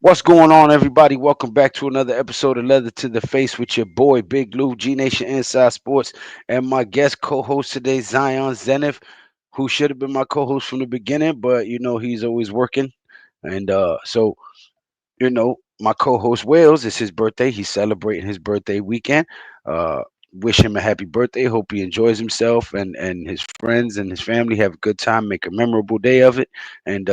What's going on, everybody? Welcome back to another episode of Leather to the Face with your boy, Big Lou, G Nation Inside Sports, and my guest co-host today, Zion Zenith, who should have been my co-host from the beginning, but he's always working, and my co-host Wales. It's his birthday. He's celebrating his birthday weekend. Wish him a happy birthday. Hope he enjoys himself and his friends and his family have a good time. Make a memorable day of it, and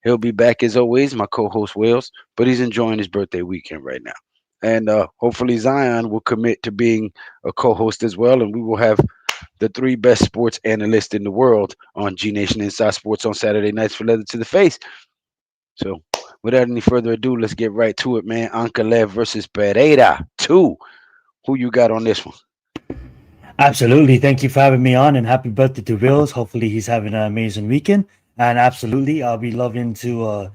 he'll be back as always, my co-host Wales, but he's enjoying his birthday weekend right now. And hopefully Zion will commit to being a co-host as well, and we will have the three best sports analysts in the world on G Nation Inside Sports on Saturday nights for Leather to the Face. So, without any further ado, let's get right to it, man. Ankalaev versus Pereira II. Who you got on this one? Absolutely. Thank you for having me on and happy birthday to Wills. Hopefully he's having an amazing weekend. And absolutely, I'll be loving to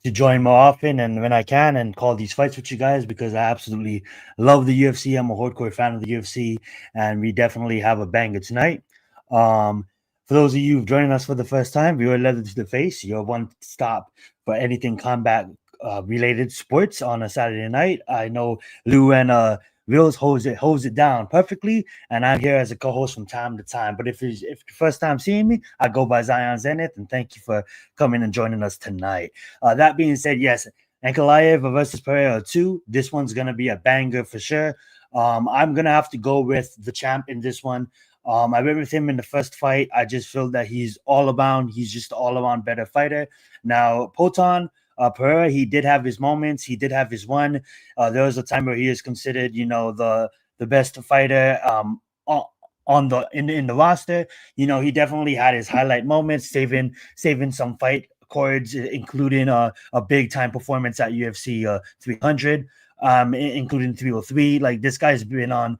join more often and when I can and call these fights with you guys because I absolutely love the UFC. I'm a hardcore fan of the UFC and we definitely have a banger tonight. For those of you joining us for the first time, we are Leather to the Face, your one stop for anything combat related sports on a Saturday night. I know Lou and Wills holds it down perfectly, and I'm here as a co-host from time to time. But if your first time seeing me, I go by Zion Zenith, and thank you for coming and joining us tonight. That being said, yes, Ankalaev versus Pereira II. This one's gonna be a banger for sure. I'm gonna have to go with the champ in this one. I went with him in the first fight. I just feel that he's all around. He's just all around better fighter. Now, Poton Pereira, he did have his moments. He did have his one. There was a time where he is considered, the best fighter on the in the roster. He definitely had his highlight moments, saving some fight chords, including a big time performance at UFC 300, including 303. Like this guy's been on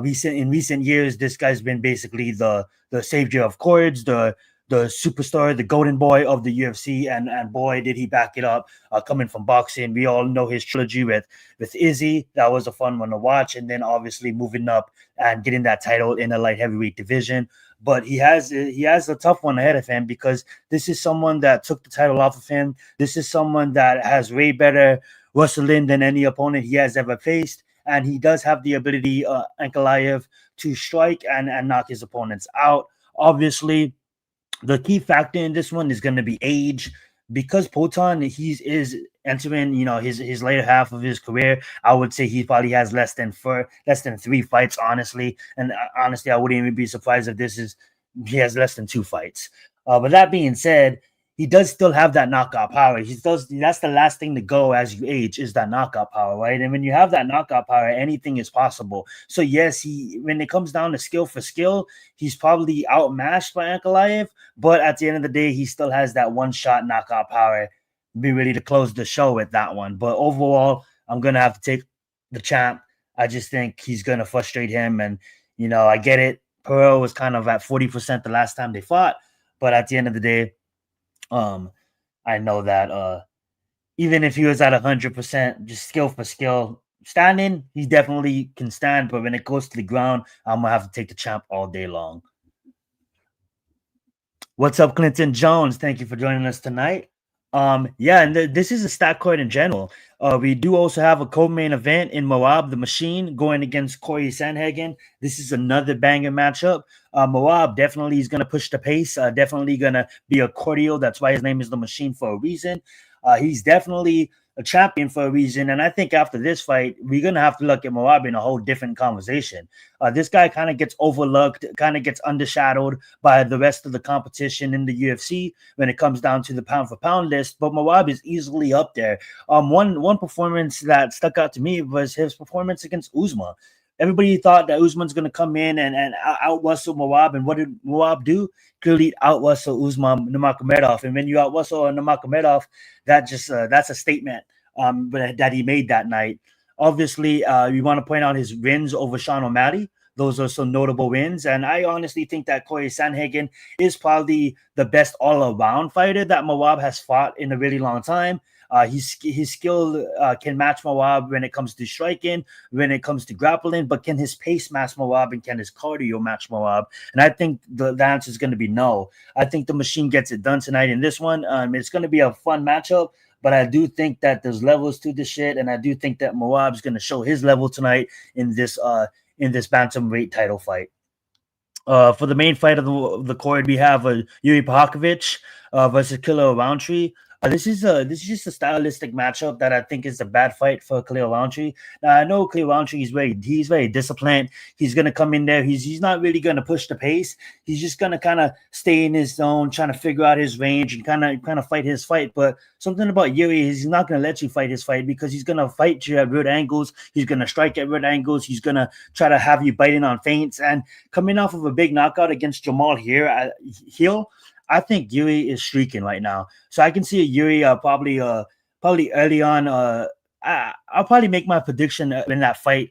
recent years. This guy's been basically the savior of chords, the superstar, the golden boy of the UFC, and boy did he back it up. Coming from boxing, we all know his trilogy with Izzy. That was a fun one to watch, and then obviously moving up and getting that title in the light heavyweight division. But he has a tough one ahead of him because this is someone that took the title off of him. This is someone that has way better wrestling than any opponent he has ever faced. And he does have the ability, Ankalaev, to strike and knock his opponents out. Obviously, the key factor in this one is going to be age because Poton is entering his later half of his career. I would say he probably has less than three fights, honestly, and honestly I wouldn't even be surprised if this is he has less than two fights. But that being said, he does still have that knockout power. He does. That's the last thing to go as you age is that knockout power, right? And when you have that knockout power, anything is possible. So yes, when it comes down to skill for skill, he's probably outmatched by Ankalaev. But at the end of the day, he still has that one shot knockout power. Be ready to close the show with that one. But overall, I'm gonna have to take the champ. I just think he's gonna frustrate him, and I get it. Pearl was kind of at 40% the last time they fought, but at the end of the day, um, I know that even if he was at 100%, just skill for skill, standing, he definitely can stand. But when it goes to the ground, I'm gonna have to take the champ all day long. What's up, Clinton Jones? Thank you for joining us tonight. Yeah, and this is a stat card in general. We do also have a co-main event in Moab the Machine going against Corey Sanhagen. This is another banger matchup. Moab definitely is going to push the pace. Definitely going to be a cordial. That's why his name is the Machine for a reason. He's definitely a champion for a reason. And I think after this fight, we're going to have to look at Moab in a whole different conversation. This guy kind of gets overlooked, kind of gets undershadowed by the rest of the competition in the UFC when it comes down to the pound for pound list. But Moab is easily up there. One performance that stuck out to me was his performance against Uzma. Everybody thought that Usman's going to come in and out-wrestle Moab. And what did Moab do? Clearly out-wrestle Usman Nurmagomedov. And when you out-wrestle Nurmagomedov, that's a statement that he made that night. Obviously, we want to point out his wins over Sean O'Malley. Those are some notable wins. And I honestly think that Corey Sanhagen is probably the best all-around fighter that Moab has fought in a really long time. His skill can match Moab when it comes to striking, when it comes to grappling, but can his pace match Moab and can his cardio match Moab? And I think the answer is going to be no. I think the Machine gets it done tonight in this one. It's going to be a fun matchup, but I do think that there's levels to this shit, and I do think that Moab's gonna show his level tonight in this bantamweight title fight. For the main fight of the card, we have Yuri Pahakovic versus Khalil Roundtree. This is just a stylistic matchup that I think is a bad fight for Khalil Roundtree. Now I know Khalil Roundtree is very disciplined. He's gonna come in there. He's not really gonna push the pace. He's just gonna kind of stay in his zone, trying to figure out his range and kind of fight his fight. But something about Yuri is he's not gonna let you fight his fight because he's gonna fight you at weird angles. He's gonna strike at weird angles. He's gonna try to have you biting on feints and coming off of a big knockout against Jamal Hill, I think Yuri is streaking right now. So I can see Yuri probably early on. I'll probably make my prediction when that fight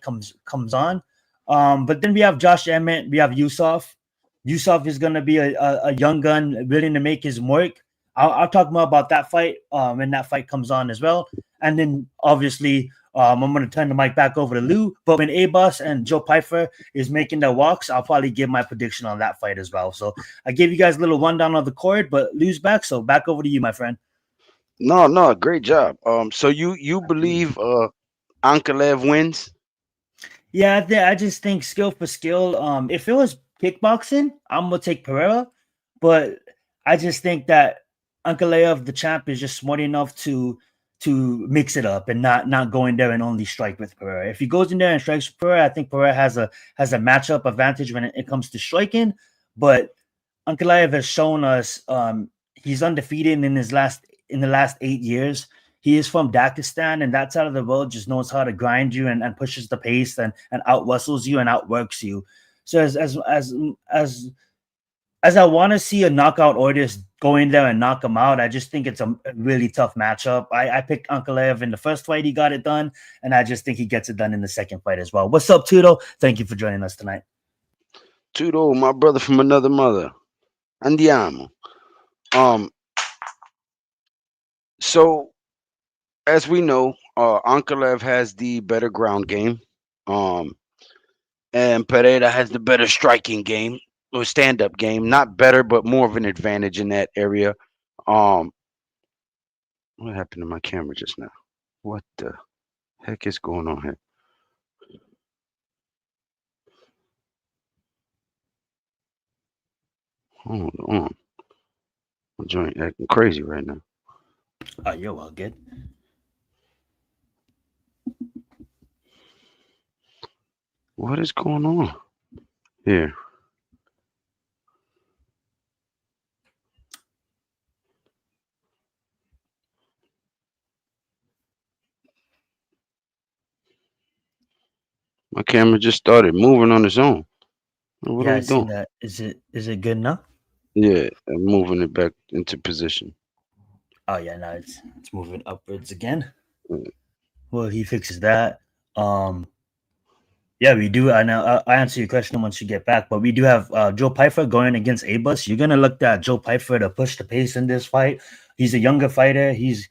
comes on. But then we have Josh Emmett, we have Yusuf. Yusuf is gonna be a young gun willing to make his mark. I'll talk more about that fight when that fight comes on as well. And then obviously I'm going to turn the mic back over to Lou. But when A-Boss and Joe Pyfer is making their walks, I'll probably give my prediction on that fight as well. So I gave you guys a little rundown of the card, but Lou's back. So back over to you, my friend. No, no, great job. So you believe Ankalaev wins? Yeah, I just think skill for skill. If it was kickboxing, I'm gonna take Pereira, but I just think that Ankalaev, the champ, is just smart enough to mix it up and not go in there and only strike with Pereira. If he goes in there and strikes with Pereira, I think Pereira has a matchup advantage when it comes to striking. But Ankalaev has shown us he's undefeated in the last 8 years. He is from Dakistan, and that side of the world just knows how to grind you and pushes the pace and out wrestles you and outworks you. So as I want to see a knockout artist go in there and knock him out, I just think it's a really tough matchup. I picked Ankalaev in the first fight; he got it done, and I just think he gets it done in the second fight as well. What's up, Tudo? Thank you for joining us tonight. Tudo, my brother from another mother. Andiamo. Um, so as we know, Ankalaev has the better ground game. Um, and Pereira has the better striking game or stand-up game. Not better, but more of an advantage in that area. Um, what happened to my camera just now? What the heck is going on here? Hold on, my joint acting crazy right now. Oh, you're all good. What is going on here? My camera just started moving on its own. What are Yeah, I we see doing? that. Is it good now? Yeah, I'm moving it back into position. Oh yeah, no, it's moving upwards again. Mm. Well, he fixes that. Um, Yeah, we do. I know. I answer your question once you get back, but we do have Joe Pyfer going against Abus. You're gonna look at Joe Pyfer to push the pace in this fight. He's a younger fighter. He's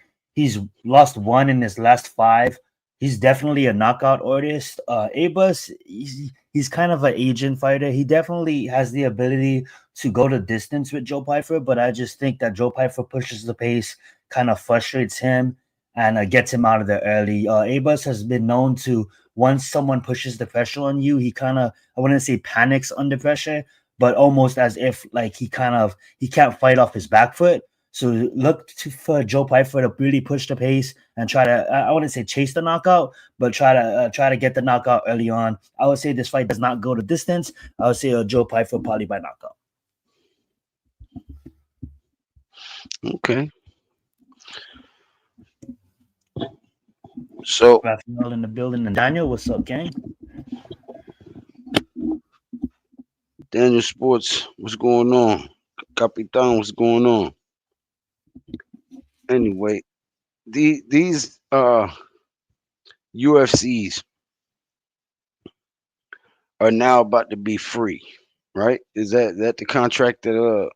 lost one in his last five. He's definitely a knockout artist. Abus, he's kind of an aging fighter. He definitely has the ability to go the distance with Joe Pyfer, but I just think that Joe Pyfer pushes the pace, kind of frustrates him, and gets him out of there early. Abus has been known to once someone pushes the pressure on you, he kind of I wouldn't say panics under pressure, but almost as if like he can't fight off his back foot. So for Joe Pyfer to really push the pace and try to I wouldn't say chase the knockout, but try to get the knockout early on. I would say this fight does not go the distance. I would say Joe Pyfer probably by knockout. Okay, so Raphael in the building and Daniel, what's up, gang? Daniel Sports, what's going on? Capitan, what's going on? Anyway, these UFCs are now about to be free, right? Is that the contract that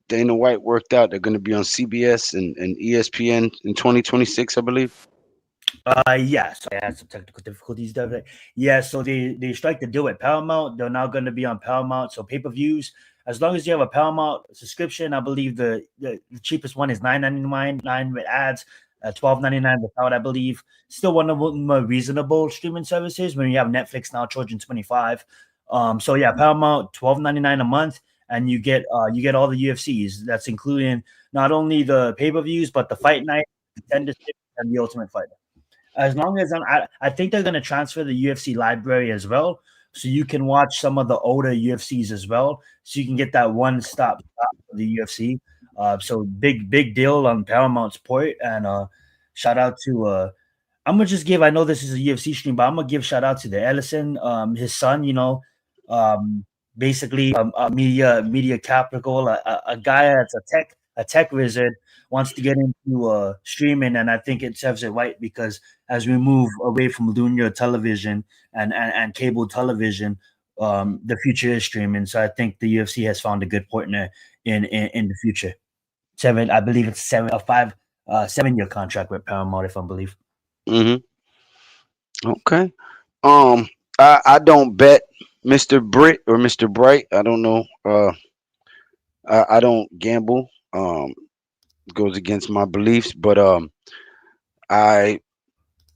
Dana White worked out? They're going to be on CBS and ESPN in 2026, I believe. Yeah, so I had some technical difficulties there. Yeah, so they strike the deal with Paramount. They're now going to be on Paramount. So pay-per-views, as long as you have a Paramount subscription, I believe the cheapest one is 9.99 with ads, 12.99 without, I believe. Still one of the more reasonable streaming services when you have Netflix now charging 25. So yeah, Paramount 12.99 a month, and you get all the UFCs. That's including not only the pay-per-views but the fight night, the tender and the Ultimate Fighter. As long as I think they're going to transfer the UFC library as well, so you can watch some of the older UFCs as well, so you can get that one-stop shop for the UFC. So big deal on Paramount Sport, and shout out to I'm gonna just give. I know this is a UFC stream, but I'm gonna give shout out to the Ellison, his son. Um, basically a media capital, a guy that's a tech wizard wants to get into streaming, and I think it serves it right because as we move away from linear television and cable television, the future is streaming. So I think the UFC has found a good partner in the future. I believe it's 7 year contract with Paramount, if I believe. Hmm. Okay. Um, I don't bet Mr. Britt or Mr. Bright. I don't know. I don't gamble. Goes against my beliefs, but I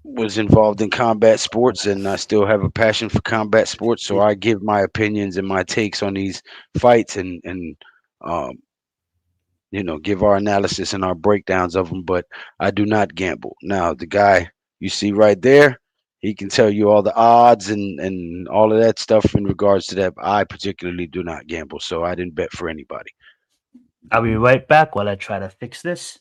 was involved in combat sports and I still have a passion for combat sports, so I give my opinions and my takes on these fights and um, give our analysis and our breakdowns of them, but I do not gamble. Now, the guy you see right there, he can tell you all the odds and all of that stuff in regards to that. I particularly do not gamble, so I didn't bet for anybody. I'll be right back while I try to fix this.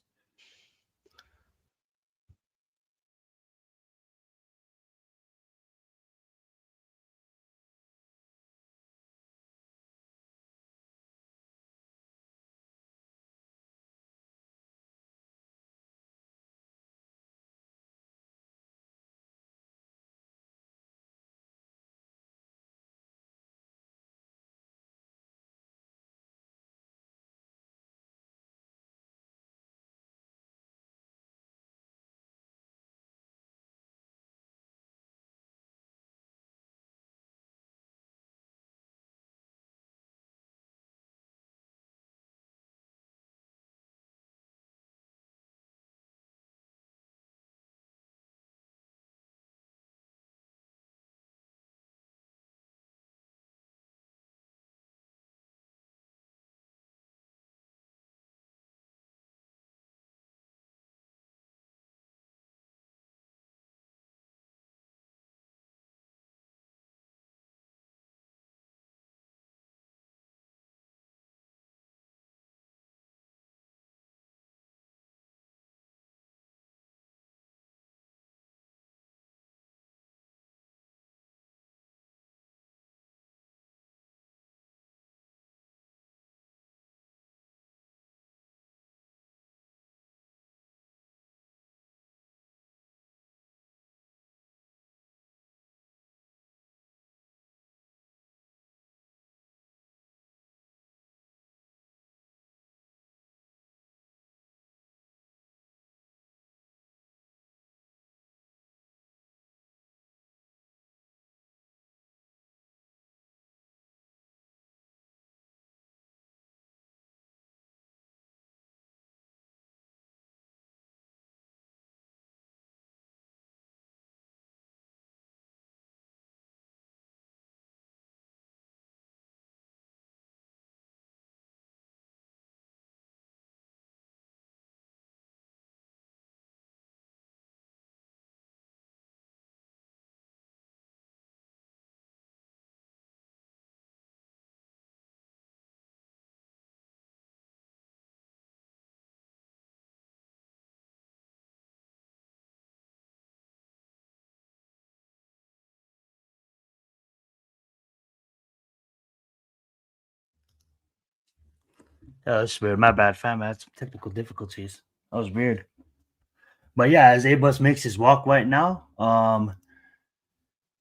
That's weird. My bad, fam. I had some technical difficulties. That was weird. But yeah, as Abus makes his walk right now,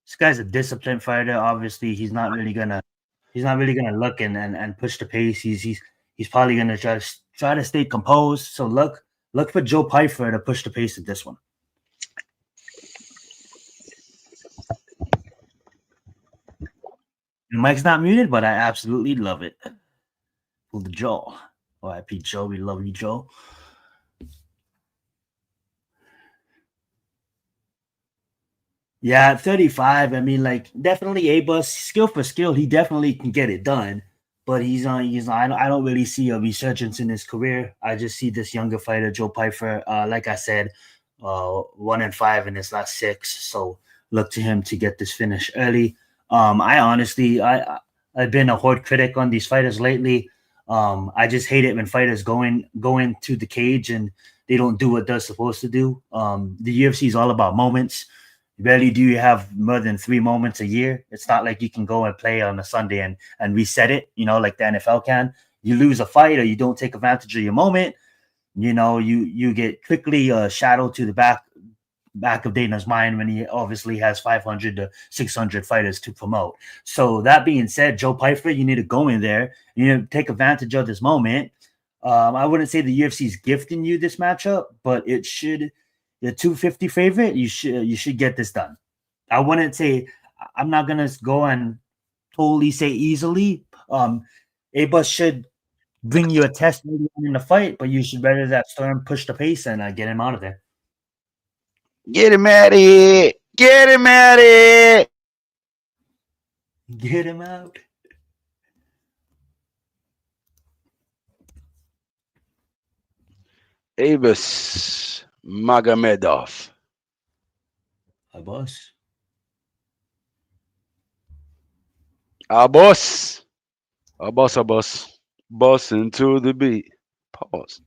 this guy's a disciplined fighter. Obviously, he's not really gonna look and push the pace. He's probably gonna try to stay composed. So look for Joe Pyfer to push the pace at this one. The mic's not muted, but I absolutely love it. Pull the Joe. R.I.P. Joe. We love you, Joe. Yeah, at 35, I mean, like, definitely A bus, skill for skill, he definitely can get it done. But I don't really see a resurgence in his career. I just see this younger fighter, Joe Pyfer, like I said, 1-5 in his last six. So look to him to get this finish early. I honestly, I've been a hard critic on these fighters lately. I just hate it when fighters go into the cage and they don't do what they're supposed to do. The UFC is all about moments. Rarely do you have more than 3 moments a year. It's not like you can go and play on a Sunday and reset it, like the NFL can. You lose a fight or you don't take advantage of your moment, you get quickly shadowed to the back of Dana's mind when he obviously has 500 to 600 fighters to promote. So that being said, Joe Pyfer, you need to go in there. You need to take advantage of this moment. I wouldn't say the UFC is gifting you this matchup, but it should. The 250 favorite, you should get this done. I wouldn't say I'm not gonna go and totally say easily. Abus should bring you a test maybe in the fight, but you should better that storm, push the pace, and get him out of there. Get him out of here. Get him out of here. Get him out. Avis Magomedov. Hi, boss. Boss. Boss. Boss into the beat. Pause.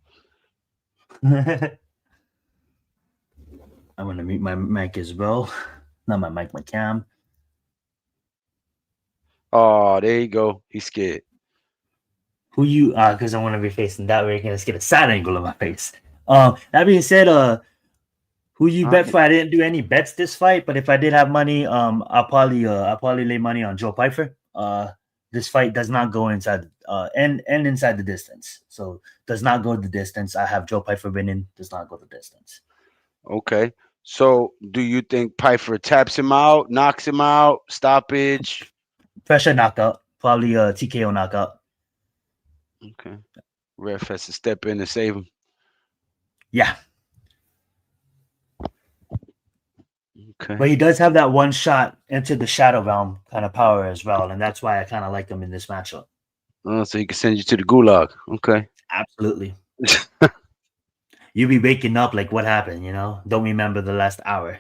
I'm gonna mute my mic as well. Not my mic, my cam. Oh, there you go. He's scared. Who you because I want to be facing that way. You can just get a side angle of my face. That being said, who you All bet right. for? I didn't do any bets this fight, but if I did have money, I'll probably lay money on Joe Pyfer. This fight does not go inside and inside the distance. So does not go the distance. I have Joe Pyfer winning, does not go the distance. Okay. So, do you think Piper taps him out, knocks him out, stoppage? Pressure knockout, probably a TKO knockout. Okay. Ref has to step in and save him. Yeah. Okay. But he does have that one shot into the shadow realm kind of power as well. And that's why I kind of like him in this matchup. Oh, so he can send you to the gulag. Okay. Absolutely. You be waking up like what happened. Don't remember the last hour.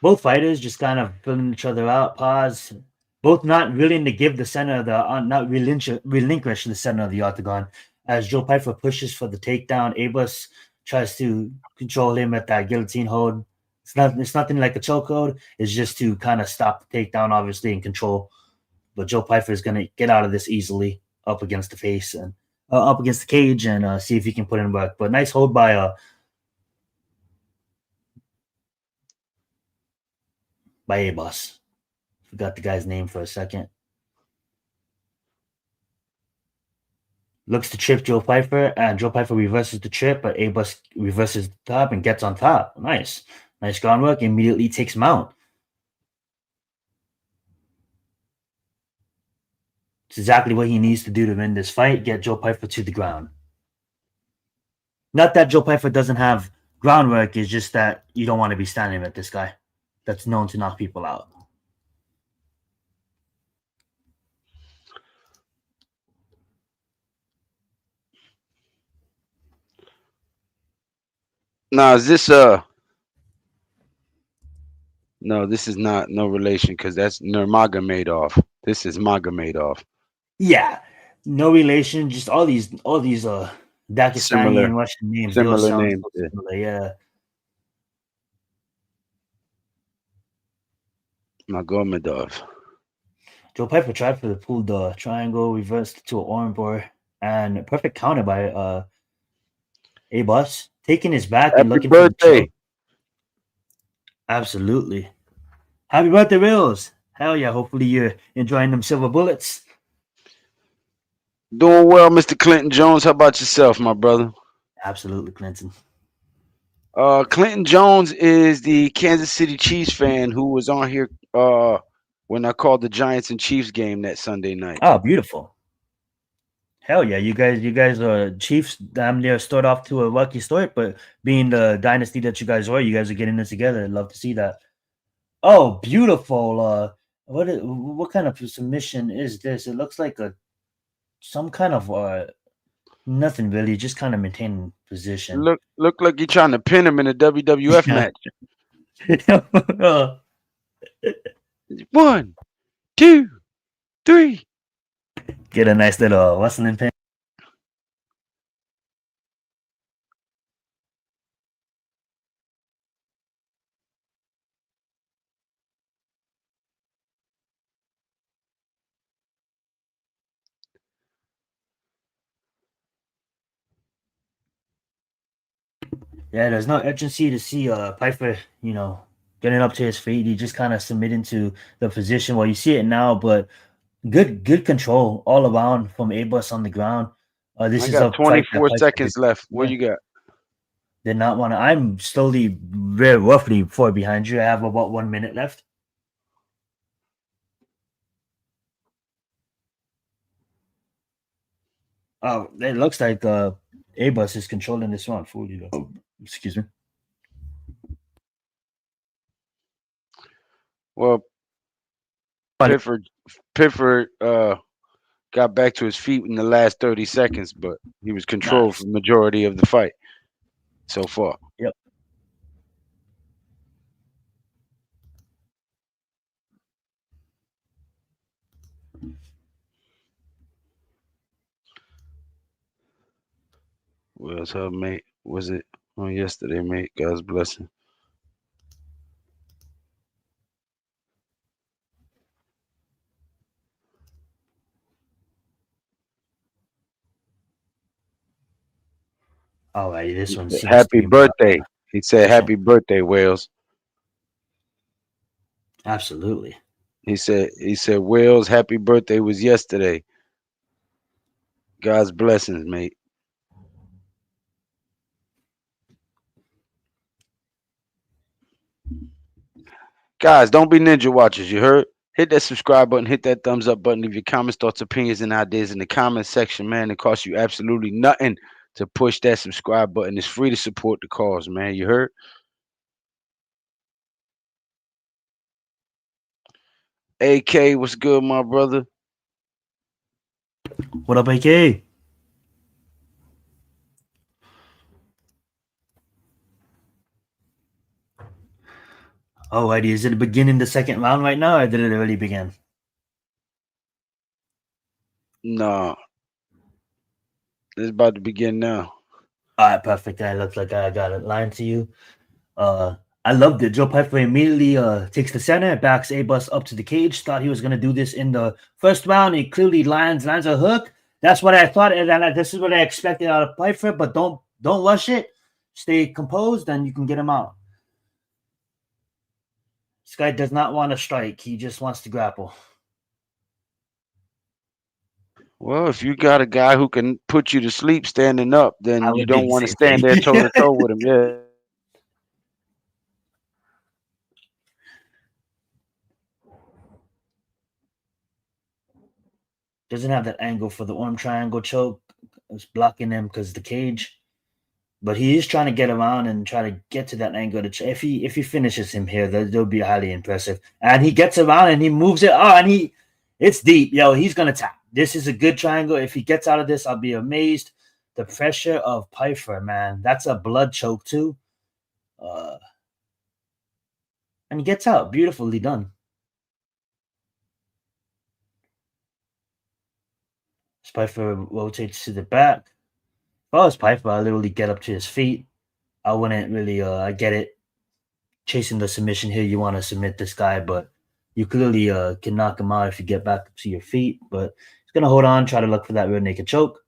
Both fighters just kind of filling each other out, pause. Both not willing to give the center of the not relinquish the center of the octagon. As Joe Pyfer pushes for the takedown, Abus tries to control him at that guillotine hold. It's nothing like a chokehold. It's just to kind of stop the takedown, obviously, and control. But Joe Pyfer is gonna get out of this easily up against the face and up against the cage and see if he can put in work. But nice hold by Abus. Forgot the guy's name for a second. Looks to trip Joe Pyfer, and Joe Pyfer reverses the trip, but Abus reverses the top and gets on top. Nice. Nice groundwork. Immediately takes him out. It's exactly what he needs to do to win this fight, get Joe Pyfer to the ground. Not that Joe Pyfer doesn't have groundwork, it's just that you don't want to be standing with this guy that's known to knock people out. Now, is this no, this is not no relation because that's Nurmagomedov. This is Magomedov. Yeah. No relation, just all these Dagestani Similar, and Russian names, they all similar sound names. so Yeah. similar, yeah. Magomedov. Joe Piper tried for the pulled triangle, reversed to an arm bar, and perfect counter by A-Bus, taking his back and Happy looking for the birthday. choke. Absolutely. Happy birthday, Wills. Hell yeah. Hopefully you're enjoying them silver bullets. Doing well, Mr. Clinton Jones. How about yourself, my brother? Absolutely, Clinton. Clinton Jones is the Kansas City Chiefs fan who was on here when I called the Giants and Chiefs game that Sunday night. Oh, beautiful. Hell yeah, you guys Chiefs damn near start off to a lucky start, but being the dynasty that you guys are getting this together. I'd love to see that. Oh, beautiful. What kind of submission is this? It looks like a some kind of nothing really, just kind of maintaining position. Look like you're trying to pin him in a WWF Yeah. match. 1, 2, 3. Get a nice little wrestling pin. Yeah, there's no urgency to see Piper, getting up to his feet. He just kind of submitting to the position. Well, you see it now, but good control all around from Abus on the ground. This I is got a fight that 24 Piper seconds left. What you got? did not want to. I'm slowly, very roughly four behind you. I have about 1 minute left. Oh, it looks like Abus is controlling this one fully, though. Oh, excuse me. Well, But Pifford Pifford got back to his feet in the last 30 seconds, but he was controlled for nice. the majority of the fight so far. Yep. Was her mate? Was it on yesterday, mate? God's blessing. Alrighty, this He one said, seems to happy be more birthday. He said, this one. happy birthday, Wales. Absolutely. He said, Wales, happy birthday was yesterday. God's blessings, mate. Guys, don't be ninja watchers, you heard? Hit that subscribe button, hit that thumbs up button, leave your comments, thoughts, opinions, and ideas in the comment section, man. It costs you absolutely nothing to push that subscribe button. It's free to support the cause, man. You heard? AK, what's good, my brother? What up, AK? Alrighty, is it beginning the second round right now, or did it already begin? Nah, it's about to begin now. All right, perfect. That looks like I got it line to you. Uh, I loved it. Joe Piper immediately takes the center, backs A Bus up to the cage. Thought he was gonna do this in the first round. He clearly lands a hook. That's what I thought, and this is what I expected out of Piper. But don't rush it. Stay composed, and you can get him out. This guy does not want to strike. He just wants to grapple. Well, if you got a guy who can put you to sleep standing up, I then you would do don't the want to same stand thing. there toe to toe with him. Yeah. Doesn't have that angle for the arm triangle choke. It's blocking him because the cage. But he is trying to get around and try to get to that angle. If he finishes him here, that'll be highly impressive. And he gets around and he moves it. Oh, and it's deep. Yo, he's gonna tap. This is a good triangle. If he gets out of this, I'll be amazed. The pressure of Pfeiffer, man, that's a blood choke too. Uh, and he gets out. Beautifully done. Pfeiffer rotates to the back. If I was Pfeiffer, I literally get up to his feet. I wouldn't really. I get it. Chasing the submission here, you want to submit this guy, but you clearly can knock him out if you get back to your feet. But he's gonna hold on, try to look for that rear naked choke.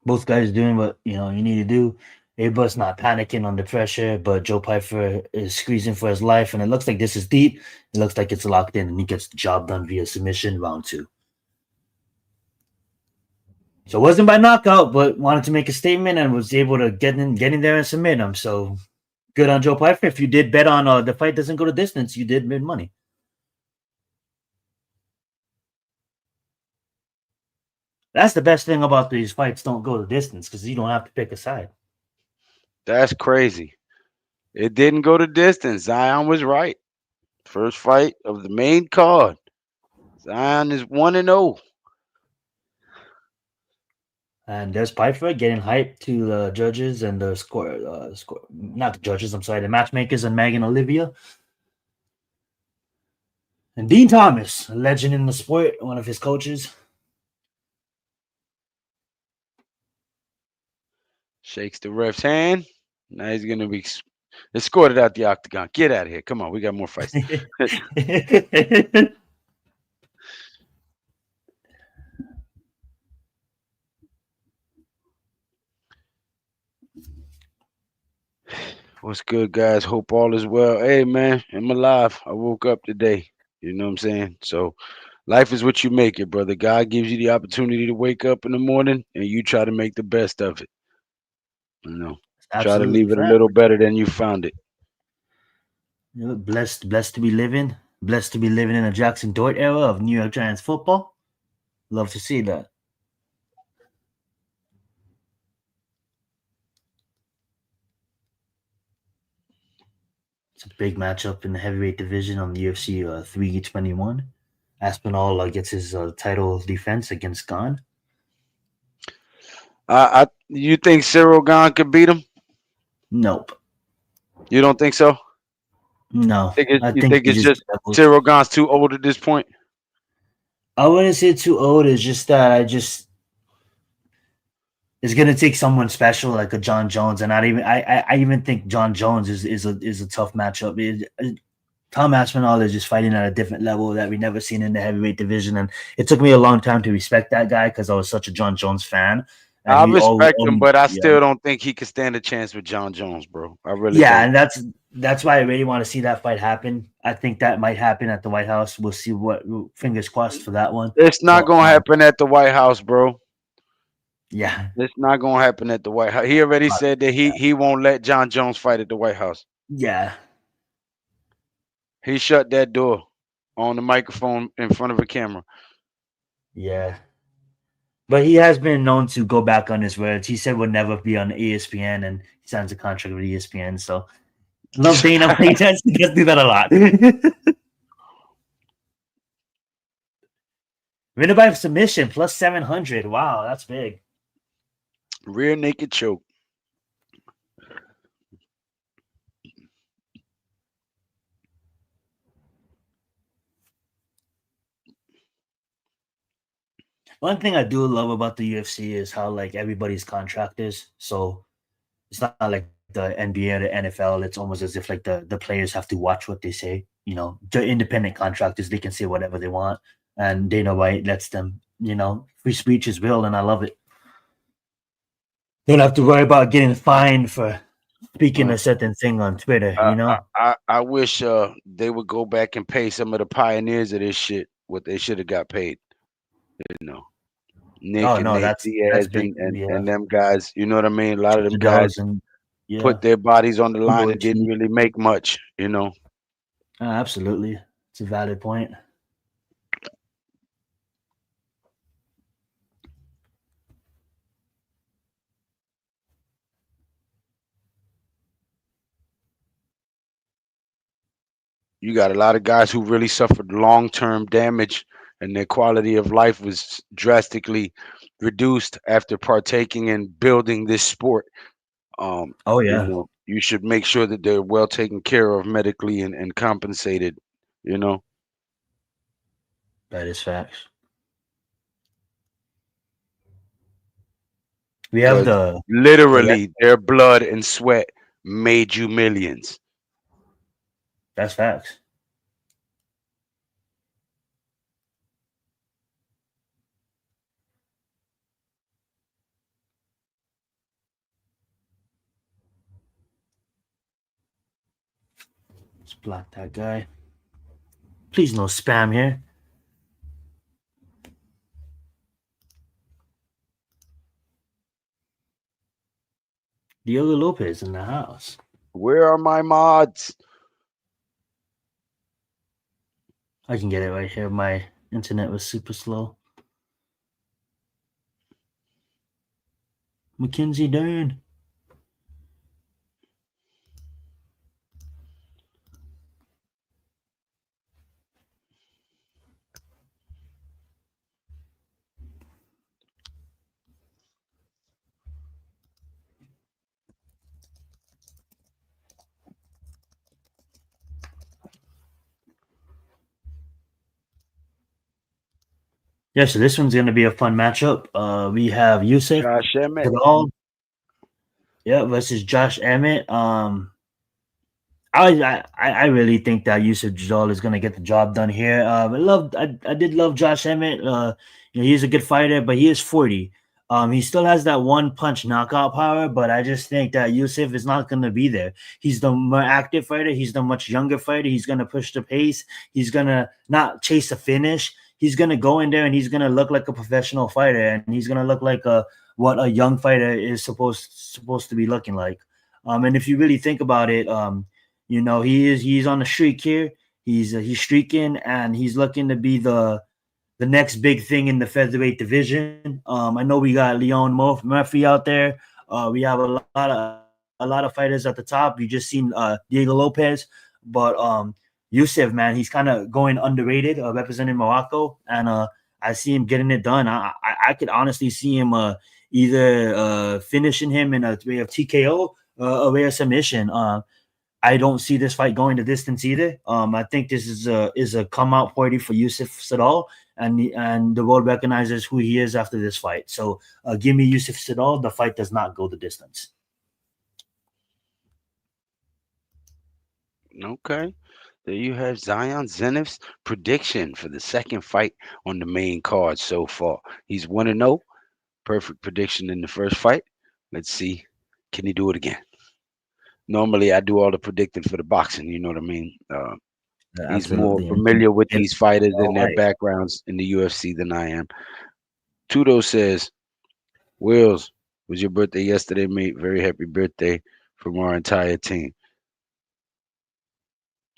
Both guys doing what you need to do. Everybody's not panicking under pressure, but Joe Pyfer is squeezing for his life, and it looks like this is deep. It looks like it's locked in, and he gets the job done via submission round two. So it wasn't by knockout, but wanted to make a statement and was able to get in there and submit him. So good on Joe Pyfer. If you did bet on the fight doesn't go to distance, you did win money. That's the best thing about these fights don't go the distance because you don't have to pick a side. That's crazy. It didn't go the distance. Zion was right. First fight of the main card. Zion is 1-0. And there's Piper getting hyped to the judges and the score, not the judges, I'm sorry, the matchmakers and Megan Olivia. And Dean Thomas, a legend in the sport, one of his coaches. Shakes the ref's hand. Now he's gonna be escorted out the octagon. Get out of here. Come on, we got more fights. What's good, guys? Hope all is well. Hey, man, I'm alive. I woke up today. You know what I'm saying? So, life is what you make it, brother. God gives you the opportunity to wake up in the morning, and you try to make the best of it. You know, try to Absolutely leave it a fact. little better than you found it. Blessed to be living. Blessed to be living in a Jackson Dort era of New York Giants football. Love to see that. It's a big matchup in the heavyweight division on the UFC 321. Aspinall gets his title defense against Gane. You think Cyril Gahn could beat him? Nope. You don't think so? No. I You think think he it's just just Cyril Gahn's too old at this point? I wouldn't say too old. It's just that I just it's gonna take someone special like a John Jones, and I even think John Jones is a tough matchup. Tom Aspinall is just fighting at a different level that we never seen in the heavyweight division, and it took me a long time to respect that guy because I was such a John Jones fan, and I he respect him, always but I yeah still don't think he could stand a chance with John Jones, bro. I really yeah, don't. and that's why I really want to see that fight happen. I think that might happen at the White House. We'll see what fingers crossed for that one, It's not but gonna happen at the White House, bro. yeah. It's not gonna happen at the White House. He already said that he won't let John Jones fight at the White House. Yeah, He shut that door on the microphone in front of a camera. yeah. But he has been known to go back on his words. He said would never be on ESPN, and he signs a contract with ESPN. So love Dana, but he does do that a lot. Winner by submission plus 700. Wow, that's big. Rear naked choke. One thing I do love about the UFC is how like everybody's contractors. So it's not like the NBA or the NFL. It's almost as if like the players have to watch what they say. The independent contractors, they can say whatever they want, and Dana White lets them. Free speech is real, and I love it. Don't have to worry about getting fined for speaking Uh, a certain thing on Twitter. I wish they would go back and pay some of the pioneers of this shit what they should have got paid. You know, Nick Oh and no, Nate that's Diaz big. Yeah, and them guys. You know what I mean? A lot of them Chip guys Liddell's and yeah, put their bodies on the line and didn't Ibuchi. really make much. You know. Absolutely, it's a valid point. You got a lot of guys who really suffered long term damage and their quality of life was drastically reduced after partaking in building this sport. Oh yeah, You should make sure that they're well taken care of medically and compensated, you know, that is facts. We have because the oh yeah, literally their blood and sweat made you millions. that's facts. Block that guy. Please no spam here. Diogo Lopez in the house. Where are my mods? I can get it right here. My internet was super slow. Mackenzie Dern. Yeah, so this one's going to be a fun matchup. We have Yusuf Josh Emmett. Sadal, yeah, versus Josh Emmett. I really think that Yusuf Jadal is gonna get the job done here. I did love Josh Emmett. He's a good fighter, but he is 40. He still has that one punch knockout power, but I just think that Yusuf is not gonna be there. He's the more active fighter. He's the much younger fighter. He's gonna push the pace. He's gonna not chase a finish. He's gonna go in there and he's gonna look like a professional fighter, and he's gonna look like a what a young fighter is supposed to be looking like. And if you really think about it, he's on the streak here. He's streaking and he's looking to be the next big thing in the featherweight division. I know we got Leon Murphy out there. We have a lot of fighters at the top. You just seen Diego Lopez, but Youssef, man, he's kind of going underrated, representing Morocco, and I see him getting it done. I could honestly see him either finishing him in a way of TKO or a way of submission. I don't see this fight going the distance either. I think this is a come out party for Yusuf Sadal, and the world recognizes who he is after this fight. So give me Yusuf Sadal. The fight does not go the distance. Okay. There you have Zion Zenith's prediction for the second fight on the main card so far. He's 1-0. Perfect prediction in the first fight. Let's see. Can he do it again? Normally, I do all the predicting for the boxing. You know what I mean? He's more Absolutely, and familiar with it's these fighters all and their right. backgrounds in the UFC than I am. Tudo says, Wills, was your birthday yesterday, mate? Very happy birthday from our entire team.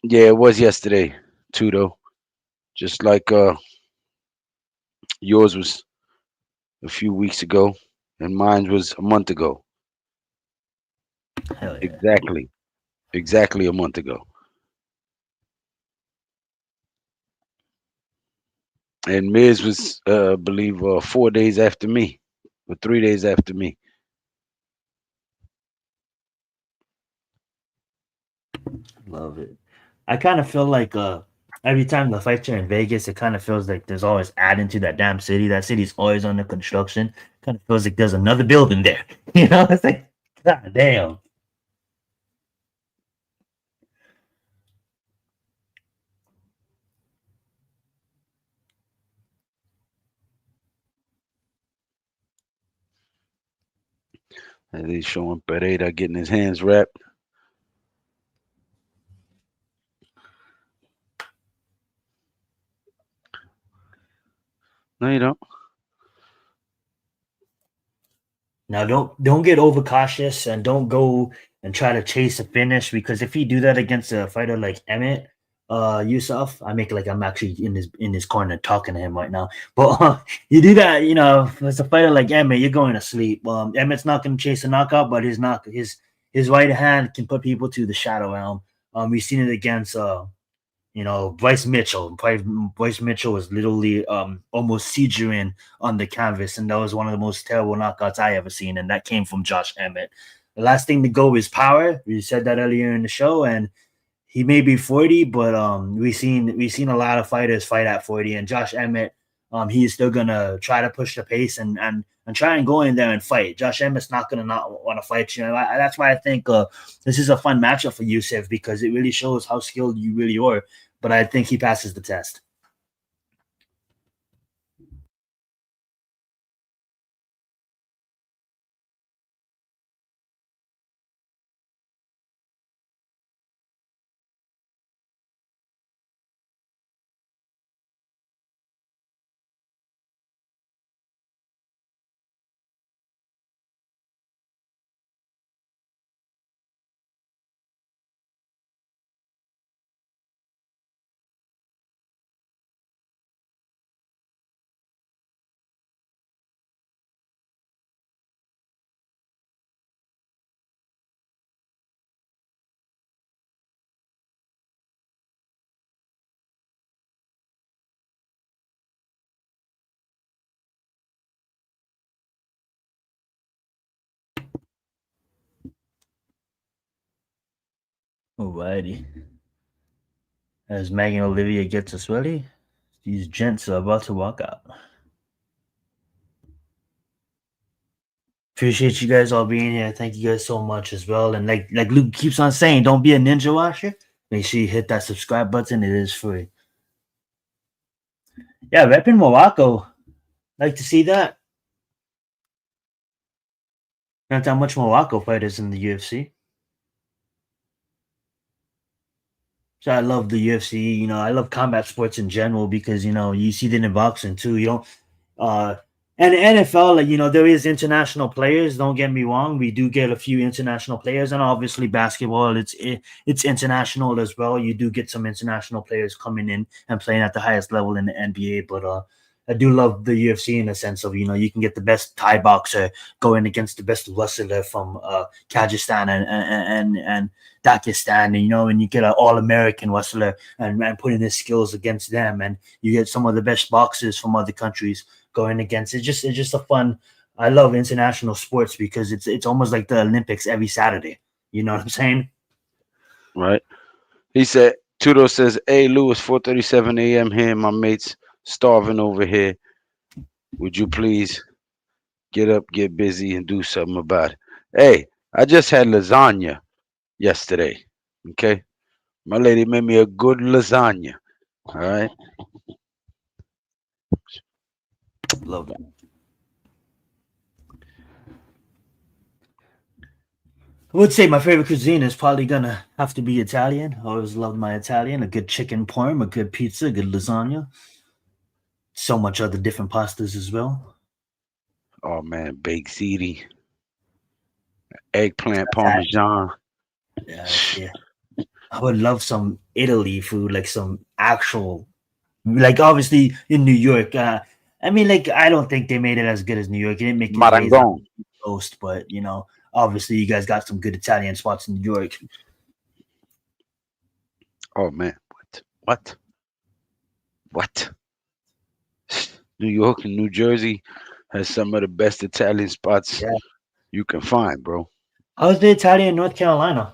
Yeah, it was yesterday, Tudo. Just like yours was a few weeks ago, and mine was a month ago. Hell yeah. Exactly a month ago. And Miz was, I believe, 4 days after me, or 3 days after me. Love it. I kind of feel like every time the fights are in Vegas, it kind of feels like there's always adding to that damn city. That city's always under construction. Kind of feels like there's another building there. It's like, god damn. And he's showing Pereira getting his hands wrapped. No, you don't. Now don't get overcautious and don't go and try to chase a finish, because if you do that against a fighter like Emmett Yusuf, I make like I'm actually in his corner talking to him right now. But you do that, as a fighter like Emmett, you're going to sleep. Emmett's not going to chase a knockout, but his right hand can put people to the shadow realm. We've seen it against Bryce Mitchell. Bryce Mitchell was literally almost siegeing on the canvas, and that was one of the most terrible knockouts I ever seen, and that came from Josh Emmett. The last thing to go is power. We said that earlier in the show, and he may be 40, but we've seen a lot of fighters fight at 40, and Josh Emmett, he's still gonna try to push the pace and try and go in there and fight. Josh Emmett's not gonna not want to fight you. That's why I think this is a fun matchup for Yusuf, because it really shows how skilled you really are. But I think he passes the test. Alrighty. As Maggie and Olivia gets us ready, these gents are about to walk out. Appreciate you guys all being here. Thank you guys so much as well. And like Luke keeps on saying, don't be a ninja watcher. Make sure you hit that subscribe button. It is free. Yeah, repping Morocco. Like to see that. Not that much Morocco fighters in the UFC. So I love the UFC. I love combat sports in general because you see it in boxing too. Uh, and NFL, like there is international players. Don't get me wrong, we do get a few international players, and obviously basketball, it's international as well. You do get some international players coming in and playing at the highest level in the NBA. But I do love the UFC in the sense of you can get the best Thai boxer going against the best wrestler from Kazakhstan and Dakistan, and you get an all American wrestler and putting his skills against them, and you get some of the best boxers from other countries going against. It's just a fun. I love international sports because it's almost like the Olympics every Saturday. You know what I'm saying? Right. He said, Tudo says, "Hey, Lewis, 4:37 a.m. here. My mates starving over here. Would you please get up, get busy, and do something about it?" Hey, I just had lasagna yesterday. Okay, my lady made me a good lasagna. All right. Love that. I would say my favorite cuisine is probably gonna have to be Italian. I always loved my Italian. A good chicken parm, a good pizza, a good lasagna. So much other different pastas as well. Oh man, baked ziti, eggplant That, parmesan. yeah, see, I would love some Italy food, like some actual, like obviously in New York. I mean, like I don't think they made it as good as New York. It didn't make it ways on Marangon. the East Coast, but obviously you guys got some good Italian spots in New York. Oh man, what? What? What? New York and New Jersey has some of the best Italian spots Yeah, you can find, bro. how's the Italian in North Carolina?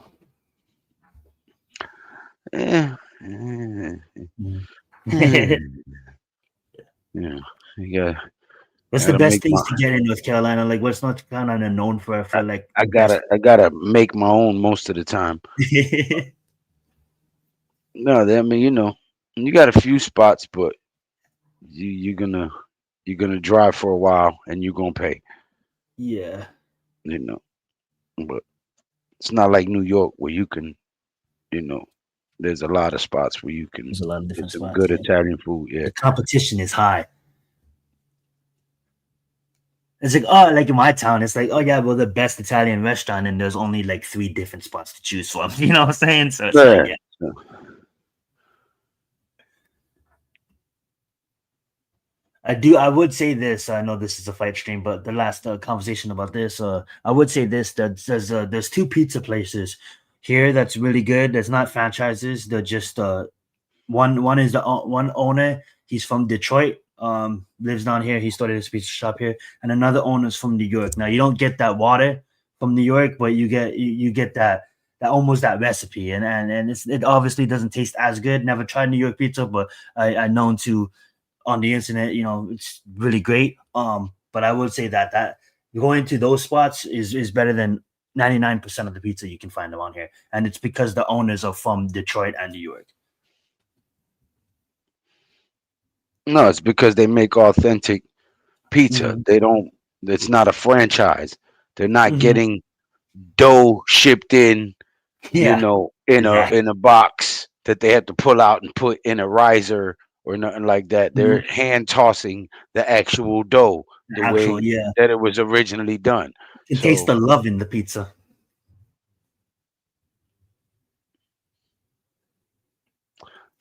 Yeah. Mm. Yeah. I What's the gotta best make my things to get in North Carolina? Like, what's North Carolina known for? I, For like I the best. gotta I gotta make my own most of the time. No, I mean, you got a few spots, but you're gonna drive for a while and you're gonna pay, Yeah, you know. But it's not like New York where you can, you know, there's a lot of spots where you can there's a lot of get different some spots. good Yeah, Italian food. Yeah. the competition is high. It's like, oh, like in my town, it's like, oh yeah, well, the best Italian restaurant, and there's only like three different spots to choose from. You know what I'm saying? So it's like, Yeah. yeah, I do. I would say this. I know this is a fight stream, but the last conversation about this, I would say this: that there's two pizza places here that's really good. That's not franchises. They're just one is the one owner. He's from Detroit. Lives down here. He started his pizza shop here, and another owner's from New York. Now you don't get that water from New York, but you get that almost that recipe, and it obviously doesn't taste as good. Never tried New York pizza, but I known to on the internet. It's really great. But I would say that going to those spots is better than 99% of the pizza you can find around here, and it's because the owners are from Detroit and New York. No, it's because they make authentic pizza. Hmm. They don't. It's not a franchise. They're not Hmm. getting dough shipped in, Yeah, in a box that they have to pull out and put in a riser or nothing like that. They're mhm. hand tossing the actual dough the Actual, way yeah. that it was originally done. You can taste So, the love in the pizza.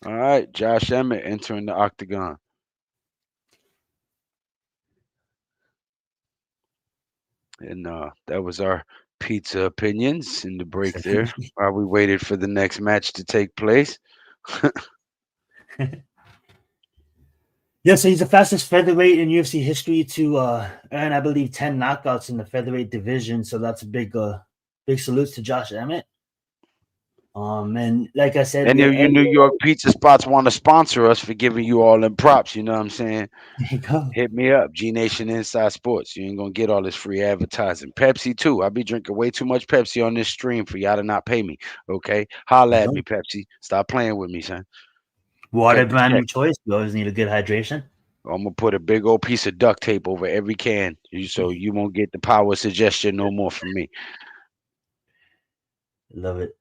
all right, Josh Emmett entering the octagon, and that was our pizza opinions in the break there while we waited for the next match to take place. Yeah, so he's the fastest featherweight in UFC history to earn, I believe, 10 knockouts in the featherweight division. So that's a big salute to Josh Emmett. And like I said, Any of you there New York pizza spots want to sponsor us for giving you all them props, you know what I'm saying? you go. Hit me up, G Nation Inside Sports. You ain't gonna get all this free advertising. Pepsi too. I be drinking way too much Pepsi on this stream for y'all to not pay me. Okay, holla You at go. me, Pepsi. Stop playing with me, son. Water Cut the brand check. new choice. You always need a good hydration. I'm gonna put a big old piece of duct tape over every can, so you won't get the power suggestion no more from me. Love it.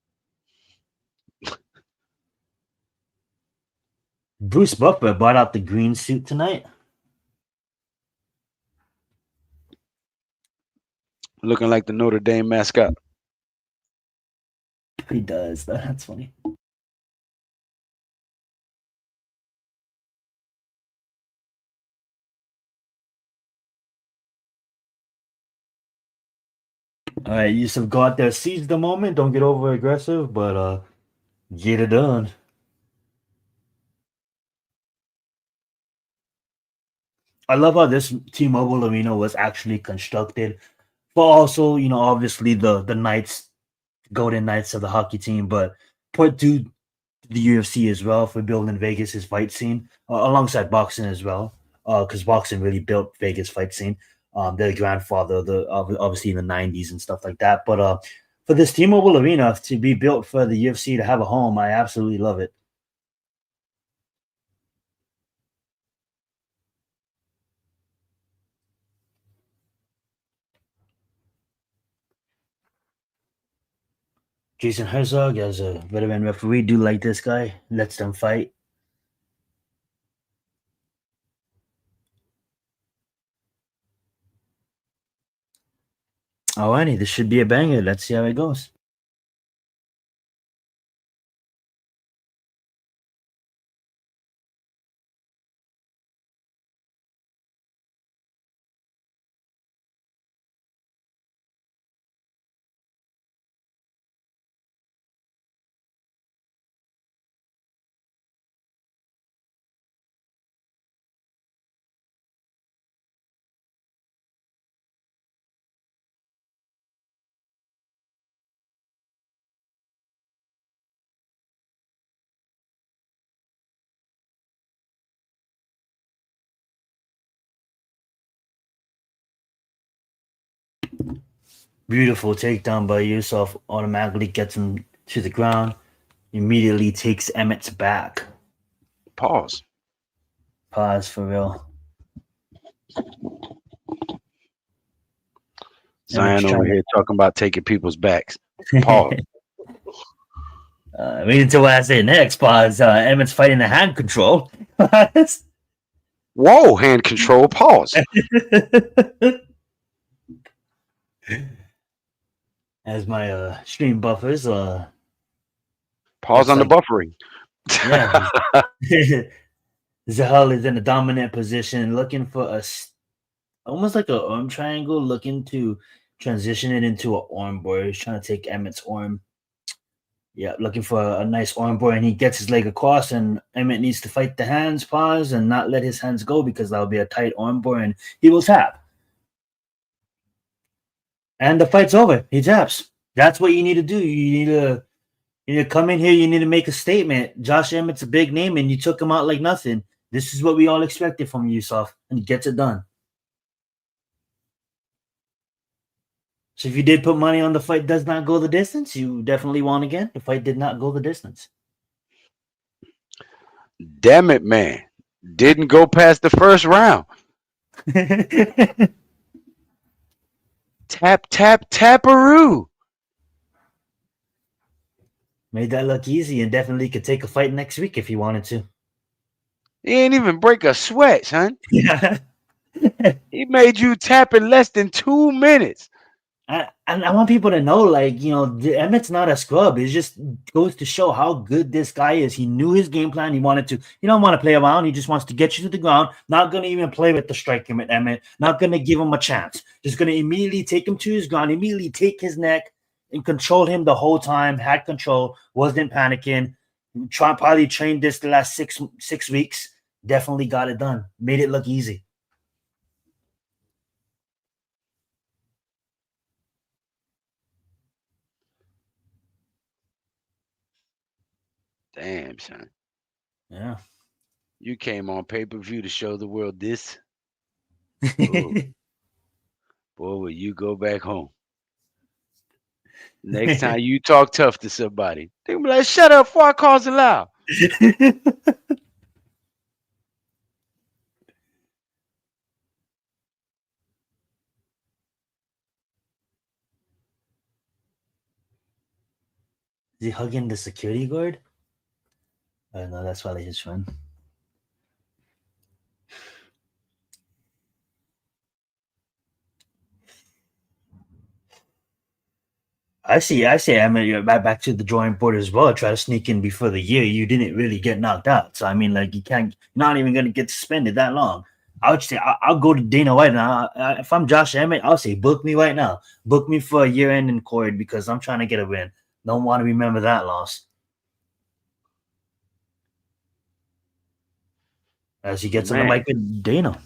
Bruce Buffer brought out the green suit tonight. Looking like the Notre Dame mascot. He does. That's funny. All right, Yusuf, go out there, seize the moment. Don't get over aggressive, but get it done. I love how this T-Mobile Arena was actually constructed, but also, obviously the Knights, Golden Knights of the hockey team, but put to the UFC as well for building Vegas's fight scene alongside boxing as well, because boxing really built Vegas fight scene. Their grandfather, obviously in the '90s and stuff like that. But for this T-Mobile Arena to be built for the UFC to have a home, I absolutely love it. Jason Herzog as a veteran referee, do like this guy, lets them fight. Alrighty, this should be a banger. Let's see how it goes. Beautiful takedown by Yusuf. Automatically gets him to the ground. Immediately takes Emmett's back. Pause. Pause for real. Emmett's Zion over trying here talking about taking people's backs. Pause. to. Wait until what I say next. Pause. Emmett's fighting the hand control. Whoa, hand control. Pause. As my stream buffers, Pause looks on the like, buffering. yeah. Zahal is in a dominant position, looking for almost like a arm triangle, looking to transition it into an arm bar. He's trying to take Emmett's arm. Yeah, looking for a nice arm bar, and he gets his leg across, and Emmett needs to fight the hands, pause, and not let his hands go because that'll be a tight arm bar, and he will tap. And the fight's over. He taps. That's what you need to do. You need to come in here. You need to make a statement. Josh Emmett's a big name, and you took him out like nothing. This is what we all expected from Yusuf, and he gets it done. So if you did put money on the fight does not go the distance, you definitely won again. The fight did not go the distance. Damn it, man. Didn't go past the first round. Tap, tap, taparoo. Made that look easy and definitely could take a fight next week if he wanted to. He ain't even break a sweat, son. Yeah. He made you tap in less than 2 minutes. And I want people to know, like, Emmett's not a scrub. It just goes to show how good this guy is. He knew his game plan. He wanted to, he don't want to play around. He just wants to get you to the ground. Not going to even play with the striking with Emmett. Not going to give him a chance. Just going to immediately take him to his ground, immediately take his neck and control him the whole time. Had control, wasn't panicking. Probably trained this the last six weeks. Definitely got it done. Made it look easy. Damn, son. Yeah. You came on pay-per-view to show the world this. Oh, boy, will you go back home. Next time you talk tough to somebody, they be like, shut up before I cause it loud. Is he hugging the security guard? Oh no, that's probably his friend. I mean, you're back to the drawing board as well. Try to sneak in before the year. You didn't really get knocked out. So, I mean, like, you can't, you're not even going to get suspended that long. I would say, I'll go to Dana White now. If I'm Josh Emmett, I'll say, book me right now. Book me for a year end in court because I'm trying to get a win. Don't want to remember that loss. As he gets on the Man, mic with Dana.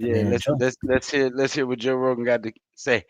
And yeah, then let's enjoy. let's let's hear what Joe Rogan got to say.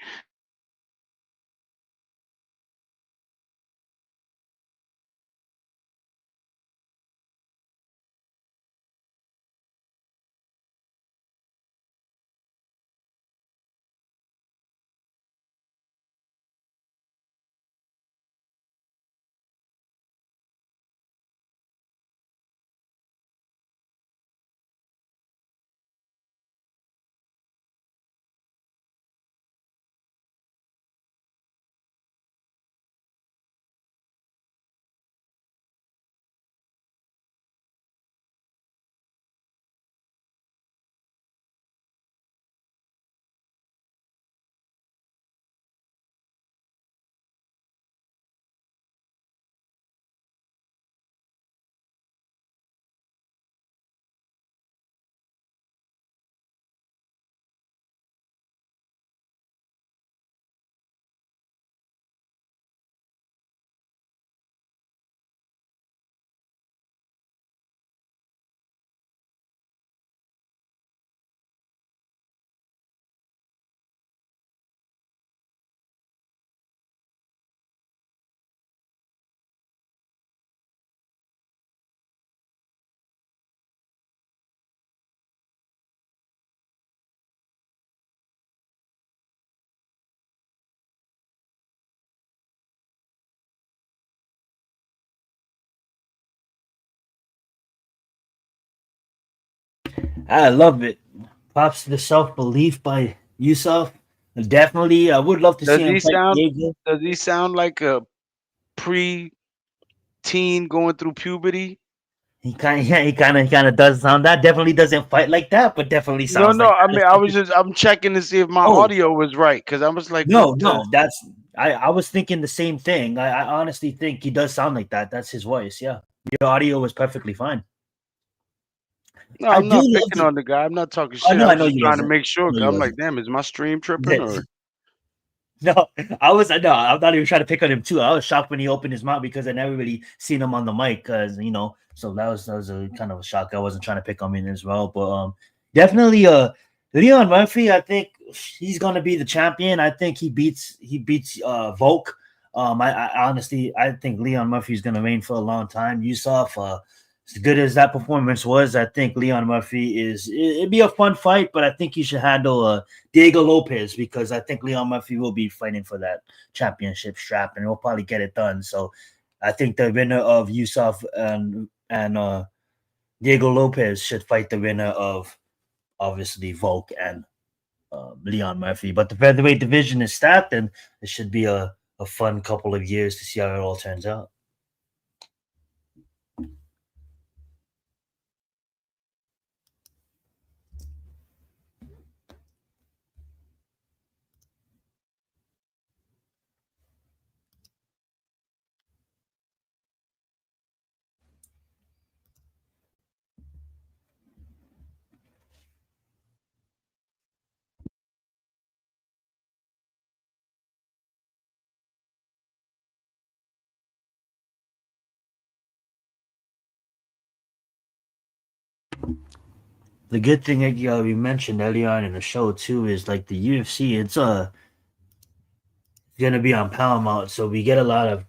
I love it. Props to the self belief by Yusuf. Definitely, I would love to see Does him he fight sound Diego. does he sound like a pre-teen going through puberty? He kind of does sound that. Definitely doesn't fight like that, but definitely No, sounds no. like I that. mean, I'm checking to see if my Oh audio was right because I was like, what no, the? no, that's I was thinking the same thing. I honestly think he does sound like that. That's his voice. Yeah, your audio was perfectly fine. No, I I'm do not love picking the. on the guy. I'm not talking Oh shit. no, I I was know just you trying to wasn't. make sure. No, 'Cause you I'm like, wasn't. damn, is my stream tripping or? No, I was no, I'm not even trying to pick on him too. I was shocked when he opened his mouth because I never really seen him on the mic, because so that was a kind of a shock. I wasn't trying to pick on him as well, but definitely Leon Murphy. I think he's gonna be the champion. I think he beats Volk. I honestly I think Leon Murphy is gonna reign for a long time. Yusuf, as good as that performance was, I think Leon Murphy it'd be a fun fight, but I think he should handle Diego Lopez, because I think Leon Murphy will be fighting for that championship strap and he'll probably get it done. So I think the winner of Yusuf and Diego Lopez should fight the winner of obviously Volk and Leon Murphy. But the featherweight division is stacked, and it should be a fun couple of years to see how it all turns out. The good thing that we mentioned earlier on in the show too is like the UFC. It's gonna be on Paramount, so we get a lot of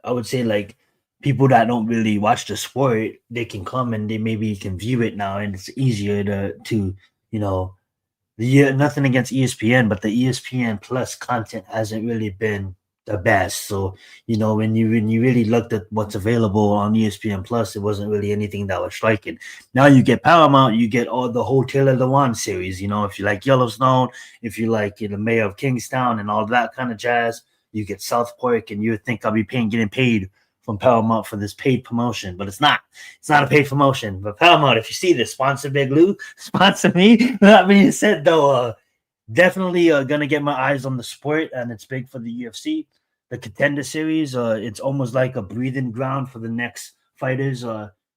I would say like people that don't really watch the sport, they can come and they maybe can view it now, and it's easier to you know yeah, nothing against ESPN, but the ESPN Plus content hasn't really been the best. So, when you really looked at what's available on ESPN Plus, it wasn't really anything that was striking. Now you get Paramount, you get all the whole Taylor Lewan series. If you like Yellowstone, if you like Mayor of Kingstown and all that kind of jazz, you get South Park, and you would think I'll be getting paid from Paramount for this paid promotion, but it's not. It's not a paid promotion. But Paramount, if you see this, sponsor Big Lou, sponsor me. That being said, though, definitely gonna get my eyes on the sport, and it's big for the UFC. The Contender Series, it's almost like a breathing ground for the next fighters.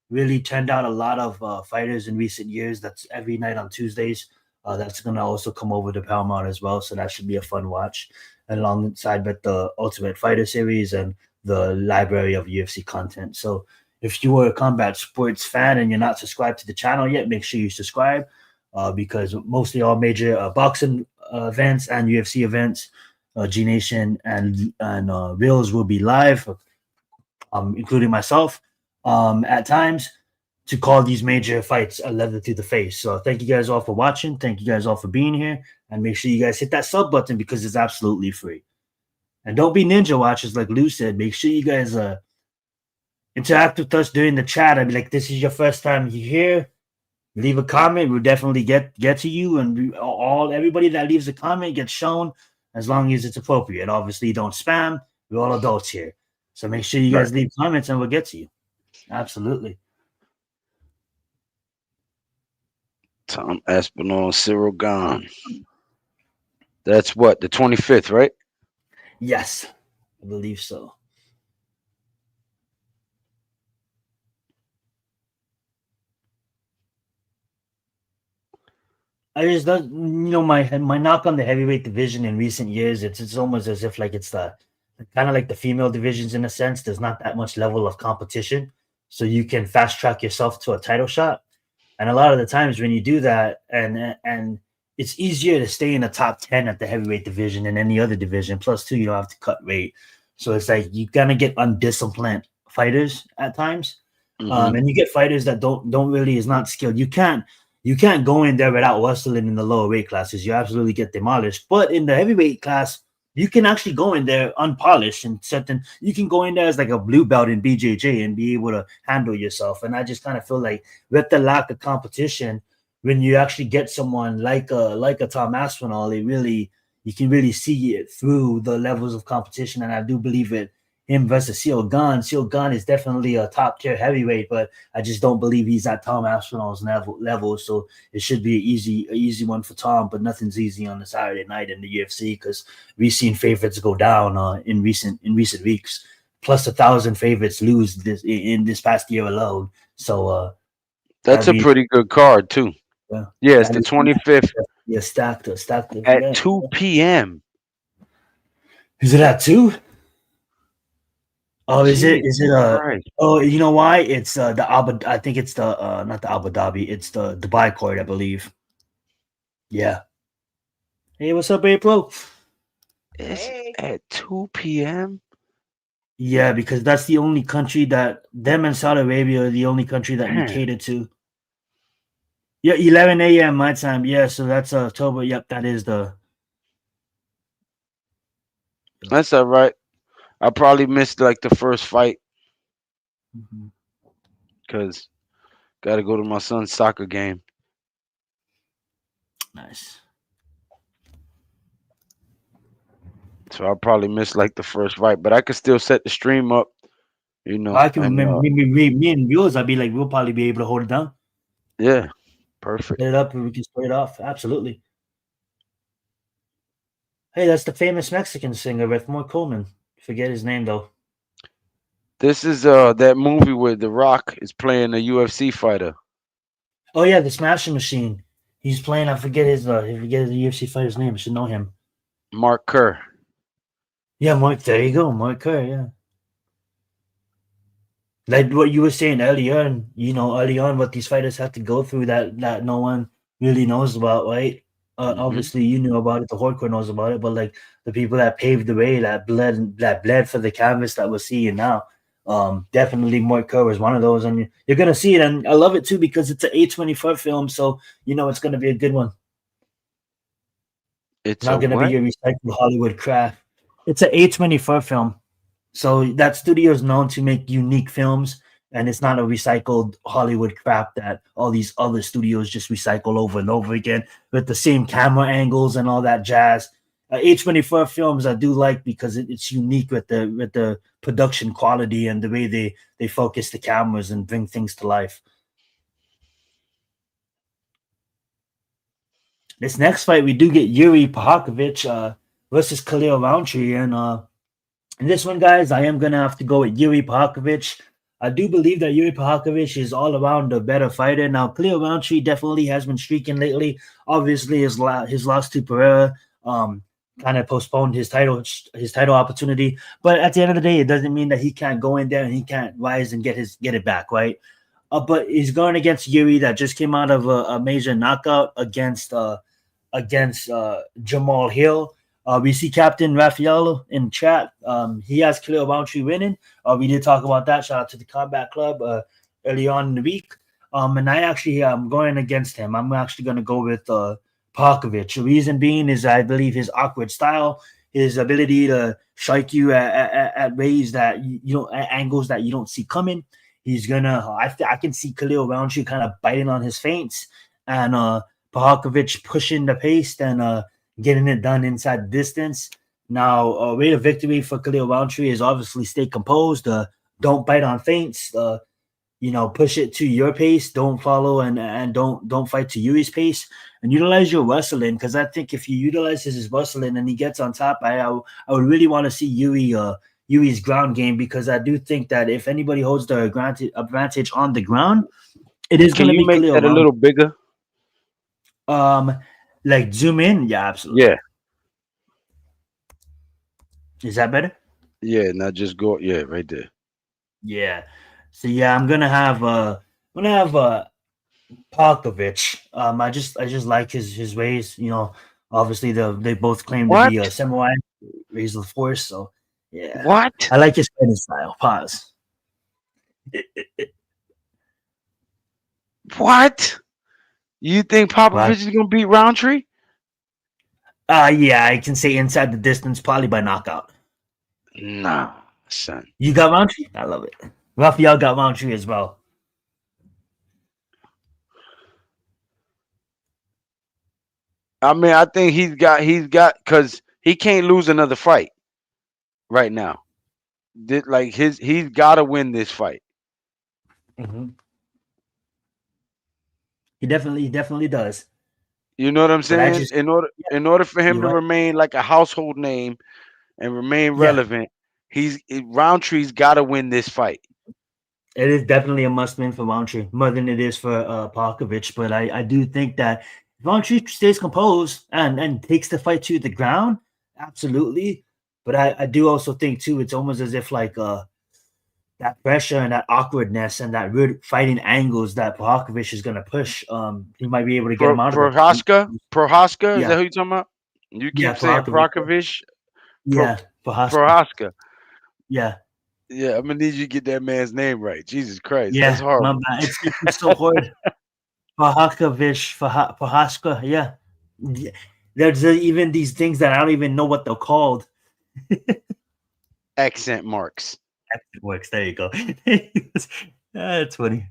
Really turned out a lot of fighters in recent years. That's every night on Tuesdays. That's gonna also come over to Paramount as well, so that should be a fun watch alongside with the Ultimate Fighter Series and the library of UFC content. So if you are a combat sports fan and you're not subscribed to the channel yet, make sure you subscribe, because mostly all major boxing events and UFC events, GNATION and Reels will be live, including myself, at times, to call these major fights a leather to the face. So thank you guys all for watching. Thank you guys all for being here. And make sure you guys hit that sub button because it's absolutely free. And don't be ninja watchers like Lou said. Make sure you guys interact with us during the chat. I'd be like, this is your first time here. Leave a comment. We'll definitely get to you. And everybody that leaves a comment gets shown as long as it's appropriate. Obviously, don't spam. We're all adults here. So make sure you Right. guys leave comments and we'll get to you. Absolutely. Tom Aspinall, Cyril Gahn. That's what, the 25th, right? Yes, I believe so. I just don't, my knock on the heavyweight division in recent years. It's almost as if like it's the kind of like the female divisions in a sense. There's not that much level of competition, so you can fast track yourself to a title shot. And a lot of the times when you do that, and it's easier to stay in the top 10 at the heavyweight division than any other division. Plus, two, you don't have to cut weight, so it's like you gonna get undisciplined fighters at times, Hmm. and you get fighters that don't really is not skilled. You can't go in there without hustling in the lower weight classes. You absolutely get demolished. But in the heavyweight class, you can actually go in there unpolished and certain. You can go in there as like a blue belt in BJJ and be able to handle yourself. And I just kind of feel like with the lack of competition, when you actually get someone like a Tom Aspinall, you can really see it through the levels of competition. And I do believe it. Him versus Seal Gun. Seal Gun is definitely a top tier heavyweight, but I just don't believe he's at Tom Aspinall's level. So it should be an easy one for Tom, but nothing's easy on the Saturday night in the UFC because we've seen favorites go down in recent weeks. Plus 1,000 favorites lose in this past year alone. So That's that'd a be pretty good card, too. uh, Yeah, it's that the is 25th be a stacked at event. 2 p.m. Is it at two? Oh, is it? Jesus Is it Christ. Oh, you know why? It's the Abu. I think it's the not the Abu Dhabi. It's the Dubai court, I believe. Yeah. Hey, what's up, April? It's at 2 p.m.? Yeah, because that's the only country that them and Saudi Arabia are the only country that we Man, cater to. Yeah, 11 a.m. my time. Yeah, so that's October. Yep, that is the. that's all right. I probably missed like the first fight Mhm. because got to go to my son's soccer game. Nice. So I probably missed like the first fight, but I could still set the stream up, I can and me and viewers. I'd be like, we'll probably be able to hold it down, yeah, perfect. get it up, and we can start it off. Absolutely. Hey, that's the famous Mexican singer with More Coleman. Forget his name though. This is that movie where The Rock is playing a UFC fighter, Oh yeah, the Smashing Machine. He's playing. I forget the UFC fighter's name. I should know him. Mark Kerr. Yeah, Mark. There you go, Mark Kerr. Yeah, like what you were saying earlier, and early on, what these fighters have to go through that no one really knows about, right? Hmm. Obviously, you knew about it. The hardcore knows about it, but like the people that paved the way, that bled for the canvas that we're seeing now. Definitely Mort Kerr is one of those, and you're gonna see it, and I love it too because it's an A24 film, so you know it's gonna be a good one. It's It's a not gonna be what? your recycled Hollywood crap. It's an A24 film, so that studio is known to make unique films, and it's not a recycled Hollywood crap that all these other studios just recycle over and over again with the same camera angles and all that jazz. A24 films I do like because it's unique with the production quality and the way they focus the cameras and bring things to life. This next fight, we do get Yuri Pahakovich versus Khalil Rountree, and in this one, guys, I am gonna have to go with Yuri Pahakovich. I do believe that Yuri Pahakovich is all around a better fighter. Now, Khalil Rountree definitely has been streaking lately. Obviously, his loss to Pereira um, kind of postponed his title opportunity. But at the end of the day, it doesn't mean that he can't go in there and he can't rise and get it back, right? But he's going against Yuri that just came out of a major knockout against Jamal Hill. We see Captain Raffaello in chat. He has Khalil Rountree winning. We did talk about that. Shout out to the Combat Club early on in the week. And I actually am going against him. I'm actually going to go with Parkovich. The reason being is I believe his awkward style, his ability to strike you at ways that you know, at angles that you don't see coming. He's gonna. I can see Khalil Rountree kind of biting on his feints and Pahakovic pushing the pace and getting it done inside the distance. Now, way of victory for Khalil Rountree is obviously stay composed. Don't bite on feints. Push it to your pace. Don't follow and don't fight to Yuri's pace. And utilize your wrestling because I think if you utilize his wrestling and he gets on top, I would really want to see Yuri's ground game because I do think that if anybody holds the advantage on the ground, it is Can going to you be make Khalil that a Rountree. little bigger? Um, like zoom in, yeah, Yeah, absolutely. Is that better? yeah. Now just go. Yeah, right there. Yeah. So yeah, I'm gonna have Palkovich. I just like his ways. Obviously they both claim to What? be a samurai, raised with force. So yeah, What? I like his fighting style. Pause. What? You think Pause. Popovich is gonna beat Roundtree? Yeah, I can say inside the distance, probably by knockout. Nah, son. You got Roundtree? I love it. Raphael got Roundtree as well. I mean, I think he's got because he can't lose another fight right now. Like he's got to win this fight. Hmm. He definitely does. You know what I'm But I saying? just, yeah, In order for him you're to right. remain like a household name and remain Yeah, relevant, Roundtree's got to win this fight. it is definitely a must win for Roundtree, more than it is for Parkovich. But I do think that if Roundtree stays composed and takes the fight to the ground, absolutely. But I do also think too, it's almost as if like that pressure and that awkwardness and that weird fighting angles that Parkovich is gonna push, he might be able to get him out of it. Prohaska, is Yeah, that who you talking about? You yeah, keep saying Parkovich. Prokovich, Pro Yeah, Prohaska. Prohaska. Yeah, Yeah, I'm gonna need you to get that man's name right. Jesus Christ, that's yeah, my horrible. bad. It's so hard. Fahaska, yeah. There's even these things that I don't even know what they're called. Accent marks. It works. There you go. That's funny.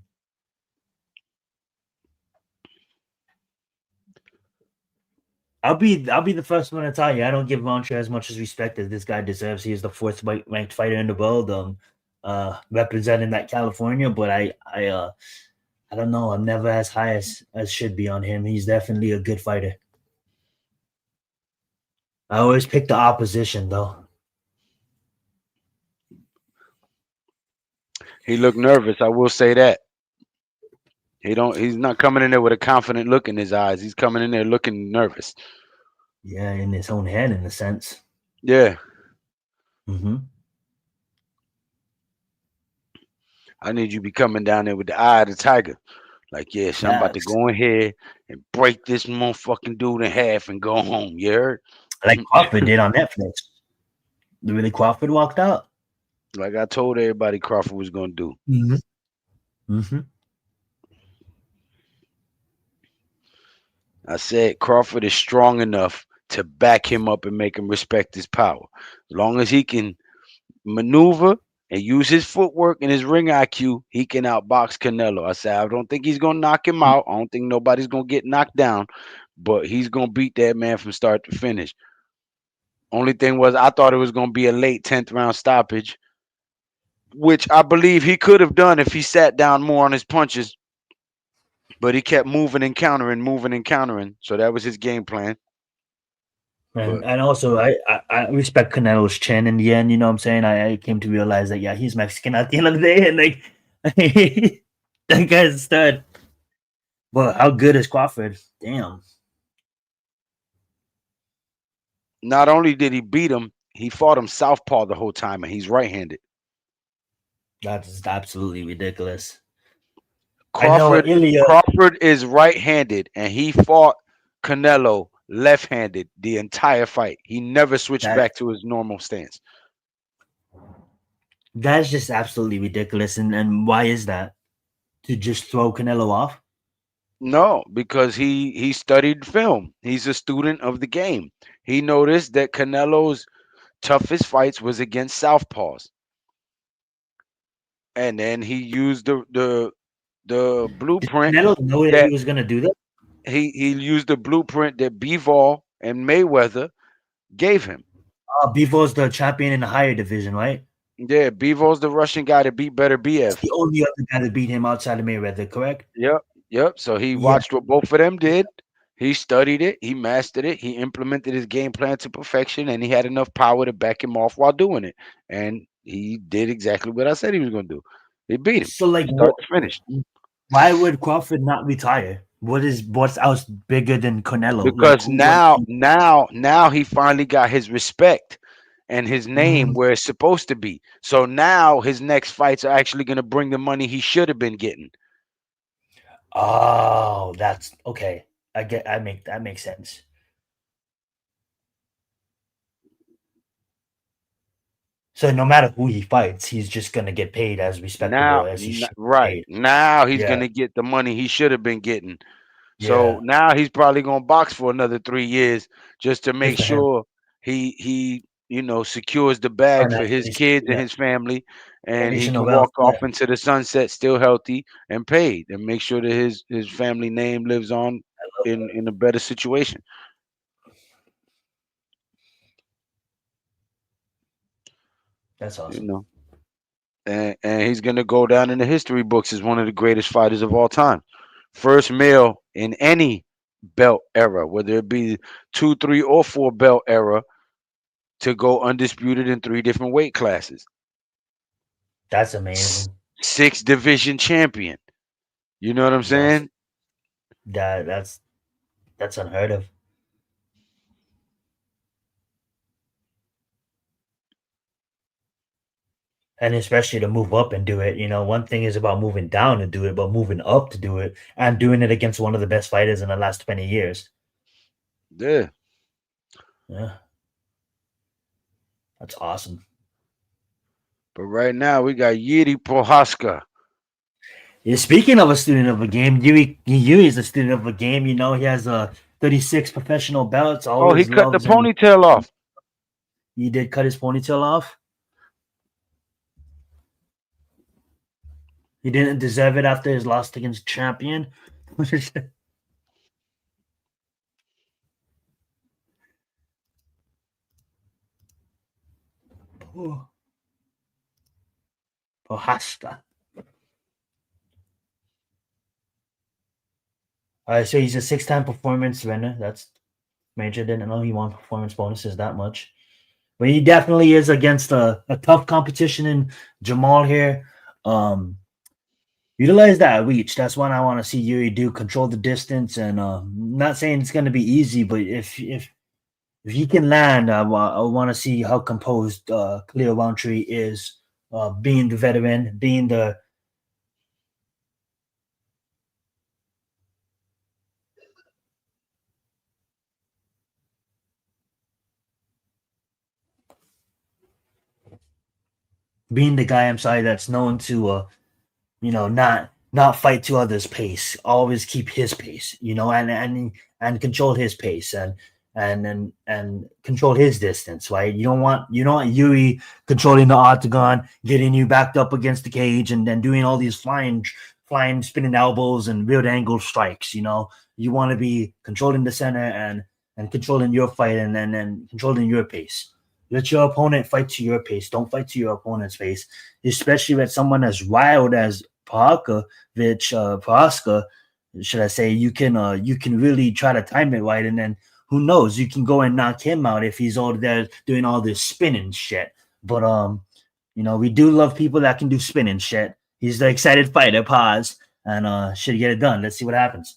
I'll be the first one to tell you I don't give Montre as much as respect as this guy deserves. He is the fourth ranked fighter in the world, representing that California. But I don't know. I'm never as high as should be on him. He's definitely a good fighter. I always pick the opposition though. He looked nervous. I will say that. He's not coming in there with a confident look in his eyes. He's coming in there looking nervous. Yeah, in his own head, in a sense. Yeah. Hmm. I need you to be coming down there with the eye of the tiger. Like, yes, I'm about to Facts. go in here and break this motherfucking dude in half and go home. You heard? Like Crawford did on Netflix. The really Crawford walked out. Like I told everybody Crawford was gonna do. Hmm. Hmm. I said Crawford is strong enough to back him up and make him respect his power. As long as he can maneuver and use his footwork and his ring IQ, he can outbox Canelo. I said I don't think he's gonna knock him out. I don't think nobody's gonna get knocked down, but he's gonna beat that man from start to finish. Only thing was I thought it was gonna be a late 10th round stoppage, which I believe he could have done if he sat down more on his punches, but he kept moving and countering. So that was his game plan. But And also, I respect Canelo's chin in the end. You know what I'm saying? I came to realize that yeah, he's Mexican at the end of the day, and like that guy's a stud. But how good is Crawford? Damn, not only did he beat him, he fought him southpaw the whole time, and he's right-handed. that's absolutely ridiculous. I know Crawford Ilya. Crawford is right-handed, and he fought Canelo left-handed the entire fight. He never switched That back to his normal stance. that's just absolutely ridiculous. And why is that? To just throw Canelo off? No, because he studied film. He's a student of the game. He noticed that Canelo's toughest fights was against southpaws, and then he used the Did blueprint Canelo know that he that was gonna do that? he used the blueprint that Bivol and Mayweather gave him. Bevo's the champion in the higher division, right? Yeah, Bivol's the Russian guy that beat Better That's BF. the only other guy that beat him outside of Mayweather, correct? Yep, yep. So he Yeah, watched what both of them did. He studied it. He mastered it. He implemented his game plan to perfection, and he had enough power to back him off while doing it. And he did exactly what I said he was going to do. He beat him, so like, start to finish. why would Crawford not retire? What's else bigger than Canelo? Like Because who? What? now he finally got his respect and his name Mm, where it's supposed to be. So now his next fights are actually going to bring the money he should have been getting. oh, that's okay. I get. I make that makes sense. So no matter who he fights, he's just gonna get paid as respectable as he should be Right paid. now he's Yeah, going to get the money he should have been getting. So yeah. now he's probably going to box for another 3 years just to Good make for him. sure he secures the bag for his Financially, kids and yeah. his family, and he Generational can wealth. walk Yeah, off into the sunset still healthy and paid, and make sure that his family name lives on in a better situation. that's You awesome. know, and he's going to go down in the history books as one of the greatest fighters of all time. First male in any belt era, whether it be two, three, or four belt era, to go undisputed in three different weight classes. That's S- amazing. Six division champion. You know what I'm That's saying? that's unheard of. And especially to move up and do it. One thing is about moving down to do it, but moving up to do it and doing it against one of the best fighters in the last 20 years. Yeah. Yeah, that's awesome. But right now we got Yuri Prohaska. Yeah, speaking of a student of a game, Yui is a student of a game. He has 36 professional belts. Oh, he Always cut the loves and ponytail off. he did cut his ponytail off. He didn't deserve it after his loss against champion. Pohasta. So he's a six-time performance winner. That's major. Didn't know he won performance bonuses that much. But he definitely is against a tough competition in Jamal here. Um, Utilize that reach. That's one I want to see Yuri do. Control the distance, and not saying it's going to be easy, but if he can land, I want to see how composed Cleo Roundtree is. Being the veteran, being the being the guy, I'm sorry, that's known to not fight to others' pace. Always keep his pace, and control his pace and control his distance, right? You don't want Yuri controlling the octagon, getting you backed up against the cage, and then doing all these flying spinning elbows and weird angle strikes. You want to be controlling the center and controlling your fight and controlling your pace. Let your opponent fight to your pace. Don't fight to your opponent's pace, especially with someone as wild as Prohaska, should I say? You can really try to time it right, and then who knows? You can go and knock him out if he's over there doing all this spinning shit. But we do love people that can do spinning shit. He's the excited fighter. Pause and should get it done. Let's see what happens.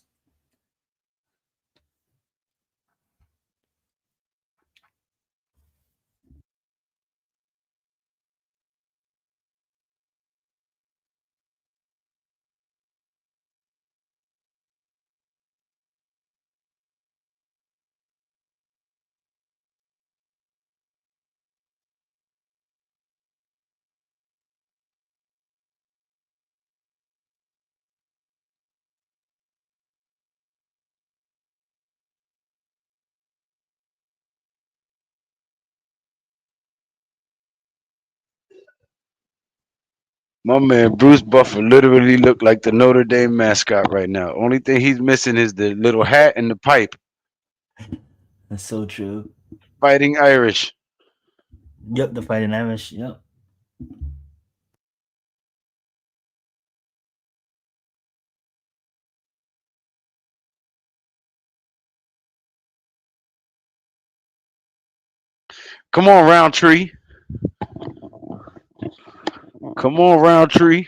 My man Bruce Buffer literally looked like the Notre Dame mascot right now. Only thing he's missing is the little hat and the pipe. That's so true. Fighting Irish. Yep, the fighting Irish. Yep. Come on, Roundtree. Come on, Roundtree.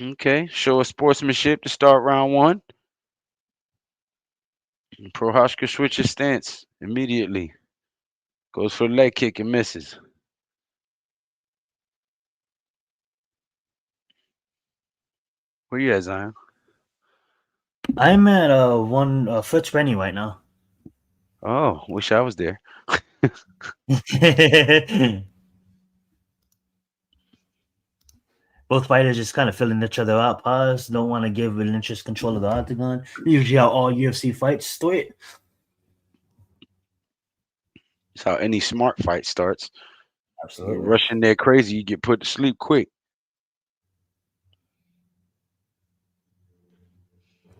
Okay, show us sportsmanship to start round one. Prohaska switches stance immediately. Goes for the leg kick and misses. Where you at, Zion? I'm at one Fritz Rennie right now. Oh, wish I was there. Both fighters just kind of filling each other out. Pause. Don't want to give Relinchus control of the octagon. Usually how all UFC fights do it. It's how any smart fight starts. You Absolutely. rush in there crazy, you get put to sleep quick.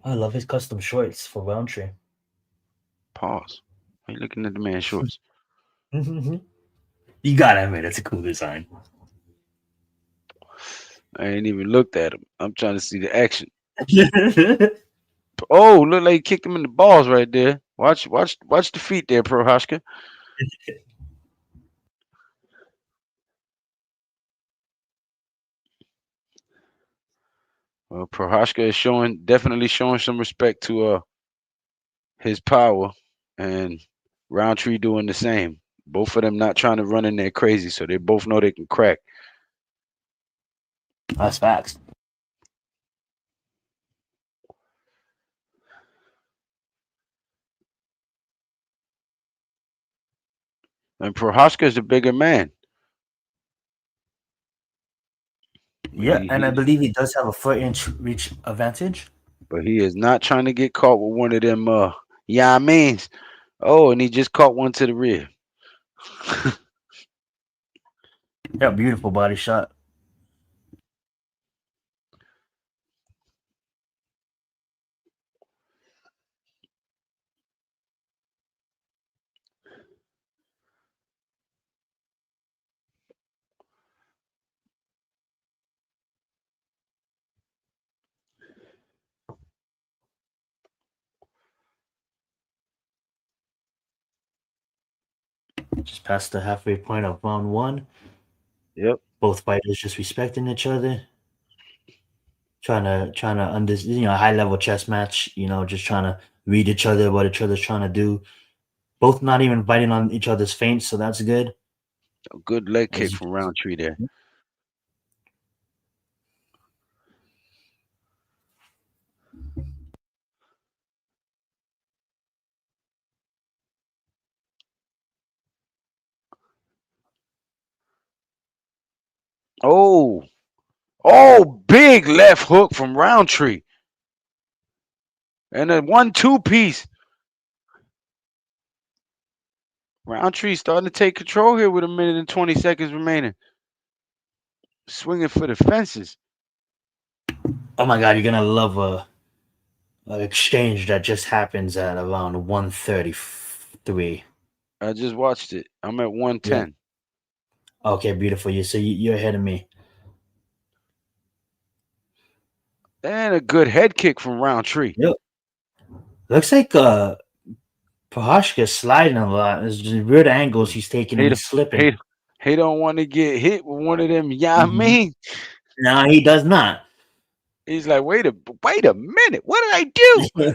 I love his custom shorts for Roundtree. Pause. Why you looking at the man's shorts? You gotta admit, it's a cool design. I ain't even looked at him. I'm trying to see the action. Oh, look like he kicked him in the balls right there. Watch the feet there, Prohaska. Well, Prohaska is definitely showing some respect to his power, and Roundtree doing the same. Both of them not trying to run in there crazy, so they both know they can crack. That's facts. And Prohaska is a bigger man, but Yeah, and I he believe he does have a 4-inch reach advantage. but he is not trying to get caught with one of them. Yeah, I means. Oh, and he just caught one to the rib. Yeah, beautiful body shot. Just past the halfway point of round one. Yep. Both fighters just respecting each other, trying to under high level chess match. Just trying to read each other, what each other's trying to do. Both not even biting on each other's feints, so that's good. A good leg As kick you from can Roundtree there. see. Oh, oh, big left hook from Roundtree. And a 1-2 piece. Roundtree starting to take control here with a minute and 20 seconds remaining. Swinging for the fences. Oh my God, you're gonna love a exchange that just happens at around 1:33. I just watched it. I'm at Yeah. 110. Okay, beautiful. You're ahead of me. And a good head kick from Roundtree. Yep. Looks like Prohashka's sliding a lot. There's just weird angles he's taking and He, he's slipping. he, he don't want to get hit with one of them, yeah, I Hmm. mean. No, he does not. He's like, wait a minute. What did I do?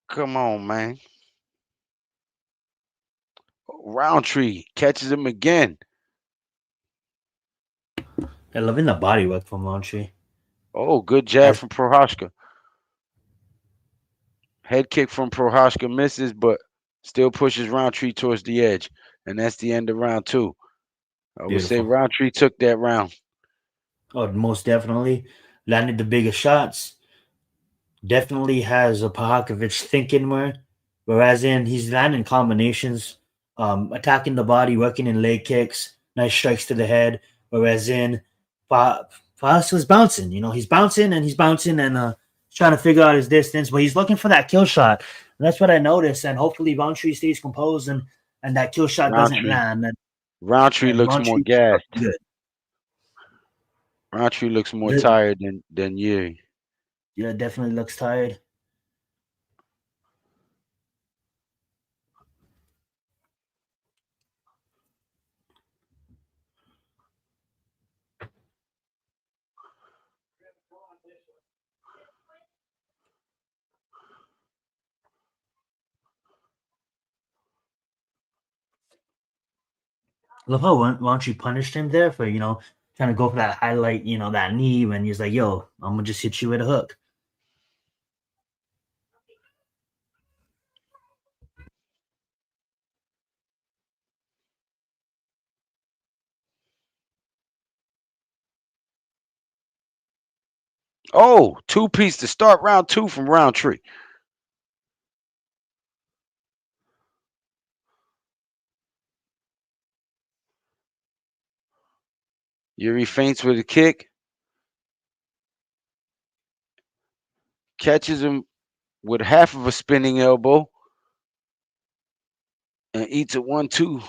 Come on, man. Roundtree catches him again. I loving the body work from Launchie. Oh, good jab As from Prohashka. Head kick from Prohashka misses, but still pushes Roundtree towards the edge. And that's the end of round two. I would say beautiful. Roundtree took that round. Oh, most definitely landed the biggest shots. Definitely has a Pahakovic thinking more, whereas in he's landing combinations, attacking the body, working in leg kicks, nice strikes to the head. Whereas in Fas was bouncing, he's bouncing and he's bouncing and trying to figure out his distance, but he's looking for that kill shot. And that's what I noticed. And hopefully Roundtree stays composed and that kill shot doesn't Roundtree. land. Roundtree And looks more Roundtree gassed. good. Roundtree looks more Good. tired than Yuri. Yeah, definitely looks tired. Love how Roundtree punished him there for trying to go for that highlight, that knee when he's like, "Yo, I'm gonna just hit you with a hook." Oh, two-piece to start round two from Roundtree. Yuri feints with a kick, catches him with half of a spinning elbow, and eats a 1-2.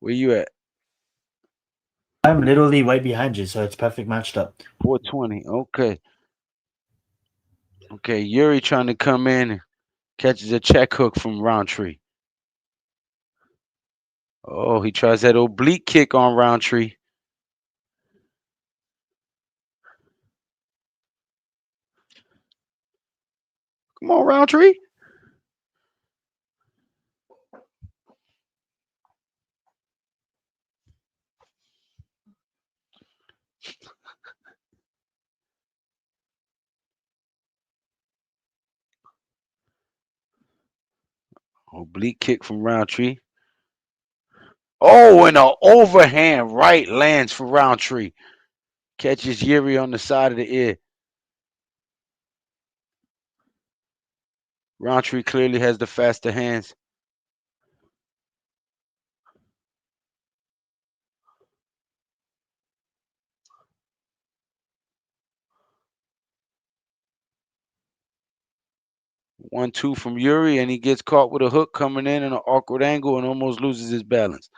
Where you at? I'm literally right behind you, so it's perfect matched up. 420. Okay. Okay. Yuri trying to come in and catches a check hook from Roundtree. Oh, he tries that oblique kick on Roundtree. Come on, Roundtree. Oblique kick from Roundtree. Oh, and an overhand right lands for Roundtree. Catches Yuri on the side of the ear. Roundtree clearly has the faster hands. One, two from Yuri, and he gets caught with a hook coming in an awkward angle and almost loses his balance.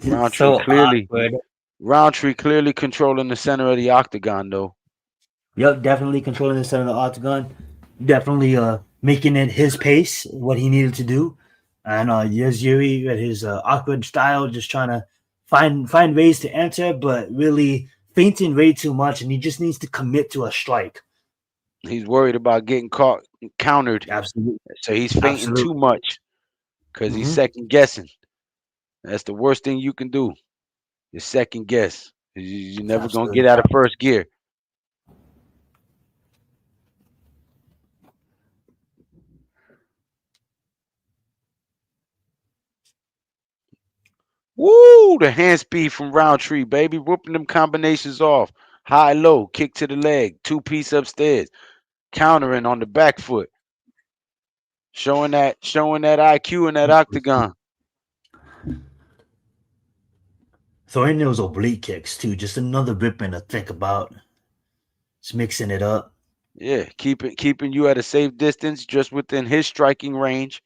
It's Roundtree so clearly, awkward. Roundtree clearly controlling the center of the octagon, though. Yep, definitely controlling the center of the octagon. Definitely making it his pace, what he needed to do. And there's Yuri at his awkward style, just trying to find ways to enter, but really feinting way too much, and he just needs to commit to a strike. He's worried about getting caught countered, Absolutely, so he's fainting too absolutely. much because he's Hmm. second guessing. That's the worst thing you can do. Is second guess. You're never gonna get Absolutely. out of first gear. Woo! The hand speed from Roundtree, baby, whooping them combinations off. High, low, kick to the leg, two piece upstairs, countering on the back foot, showing that IQ in that octagon. Throwing those oblique kicks too, just another ripping to think about. Just mixing it up. Yeah, keeping you at a safe distance, just within his striking range,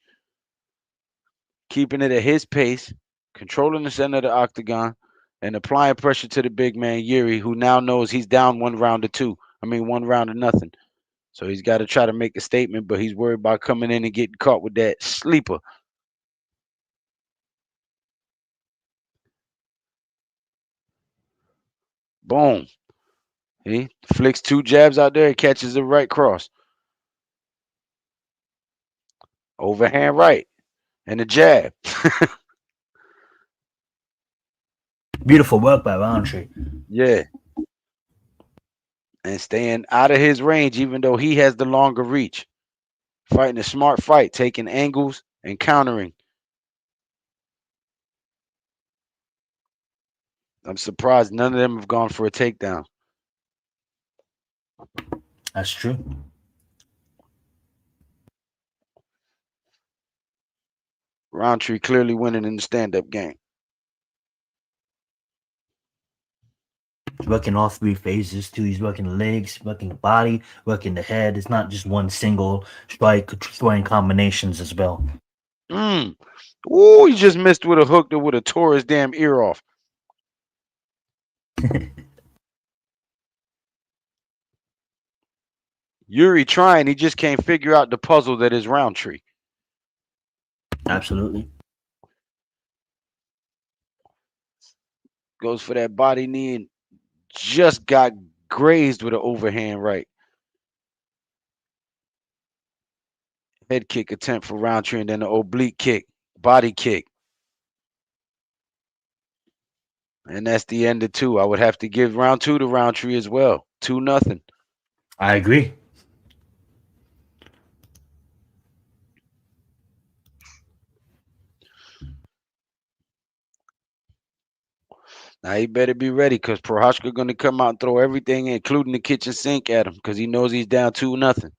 keeping it at his pace, controlling the center of the octagon, and applying pressure to the big man Yuri, who now knows he's down 1 round to 2. I mean 1 round to 0. So he's got to try to make a statement, but he's worried about coming in and getting caught with that sleeper. Boom. He flicks 2 jabs out there and catches the right cross. Overhand right. And a jab. Beautiful work by Roundtree. Yeah. And staying out of his range, even though he has the longer reach. Fighting a smart fight, taking angles and countering. I'm surprised none of them have gone for a takedown. That's true. Roundtree clearly winning in the stand up game. He's working all three phases too. He's working the legs, working the body, working the head. It's not just one single strike, throwing combinations as well. Mm. Ooh, he just missed with a hook that would have tore his damn ear off. Yuri trying, he just can't figure out the puzzle that is Roundtree. Absolutely. Goes for that body knee and just got grazed with an overhand right. Head kick attempt for Roundtree and then an oblique kick, body kick. And that's the end of 2. I would have to give round 2 to Roundtree as well. 2-0. I agree. Now he better be ready because Prohashka gonna come out and throw everything, including the kitchen sink, at him because he knows he's down 2-0.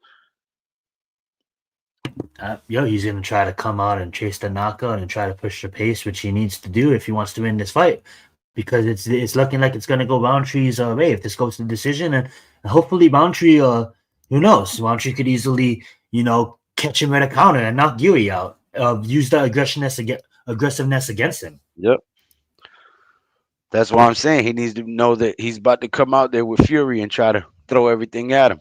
He's going to try to come out and chase the knockout and try to push the pace, which he needs to do if he wants to win this fight, because it's looking like it's going to go Roundtree's way if this goes to decision, and hopefully Roundtree, who knows, Roundtree could easily, catch him at a counter and knock Yuri out. Use the aggressiveness against him. Yep. That's why I'm saying he needs to know that he's about to come out there with fury and try to throw everything at him.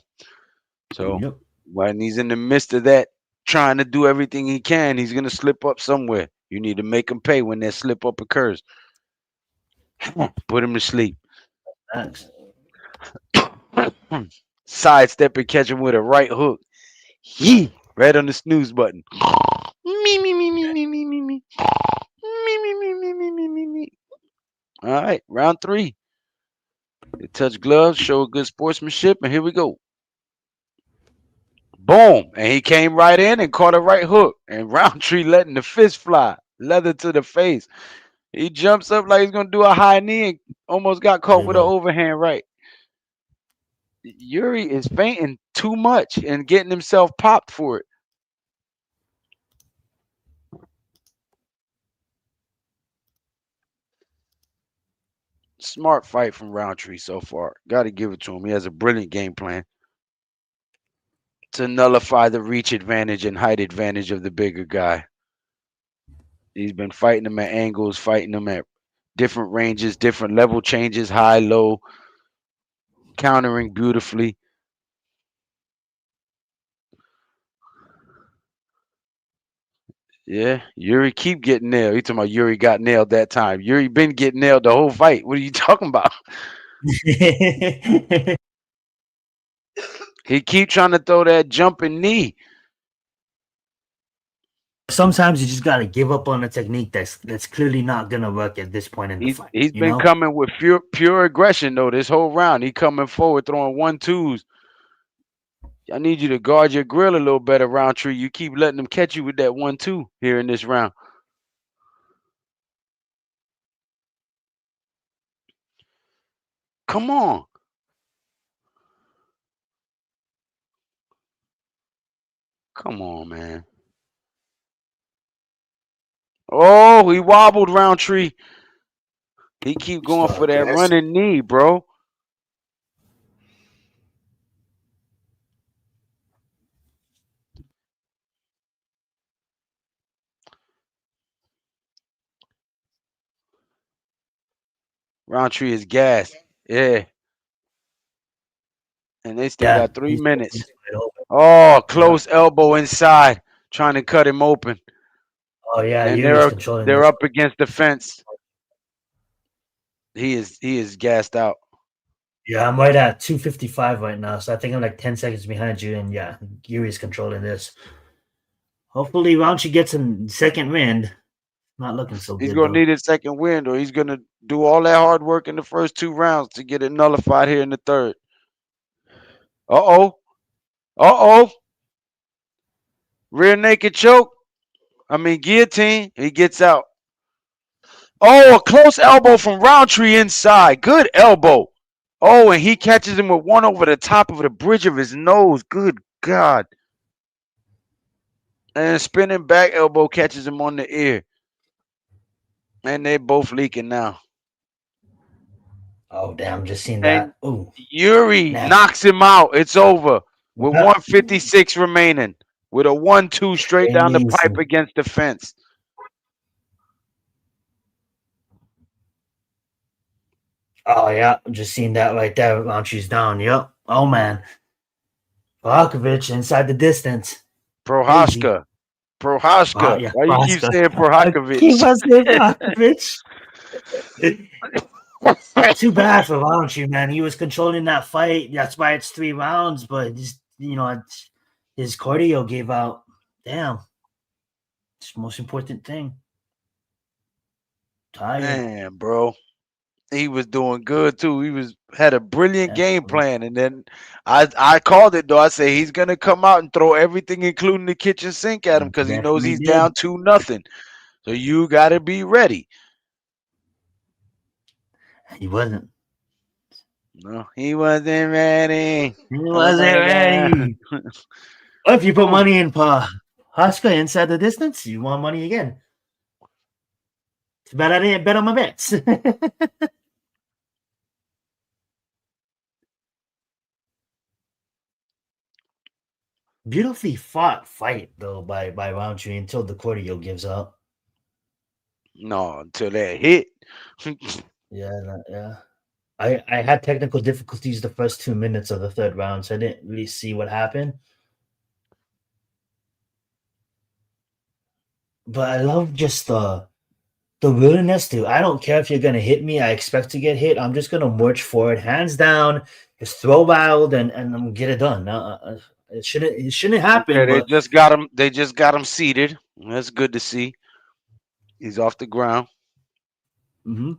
So Yep, when he's in the midst of that, trying to do everything he can, he's gonna slip up somewhere. You need to make him pay when that slip up occurs. Put him to sleep. thanks. Sidestep and catch him with a right hook. Yee! Right on the snooze button. Me, me, me, me, me, me, me, me. Me, me, me, me, me, me, me, me. All right, round 3. They touch gloves, show good sportsmanship, and here we go. Boom. And he came right in and caught a right hook. And Roundtree letting the fist fly. Leather to the face. He jumps up like he's gonna do a high knee and almost got caught with an overhand right. Yuri is fainting too much and getting himself popped for it. Smart fight from Roundtree so far. Got to give it to him. He has a brilliant game plan to nullify the reach advantage and height advantage of the bigger guy. He's been fighting him at angles, fighting him at different ranges, different level changes, high, low, countering beautifully. Yeah, Yuri keep getting nailed. You talking about Yuri got nailed that time? Yuri been getting nailed the whole fight. What are you talking about? He keep trying to throw that jumping knee. Sometimes you just gotta give up on a technique that's clearly not gonna work at this point in the fight. He's You been know, coming with pure aggression though this whole round. He coming forward throwing 1-2s. I need you to guard your grill a little better, Roundtree. You keep letting them catch you with that 1-2 here in this round. Come on. Come on, man. Oh, he wobbled Roundtree. He keep going for fuck that yes. running knee, bro. Roundtree is gassed. Yeah. And they still Yeah, got three he's picking minutes. this fight open. Oh, Yeah. close elbow inside, trying to cut him open. Oh yeah, And Yuri's controlling they're this. up against the fence. He is gassed out. Yeah, I'm right at 255 right now, so I think I'm like 10 seconds behind you, and yeah, Yuri's controlling this. Hopefully, Raunchy gets a second wind. Not looking so He's good gonna though. need a second win, or he's gonna do all that hard work in the first two rounds to get it nullified here in the third. Uh oh. Uh oh. Rear naked choke. I mean guillotine. He gets out. Oh, a close elbow from Roundtree inside. Good elbow. Oh, and he catches him with one over the top of the bridge of his nose. Good God. And a spinning back elbow catches him on the ear. And they both leaking now. Oh damn, just seen And that. Ooh, Yuri nasty. knocks him out. It's over with Yeah, 156 remaining. With a 1-2 straight down the pipe amazing. against the fence. Oh yeah, just seen that right there. Raunchy's down. Yep. Oh man, Vakovic inside the distance. Crazy. Prohaska. Prohaska. Yeah, Why you keep Vaska. saying I keep Prohakovich? on saying Vakovic. Too bad for Valanchi, man. He was controlling that fight. That's why it's 3 rounds. But just his cardio gave out. Damn, it's the most important thing. Tired. Man, bro. He was doing good too. He was had a brilliant Yeah, game plan, and then I called it though. I say he's gonna come out and throw everything, including the kitchen sink, at him he because he knows definitely he's did. down 2-0. So you got to be ready. He wasn't. No, he wasn't ready. He Oh wasn't my god. ready. Well, if you put Ooh, money in Haska inside the distance, you want money again. It's bad I didn't bet on my bets. Beautifully fought fight though by Roundtree until the cardio gives up. no, until that hit. Yeah. I had technical difficulties the first 2 minutes of the third round, so I didn't really see what happened. But I love just the willingness to. I don't care if you're gonna hit me. I expect to get hit. I'm just gonna march forward, hands down, just throw wild and get it done. It shouldn't happen, Okay, they but just got him. They just got him seated. That's good to see. He's off the ground. mhm.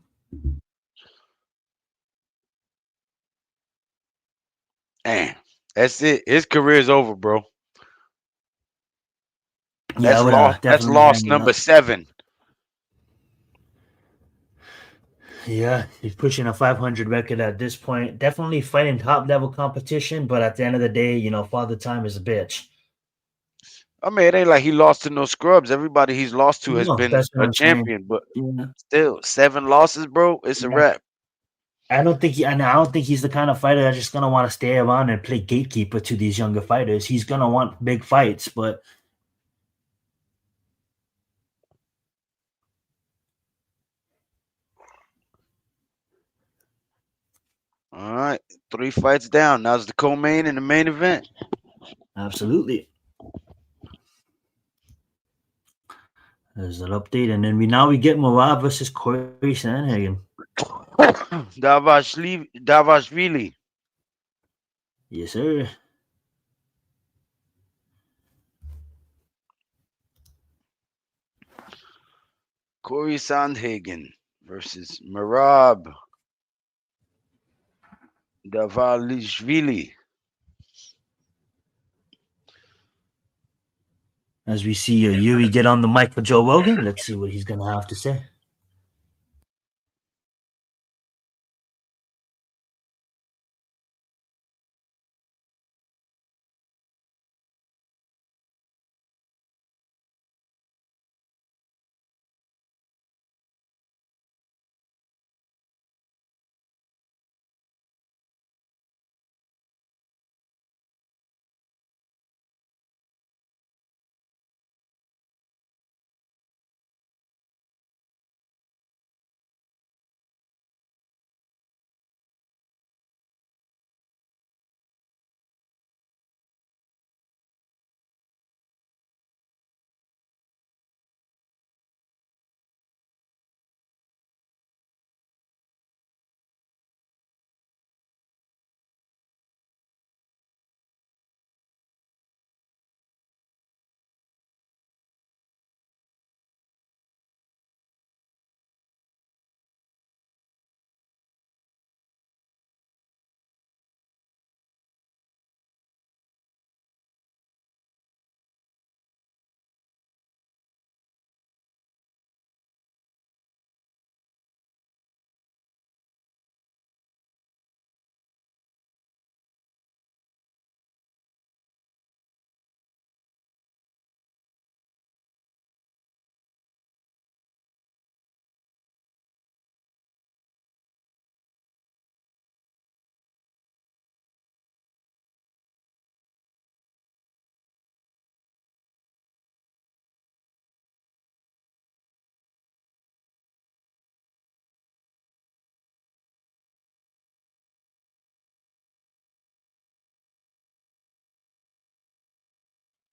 Man, that's it. His career's over, bro. Yeah, I would That's definitely loss hang number up. 7. Yeah, he's pushing a 500 record at this point. Definitely fighting top level competition, but at the end of the day, Father Time is a bitch. I mean, it ain't like he lost to no scrubs. Everybody he's lost to has No, been that's what a I'm saying. champion, but Yeah, still, 7 losses, bro. It's a yeah. wrap. I don't think he's the kind of fighter that's just gonna want to stay around and play gatekeeper to these younger fighters. He's gonna want big fights, but All right, 3 fights down. Now's the co-main and the main event. Absolutely. There's an update, and then we get Morab versus Corey Sandhagen. Davashvili. Yes, sir. Corey Sandhagen versus Merab Davalishvili. As we see Yuri get on the mic for Joe Rogan, let's see what he's gonna have to say.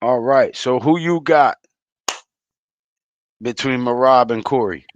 All right. So who you got between Merab and Corey?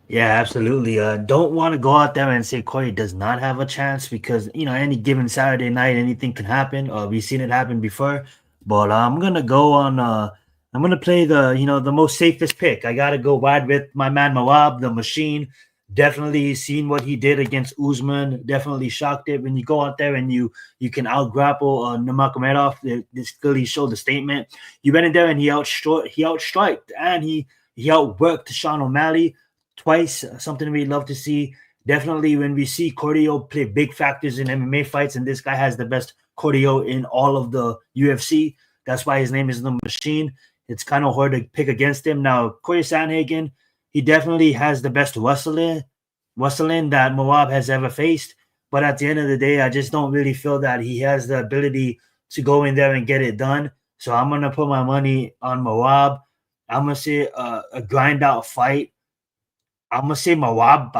Yeah, absolutely. Don't want to go out there and say Corey does not have a chance because any given Saturday night anything can happen. We've seen it happen before, but I'm gonna go on. I'm gonna play the most safest pick. I gotta go wide with my man Mawab, the machine. Definitely seen what he did against Usman. Definitely shocked it when you go out there and you can out grapple Nurmagomedov. This clearly showed the statement. You went in there and he outstriked and he outworked Sean O'Malley twice. Something we'd love to see. Definitely, when we see cardio play big factors in MMA fights, and this guy has the best cardio in all of the UFC. That's why his name is the Machine. It's kind of hard to pick against him. Now, Corey Sandhagen, he definitely has the best wrestling that Moab has ever faced. But at the end of the day, I just don't really feel that he has the ability to go in there and get it done. So I'm gonna put my money on Moab. I'm gonna say a grind out fight. I'm gonna say Mawab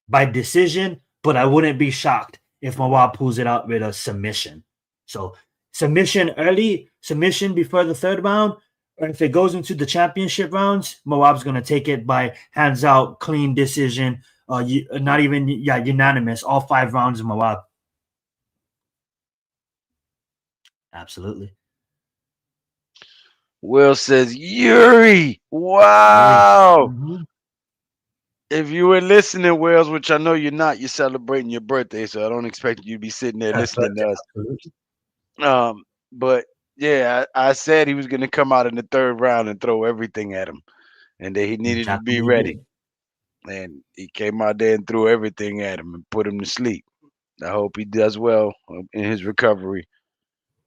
by decision, but I wouldn't be shocked if Mawab pulls it out with a submission. So submission early, submission before the third round, or if it goes into the championship rounds, Mawab's gonna take it by hands out, clean decision. Not even unanimous. All 5 rounds of Mawab. Absolutely. Will says Yuri. Yuri. Wow. Mhm. If you were listening, Wells, which I know you're not, you're celebrating your birthday, so I don't expect you to be sitting there Happy listening birthday. to us. Absolutely. But yeah, I said he was gonna come out in the third round and throw everything at him, and that he needed to Exactly be what he ready. did. And he came out there and threw everything at him and put him to sleep. I hope he does well in his recovery,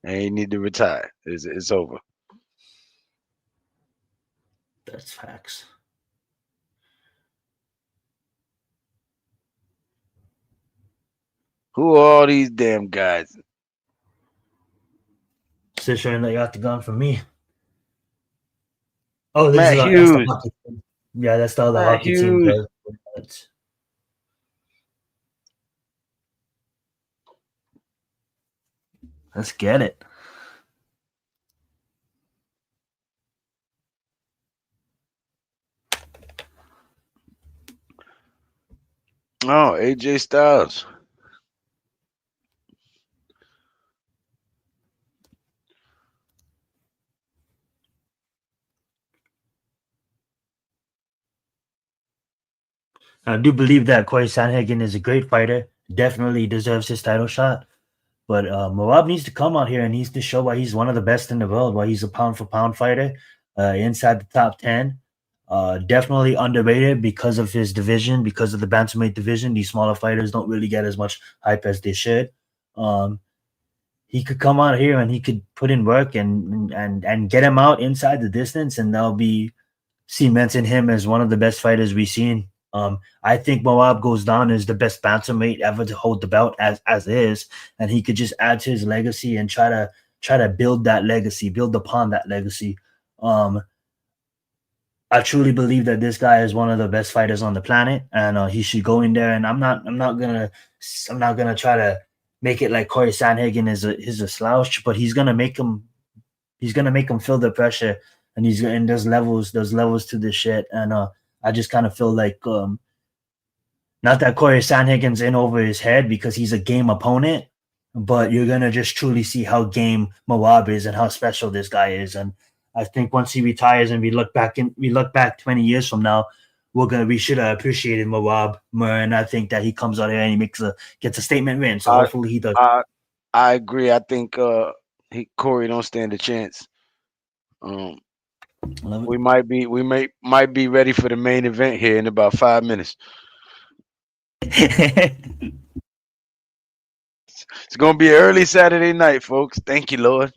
and he need to retire. It's over. That's facts. Who are all these damn guys? Sister, and you got the gun from me. Oh, this is Matt that's the Hughes. hockey team. Yeah, that's the other Matt hockey team. Hughes. That's Let's get it. Oh, AJ Styles. I do believe that Corey Sandhagen is a great fighter. Definitely deserves his title shot. But Moab needs to come out here and needs to show why he's one of the best in the world, why he's a pound for pound fighter inside the top 10. Definitely underrated because of his division, because of the bantamweight division. These smaller fighters don't really get as much hype as they should. Um, he could come out here and he could put in work and get him out inside the distance, and that'll be cementing him as one of the best fighters we've seen. I think Moab goes down as the best bantamweight ever to hold the belt as is, and he could just add to his legacy and try to build that legacy, build upon that legacy. Um, I truly believe that this guy is one of the best fighters on the planet, and he should go in there. And I'm not gonna try to make it like Corey Sandhagen is a slouch, but he's gonna make him feel the pressure, and there's levels to this shit, and I just kind of feel like not that Corey Sandhagen's in over his head because he's a game opponent, but you're gonna just truly see how game Moab is and how special this guy is, and I think once he retires and we look back 20 years from now, we should have appreciated Moab more, and I think that he comes out here and he gets a statement win, so I hopefully he does. I I agree. I think Corey don't stand a chance. Um, Love we might be ready for the main event here in about 5 minutes. it. It's gonna be an early Saturday night, folks. Thank you, Lord.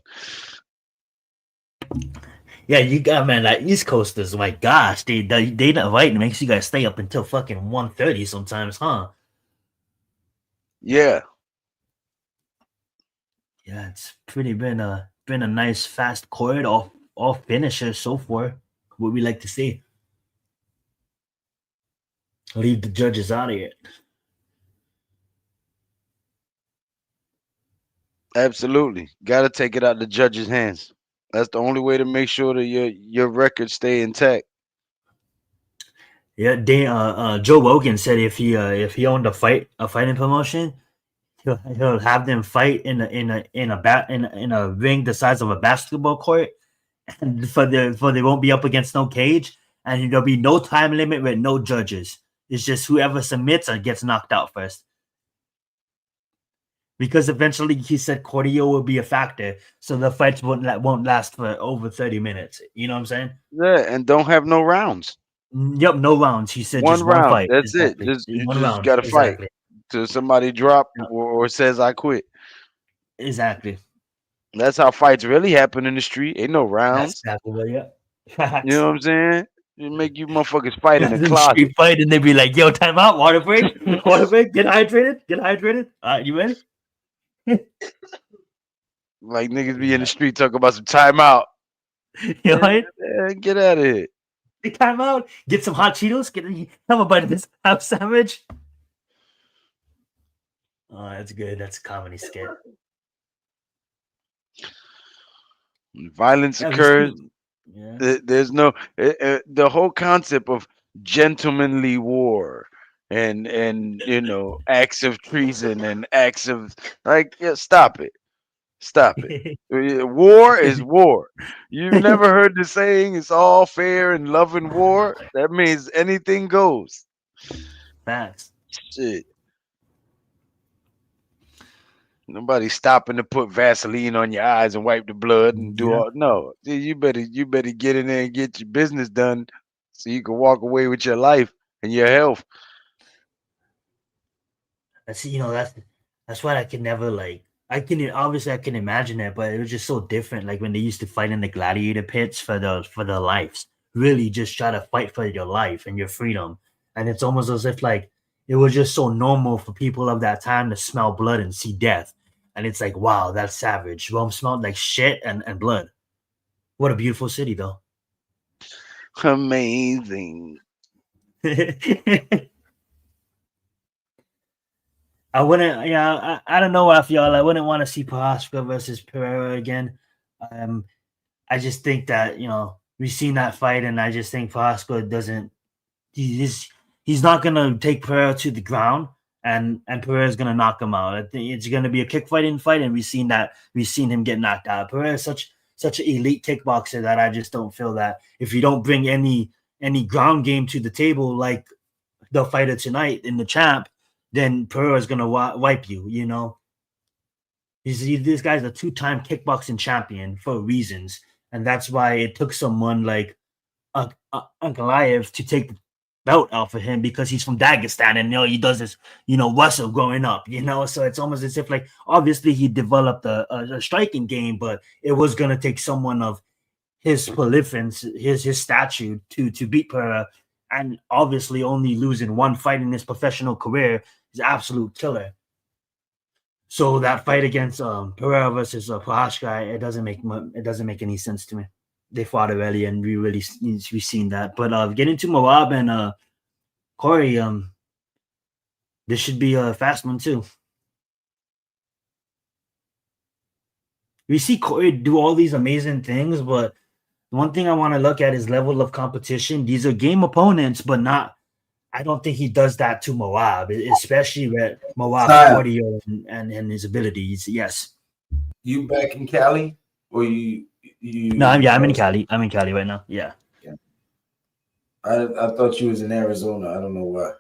Yeah, you got man, like East Coasters. My gosh, they not right. It makes you guys stay up until fucking 1:30 sometimes, huh? Yeah, Yeah, it's pretty been a nice fast chord, all finisher so far. What we like to see. Leave the judges out of it. absolutely. Got to take it out the judge's hands. That's the only way to make sure that your records stay intact. Yeah, Joe Rogan said if he owned a fighting promotion, he'll have them fight in a ring the size of a basketball court, and for they won't be up against no cage, and there'll be no time limit with no judges. It's just whoever submits or gets knocked out first. Because eventually he said cardio will be a factor, so the fights won't last for over 30 minutes. You know what I'm saying? Yeah, and don't have no rounds. Yep, no rounds. He said One just one round. fight. That's it. Exactly, Just you one just round. gotta fight Exactly. till somebody drop Yep, or says I quit. exactly. That's how fights really happen in the street. Ain't no That's rounds. exactly what. Yeah. You know Facts. what I'm saying? It make you motherfuckers fight in the Then closet. street fight, and they be like, "Yo, time out, water break, water break. Get hydrated, get hydrated. All right, you ready?" Like niggas be in the Yeah. street talking about some timeout. You know Man, what? man, get out of here. Take time out. Get some hot Cheetos. Have a bite of this half sandwich. Oh, that's good. That's a comedy skit. When violence Yeah, we occurs. see. Yeah. There's no the whole concept of gentlemanly war and acts of treason and acts of like yeah, stop it. Stop it. War is war. You've never heard the saying it's all fair in love and war? That means anything goes. Facts. Shit. Nobody's stopping to put Vaseline on your eyes and wipe the blood and do Yeah. all no. You better get in there and get your business done so you can walk away with your life and your health. That's what I can never like. I can imagine it, but it was just so different. Like when they used to fight in the gladiator pits for their lives, really just try to fight for your life and your freedom. And it's almost as if like it was just so normal for people of that time to smell blood and see death. And it's like, wow, that's savage. Rome smelled like shit and blood. What a beautiful city, though. Amazing. I wouldn't. Yeah, I don't know, Rafael. I wouldn't want to see Prohaska versus Pereira again. Um, I just think that we've seen that fight, and I just think Prohaska doesn't. He's he's not gonna take Pereira to the ground, and Pereira's gonna knock him out. I think it's gonna be a kick fighting fight, and we've seen that. We've seen him get knocked out. Pereira is such an elite kickboxer that I just don't feel that if you don't bring any ground game to the table like the fighter tonight in the champ, then Pereira is gonna wipe you. This guy's a two-time kickboxing champion for reasons, and that's why it took someone like Ankalaev to take the belt out for him because he's from Dagestan and he does this Wrestle growing up, so it's almost as if like obviously he developed a striking game, but it was gonna take someone of his proliferance, his stature to beat Pereira, and obviously only losing one fight in his professional career is absolute killer. So that fight against Pereira versus Prohaska, it doesn't make any sense to me. They fought already, and we've seen that. But getting to Moab and Corey, this should be a fast one too. We see Corey do all these amazing things, but one thing I want to look at is level of competition. These are game opponents, but not. I don't think he does that to Moab, especially with Moab's Time. cardio and his abilities. Yes. You back in Cali, or No, you? I'm in Cali. I'm in Cali right now. Yeah. I thought you was in Arizona. I don't know why.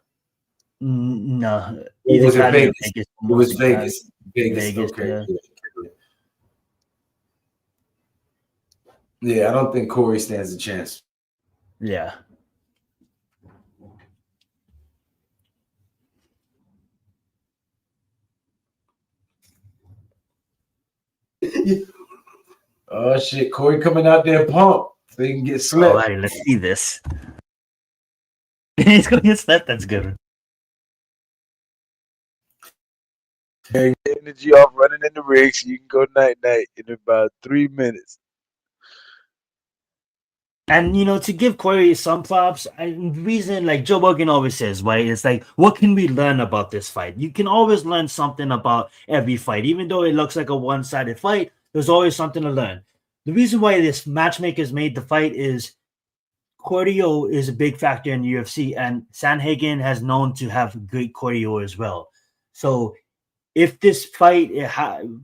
No, Or either was it Cali or Vegas? Vegas. It was Mostly Cali. Vegas. Vegas. Vegas. Okay. Yeah. Yeah, I don't think Corey stands a chance. Yeah. Oh shit, Corey coming out there pumped so he can get All slept. right, let's see this. He's going to get slept. That's good. Get energy off running in the rig so you can go night night in about 3 minutes. And to give Corey some props, the reason like Joe Rogan always says, right? It's like, what can we learn about this fight? You can always learn something about every fight, even though it looks like a one-sided fight. There's always something to learn. The reason why this matchmakers made the fight is cardio is a big factor in the UFC, and Sanhagen has known to have great cardio as well. So if this fight,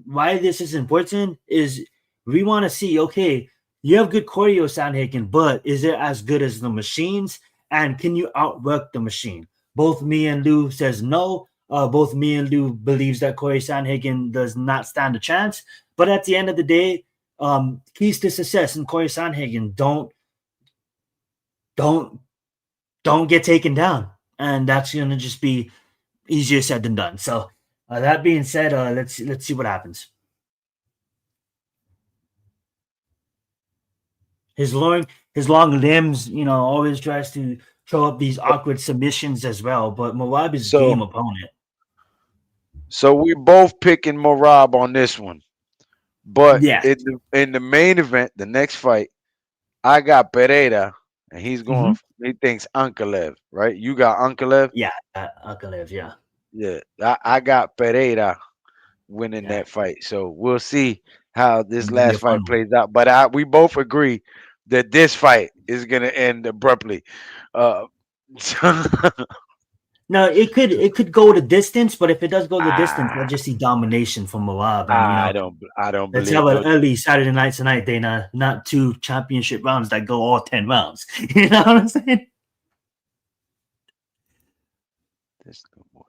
why this is important is we want to see, okay, you have good cardio, Sandhagen, but is it as good as the machines? And can you outwork the machine? Both me and Lou says no. Both me and Lou believes that Corey Sandhagen does not stand a chance. But at the end of the day, keys to success in Corey Sandhagen don't don't get taken down, and that's gonna just be easier said than done. So that being said, let's see what happens. His long limbs, always tries to throw up these awkward submissions as well. But Moab is So game opponent. so we're both picking Morab on this one. But Yes. in the main event, the next fight, I got Pereira, and he's Mm-hmm. going. He thinks Ankalaev, right? You got Ankalaev. Yeah. Ankalaev. Yeah. Yeah, I got Pereira winning Yeah. that fight. So we'll see how It's this gonna be last a fun fight one. plays out. But we both agree that this fight is gonna end abruptly. Uh, No, it could go the distance, but if it does go the distance, I ah, just see domination from Moab, and I don't let's have believe an no. early Saturday night tonight, Dana. Not two championship rounds that go all 10 rounds. You know what I'm saying? This no more.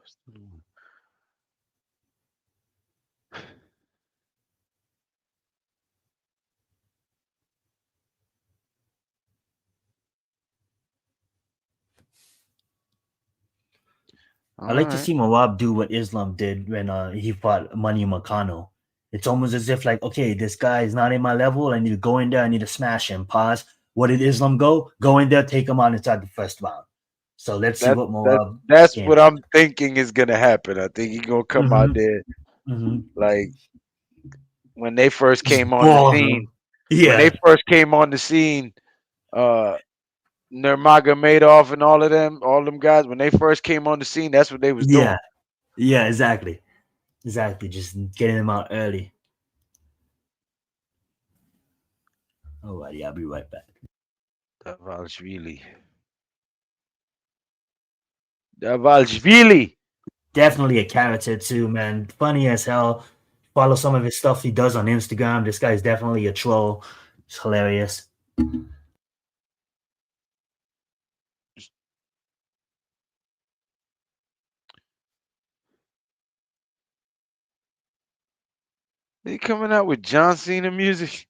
I All like to right. see Moab do what Islam did when he fought Manny Makano. It's almost as if like, okay, this guy is not in my level. I need to go in there. I need to smash him. Pause. What did Islam go? Go in there, take him out inside the first round. So let's see That what that Moab that's game what I'm thinking is gonna happen. I think he's gonna come out plan. there Mm-hmm. like when they first Just came on the ball scene. him. When they Yeah. first came on the scene, uh Nurmagomedov and all them guys, when they first came on the scene, that's what they was Yeah. doing. Yeah, exactly. Exactly. Just getting them out early. Alrighty, I'll be right back. Davalishvili. Davalishvili. Definitely a character too, man. Funny as hell. Follow some of his stuff he does on Instagram. This guy's definitely a troll. It's hilarious. They coming out with John Cena music.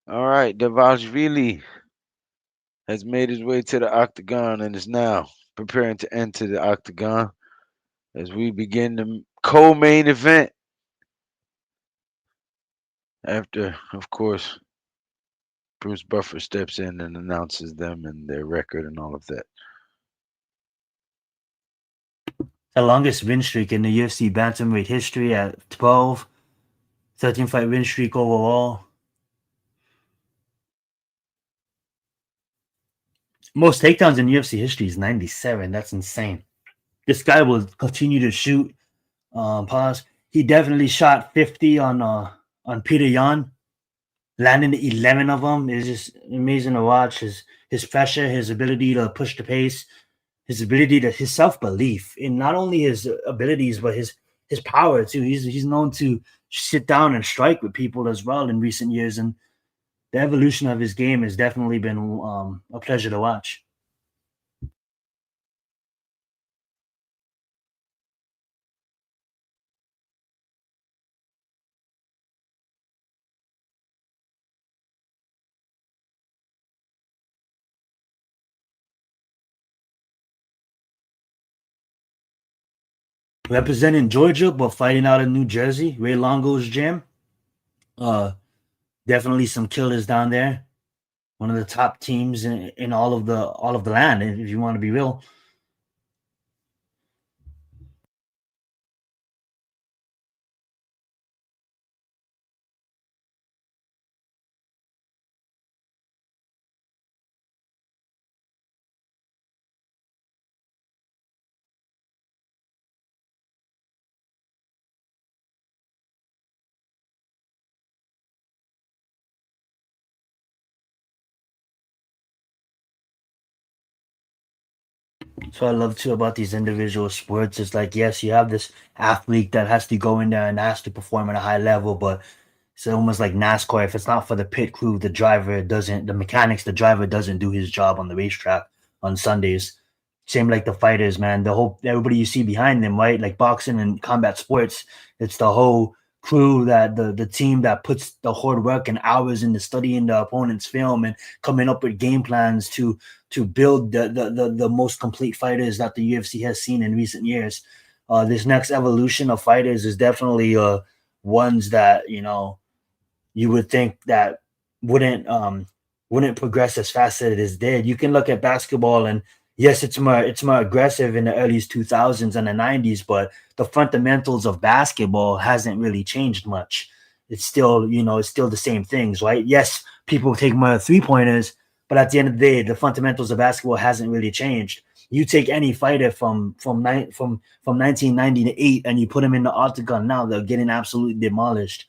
All right, Davalishvili has made his way to the octagon and is now preparing to enter the octagon as we begin the co-main event. After, of course, Bruce Buffer steps in and announces them and their record and all of that. The longest win streak in the UFC bantamweight history at 12, 13 fight win streak overall. Most takedowns in UFC history is 97. That's insane. This guy will continue to shoot. Pause. He definitely shot 50 on Peter Yan, landing 11 of them. Is just amazing to watch. His pressure, his ability to push the pace, his self belief in not only his abilities but his power too. He's known to sit down and strike with people as well in recent years, and the evolution of his game has definitely been a pleasure to watch. Representing Georgia but fighting out in New Jersey, Ray Longo's gym. Uh, Definitely some killers down there. One of the top teams in all of the land, if you want to be real. So I love too about these individual sports. It's like, yes, you have this athlete that has to go in there and has to perform at a high level, but it's almost like NASCAR. If it's not for the pit crew, the mechanics, the driver doesn't do his job on the racetrack on Sundays. Same like the fighters, man. The whole everybody you see behind them, right? Like boxing and combat sports, it's the whole crew that the team that puts the hard work and hours into studying the opponent's film and coming up with game plans to build the most complete fighters that the UFC has seen in recent years. This next evolution of fighters is definitely ones that you would think that wouldn't wouldn't progress as fast as it is did. You can look at basketball and yes, it's more aggressive in the early 2000s and the 90s, but the fundamentals of basketball hasn't really changed much. It's still, it's still the same things, right? Yes, people take more three pointers, but at the end of the day, the fundamentals of basketball hasn't really changed. You take any fighter from 1998 and you put them in the octagon now, they're getting absolutely demolished.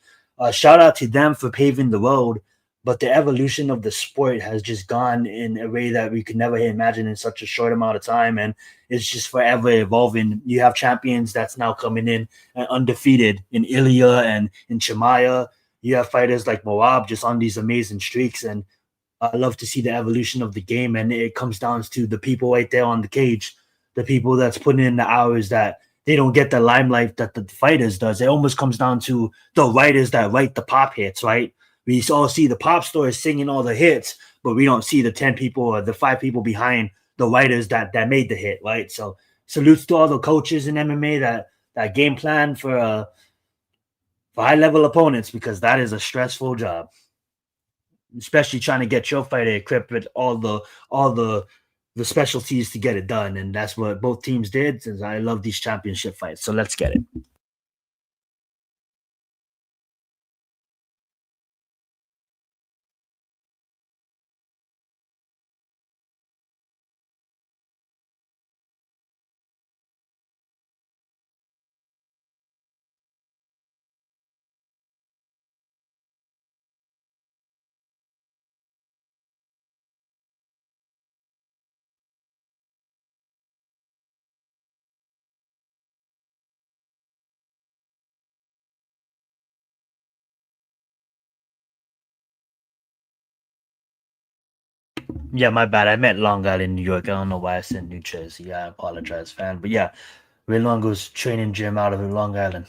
Shout out to them for paving the road, but the evolution of the sport has just gone in a way that we could never imagine in such a short amount of time, and it's just forever evolving. You have champions that's now coming in undefeated in Ilya and in Chimaya. You have fighters like Moab just on these amazing streaks, and I love to see the evolution of the game, and it comes down to the people right there on the cage, the people that's putting in the hours that they don't get the limelight that the fighters does. It almost comes down to the writers that write the pop hits, right? We all see the pop stars singing all the hits, but we don't see the 10 people or the 5 people behind the writers that made the hit, right? So salutes to all the coaches in MMA that game plan for high level opponents, because that is a stressful job, especially trying to get your fighter equipped with all the specialties to get it done. And that's what both teams did. Since I love these championship fights, so let's get it. Yeah, my bad. I meant Long Island, New York. I don't know why I said New Jersey. I apologize, fan. But yeah, Ray Longo's training gym out of Long Island.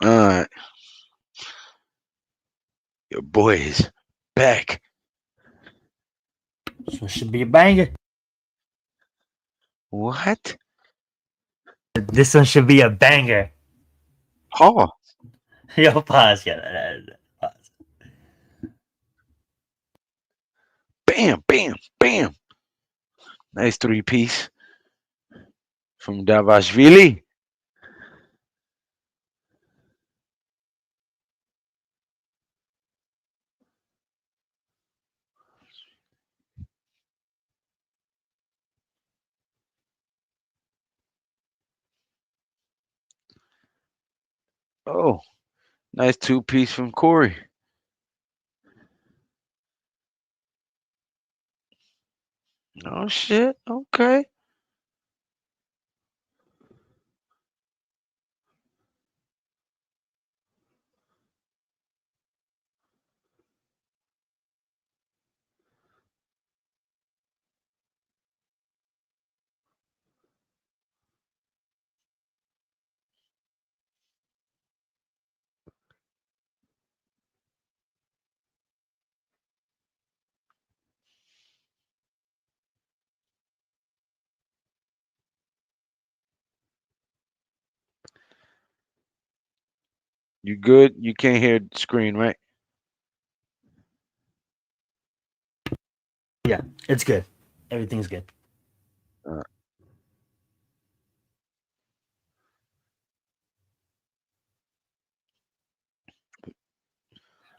All right, your boy is back. So it should be a banger. What? This one should be a banger. Paul. Yo, pause. Yeah, pause. Bam, bam, bam. Nice three piece from Davashvili. Oh, nice two piece from Corey. Oh shit. Okay. You good? You can't hear the screen, right? Yeah, it's good. Everything's good. Uh,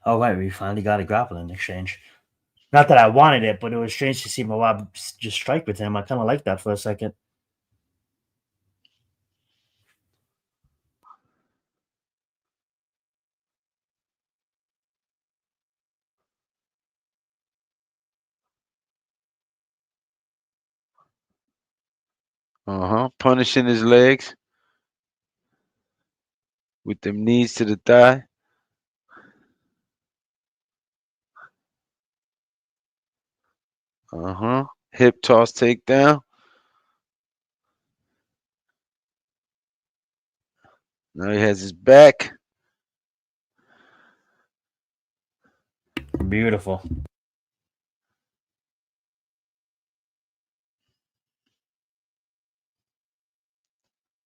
All right, we finally got a grappling exchange. Not that I wanted it, but it was strange to see Moab just strike with him. I kind of liked that for a second. uh-huh. Punishing his legs with them knees to the thigh. Uh-huh. Hip toss takedown. Now he has his back. Beautiful.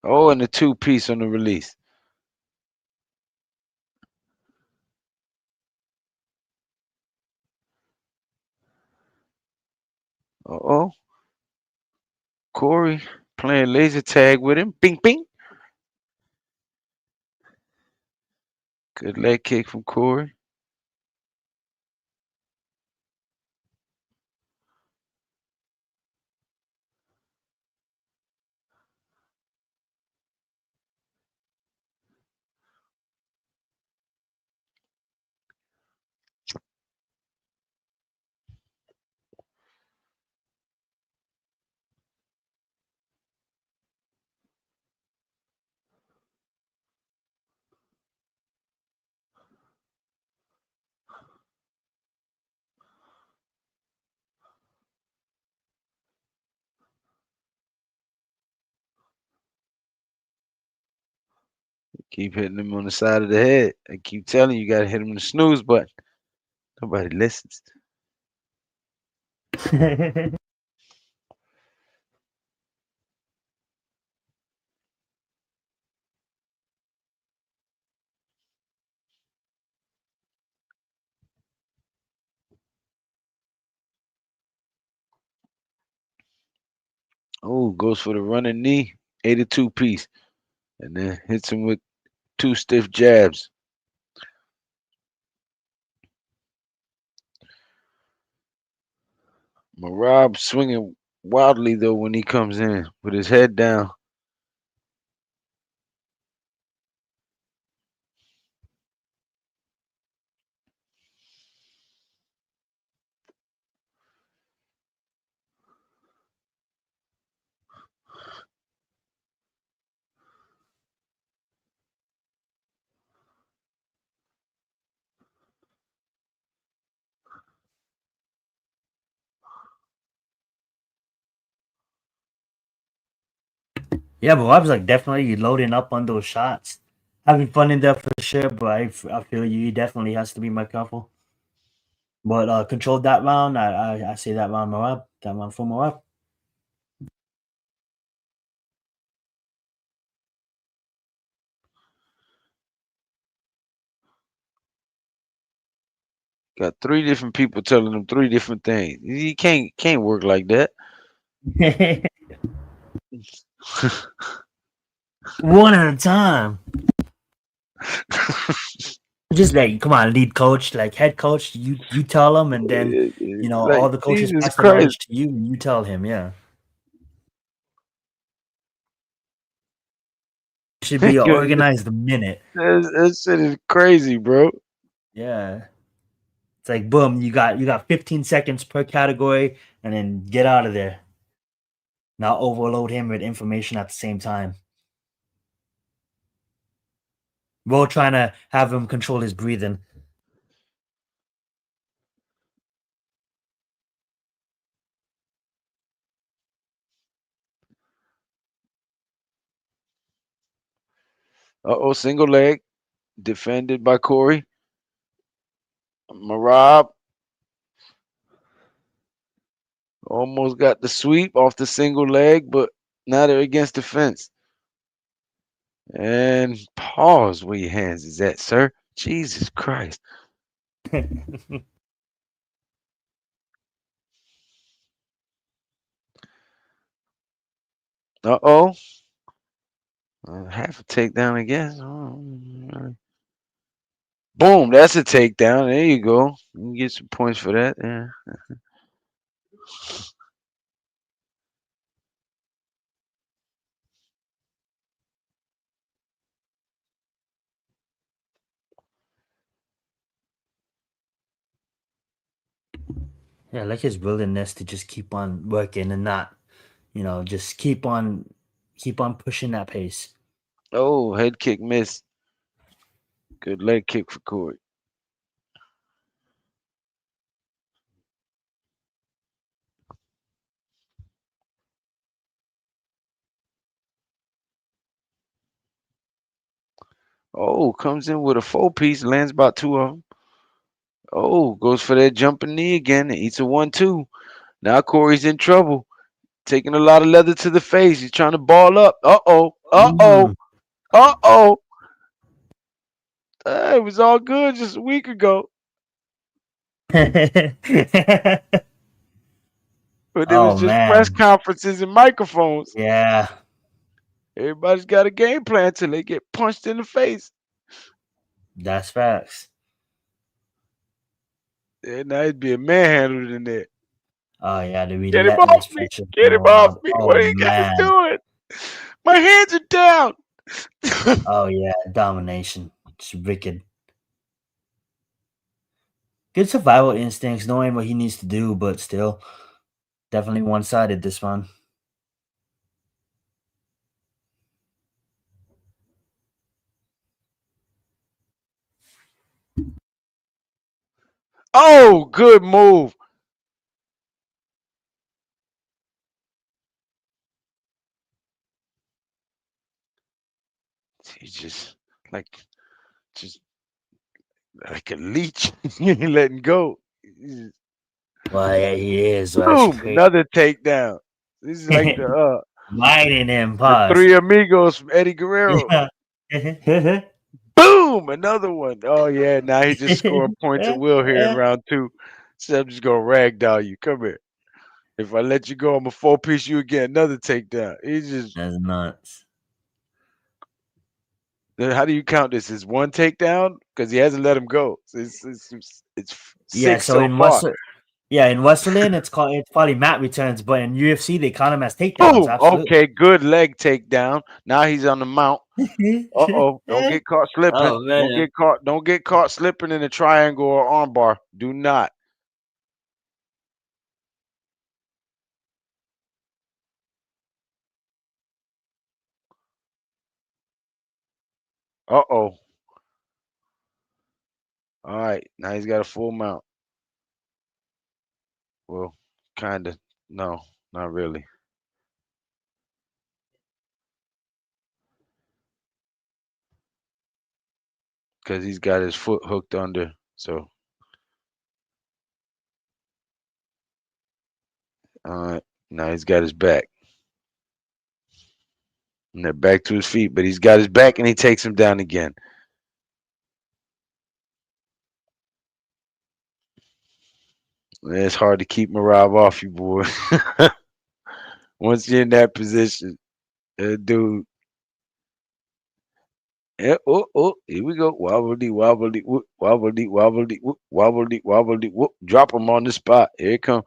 Oh, and the two piece on the release. Uh-oh. Corey playing laser tag with him. Bing, bing. Good leg kick from Corey. Keep hitting him on the side of the head. I keep telling you, you gotta hit him in the snooze button. Nobody listens. Oh, goes for the running knee. 82 piece. And then hits him with two stiff jabs. Marab swinging wildly though when he comes in with his head down. Yeah, but I was like definitely loading up on those shots. Having fun in there for sure, but I feel you. He definitely has to be my couple. But controlled that round. I say that round more up. That round for more up. Got three different people telling him three different things. He can't work like that. One at a time. Just like, come on, lead coach, like head coach. You tell him, and then Like all the coaches Jesus pass the Christ. knowledge to you, and you tell him. Yeah, it should be an organized minute. That shit is crazy, bro. Yeah, it's like boom, you got 15 seconds per category, and then get out of there. Now overload him with information at the same time. We're trying to have him control his breathing. Uh-oh, single leg defended by Corey. Marab almost got the sweep off the single leg, but now they're against the fence. And pause where your hands is at, sir. Jesus Christ. Uh-oh. Half a takedown, I guess. Boom, that's a takedown. There you go. You can get some points for that. Yeah. Yeah, I like his willingness to just keep on working and not, just keep on pushing that pace. Oh, head kick missed. Good leg kick for Corey. Oh, comes in with a 4-piece, lands about two of them. Oh, goes for that jumping knee again and eats a 1-2. Now Corey's in trouble, taking a lot of leather to the face. He's trying to ball up. Uh-oh, uh-oh, Mm. uh-oh. It was all good just a week ago. But it was Oh just press man. conferences and microphones. Yeah, Everybody's got a game plan till they get punched in the face. that's facts. And now he'd be a manhandled in there. Oh yeah, the Get him off relentless me! pressure from Get him off Rob. me! What Oh are you guys man. doing? My hands are down. Oh yeah, domination. It's wicked. Good survival instincts, knowing what he needs to do, but still, definitely one sided this one. Oh, good move. He's like just like a leech. He ain't letting go. Well, yeah, he is. Well, it's Boom, crazy. another takedown. This is like Mighty him, the pause. Three Amigos from Eddie Guerrero. Yeah. Boom, another one. Oh yeah, now he just scoring points at will here in round two. So I'm just gonna ragdoll you. Come here. If I let you go, I'm a 4-piece you again. Another takedown. He's just That's nuts. how do you count this? Is one takedown? Because he hasn't let him go. So it's Yeah, six so so in far. Western it's probably mat returns, but in UFC they count them as takedowns. Boom. Absolutely. Okay, good leg takedown. Now he's on the mount. Uh-oh. Don't get caught slipping. Oh man. Don't get caught slipping in a triangle or armbar. Do not. Uh-oh. All right. Now he's got a full mount. Well, kinda. No, not really. Because he's got his foot hooked under. So all right. Now he's got his back. And they're back to his feet, but he's got his back and he takes him down again. It's hard to keep Marab off you, boy. Once you're in that position, dude. Yeah, oh, oh, here we go. Wobbly, wobbly, whoop, wobbly, wobbly, whoop, wobbly, wobbly, whoop. Drop him on the spot. Here it come.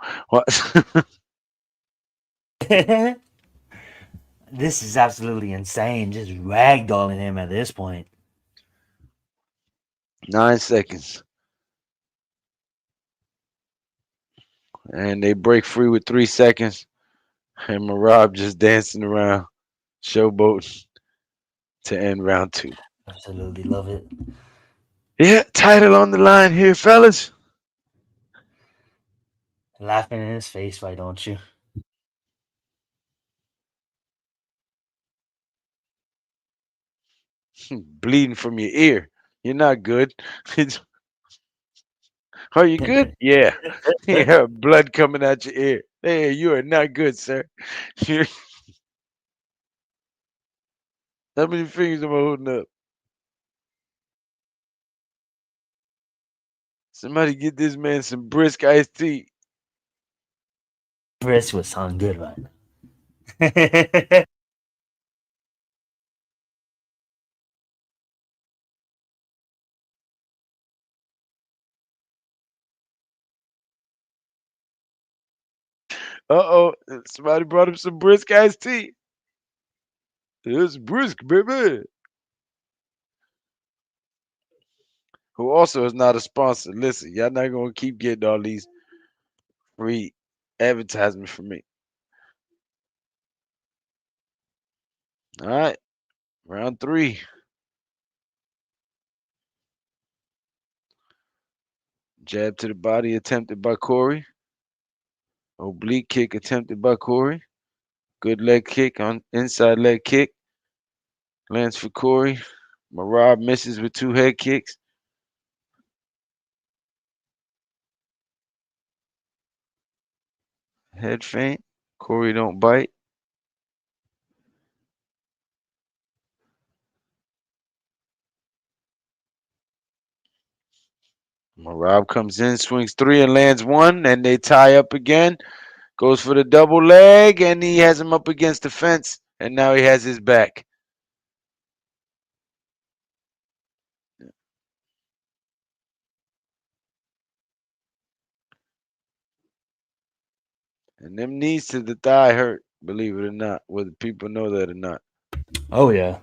This is absolutely insane. Just ragdolling him at this point. 9 seconds. And they break free with 3 seconds. And Marab just dancing around, showboating to end round two. Absolutely love it. Yeah, title on the line here, fellas. Laughing in his face, why don't you? Bleeding from your ear. You're not good. Are you good? Yeah. Yeah, blood coming out your ear. Hey, you are not good, sir. How many fingers am I holding up? Somebody get this man some brisk iced tea. Brisk would sound good right now. Uh-oh. Somebody brought him some brisk iced tea. It's brisk, baby. Who also is not a sponsor. Listen, y'all not gonna keep getting all these free advertisements from me. All right. Round three. Jab to the body attempted by Corey. Oblique kick attempted by Corey. Good leg kick on inside leg kick. Lands for Corey. Marab misses with 2 head kicks. Head feint. Corey don't bite. Marab comes in, swings 3 and lands 1, and they tie up again. Goes for the double leg, and he has him up against the fence, and now he has his back. And them knees to the thigh hurt, believe it or not, whether people know that or not. Oh yeah.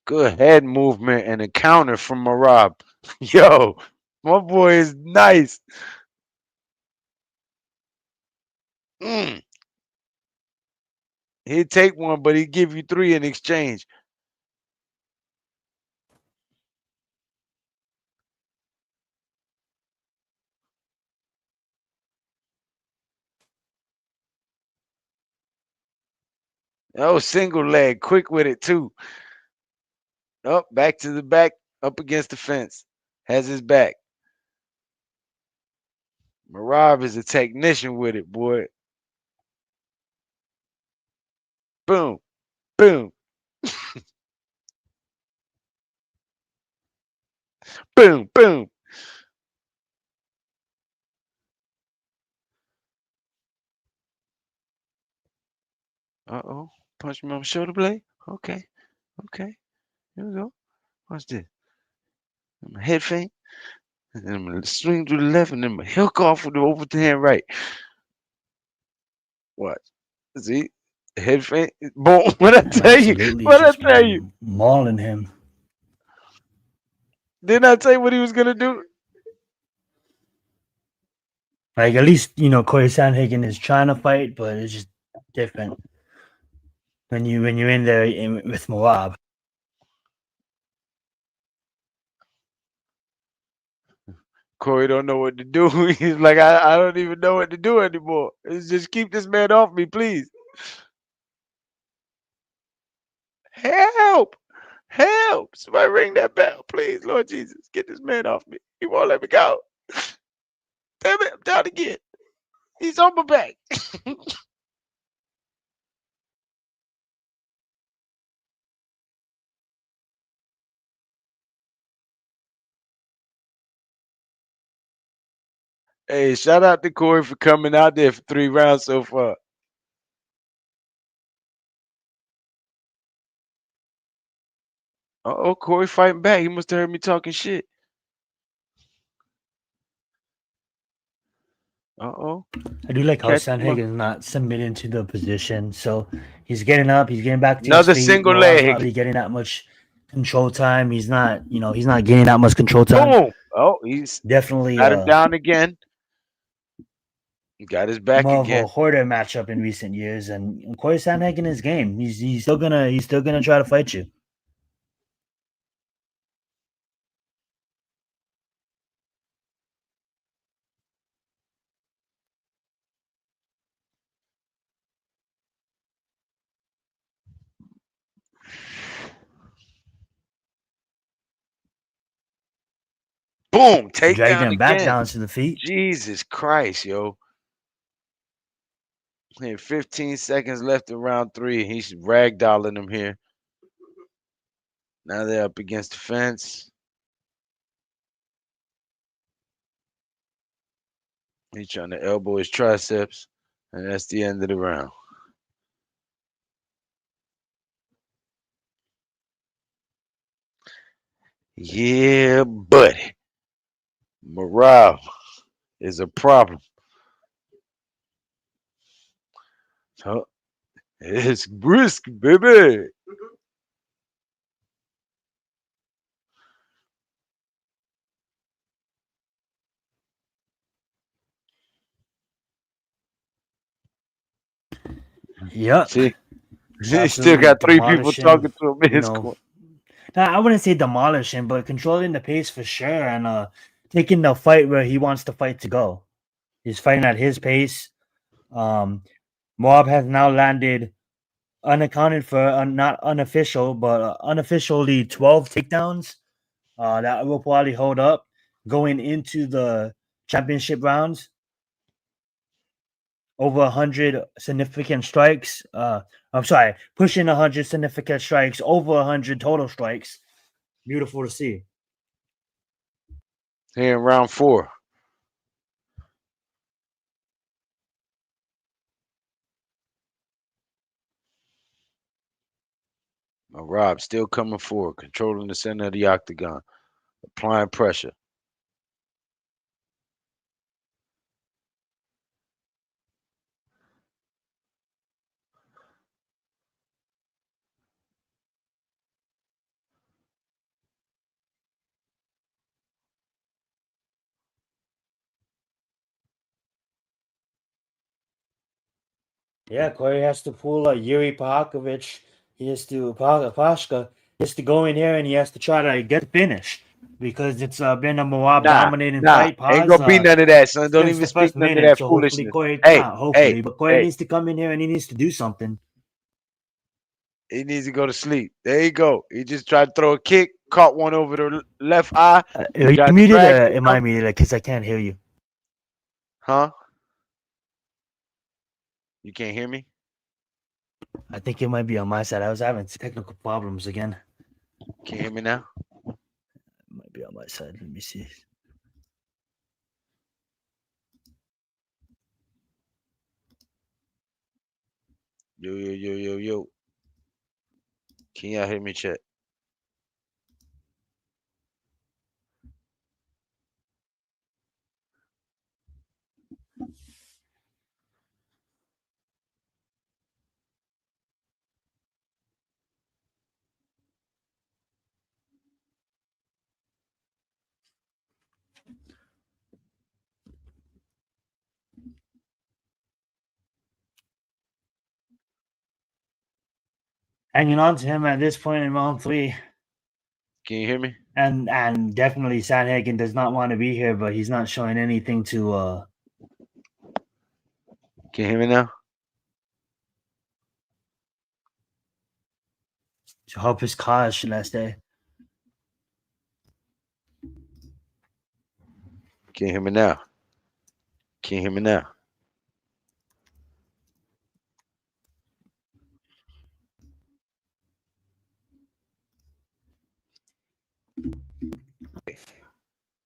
Good head movement and a counter from Marab. Yo, my boy is nice. Mm. He'd take one, but he'd give you 3 in exchange. Oh, single leg, quick with it too. Up, back to the back, up against the fence. Has his back. Marab is a technician with it, boy. Boom, boom, boom, boom. Uh-oh. Punch me on the shoulder blade. Okay, okay. Here we go. Watch this. I'm a head feint. And then I'm gonna swing to the left and then I'm gonna hook off with the overhand right. Watch. See? Head feint. Boom. What I tell you? Absolutely. He's What I just tell you? mauling him. Didn't I tell you what he was gonna do? Like at least Corey Sandhagen is trying to fight, but it's just different when you're in there with Moab. Corey don't know what to do. He's like, I don't even know what to do anymore. It's just keep this man off me, please. Help! Help! Somebody ring that bell, please. Lord Jesus, get this man off me. He won't let me go. Damn it, I'm down again. He's on my back. Hey, shout out to Corey for coming out there for 3 rounds so far. Uh-oh, Corey fighting back. He must have heard me talking shit. Uh-oh. I do like how Catch him up. Sandhagen is not submitting to the position, so he's getting up, he's getting back to his Another feet. single Moab's not really leg. getting that much control time. He's not getting that much control time. Boom. Oh, he's Definitely got him down again. He got his back more of a again. hoarder matchup in recent years, and Corey Sandhagen is game. He's still gonna try to fight you. Boom. Dragged Takedown him back again. down to the feet. Jesus Christ, yo. Had 15 seconds left in round 3. He's ragdolling him here. Now they're up against the fence. He's trying to elbow his triceps. And that's the end of the round. Yeah, buddy. Morale is a problem. So, It's brisk, baby. Yep, See, he still absolutely got three people demolish him. talking to him in You his know, corner. I wouldn't say demolish him, but controlling the pace for sure, and taking the fight where he wants the fight to go. He's fighting at his pace. Um, Moab has now landed unaccounted for, not unofficial, but unofficially 12 takedowns. That will probably hold up going into the championship rounds. Over 100 significant strikes. I'm sorry, pushing 100 significant strikes, over 100 total strikes. Beautiful to see. Here in round four. Rob still coming forward, controlling the center of the octagon, applying pressure. Yeah, Corey has to pull a Yuri Pahakovich. He has to Pashka. He has to go in here and he has to try to get the finish because it's been a Moab Nah, dominating nah, fight. ain't Paz gonna be none of that, son. Don't since even the speak first none of minute. that So hopefully foolishness. Corey, Hey, not hey, hopefully, but Corey hey. needs to come in here and he needs to do something. He needs to go to sleep. There you go. He just tried to throw a kick, caught one over the left eye, Are you got muted dragged or or am I something. muted? Because I can't hear you. Huh? You can't hear me? I think it might be on my side. I was having technical problems again. Can't hear me now? It might be on my side. Let me see. Yo, yo, yo, yo, yo. Can y'all hear me, chat? Hanging on to him at this point in round three. Can you hear me? And definitely Sanhagen does not want to be here, but he's not showing anything Can you hear me now? to help his cause, should I say. Can you hear me now? Can you hear me now?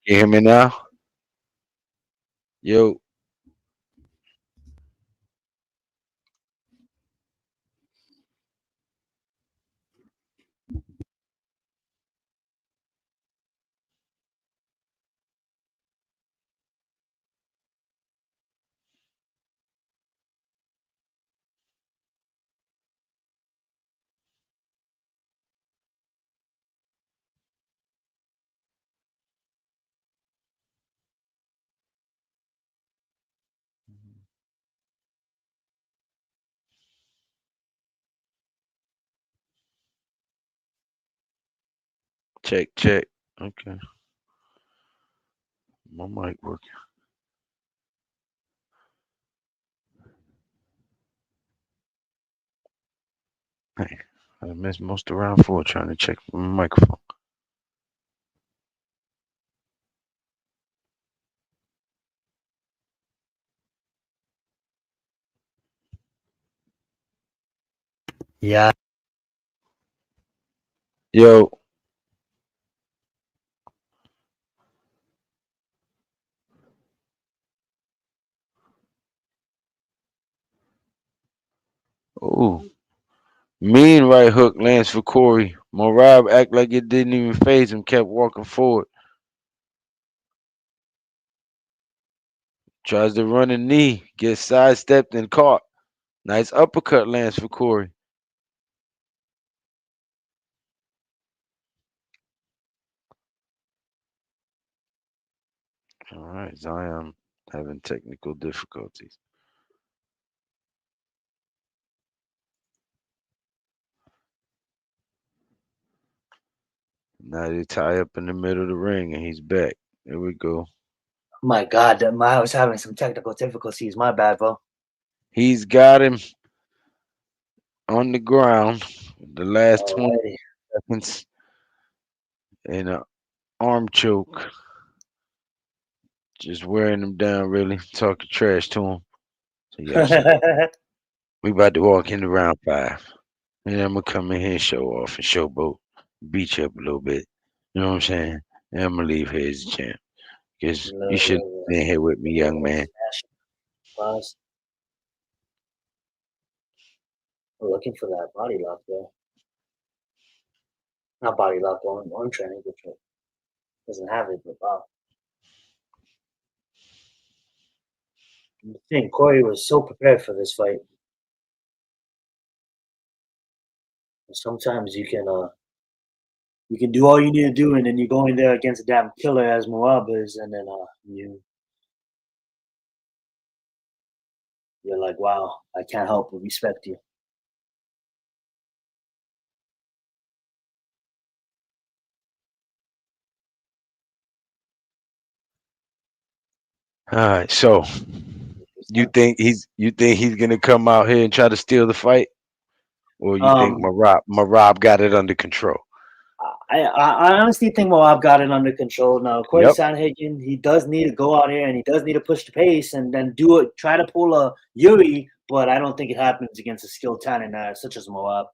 Can you hear me now? Yo. Check, check. Okay. My mic working. Hey, I missed most of round four trying to check my microphone. Yeah. Yo. Ooh. Mean right hook lands for Corey. Morab act like it didn't even phase him, kept walking forward. Tries to run a knee, gets sidestepped and caught. Nice uppercut lands for Corey. All right, Zion having technical difficulties. Now they tie up in the middle of the ring, and he's back. There we go. My God, I was having some technical difficulties. My bad, bro. He's got him on the ground. The last 20 Alrighty. seconds in an arm choke, just wearing him down. Really talking trash to him. So yeah, so we about to walk into round 5. And I'm gonna come in here and show off and showboat, beat you up a little bit. You know what I'm saying? And I'm gonna leave here as a champ. Because you Little, should have little, been here with me, young little man. smash. Pause. We're looking for that body lock there. Not body lock, one training, which doesn't have it, but wow. I think Corey was so prepared for this fight. Sometimes you can do all you need to do, and then you go in there against a damn killer as Moab is, and then you're like, wow, I can't help but respect you. All right, so you think he's gonna come out here and try to steal the fight, or you think Um, Marab got it under control? I honestly think Moab got it under control now. Corey Yep. Sandhagen, he does need to go out here and he does need to push the pace and then do it, try to pull a Yuri, but I don't think it happens against a skilled talent such as Moab.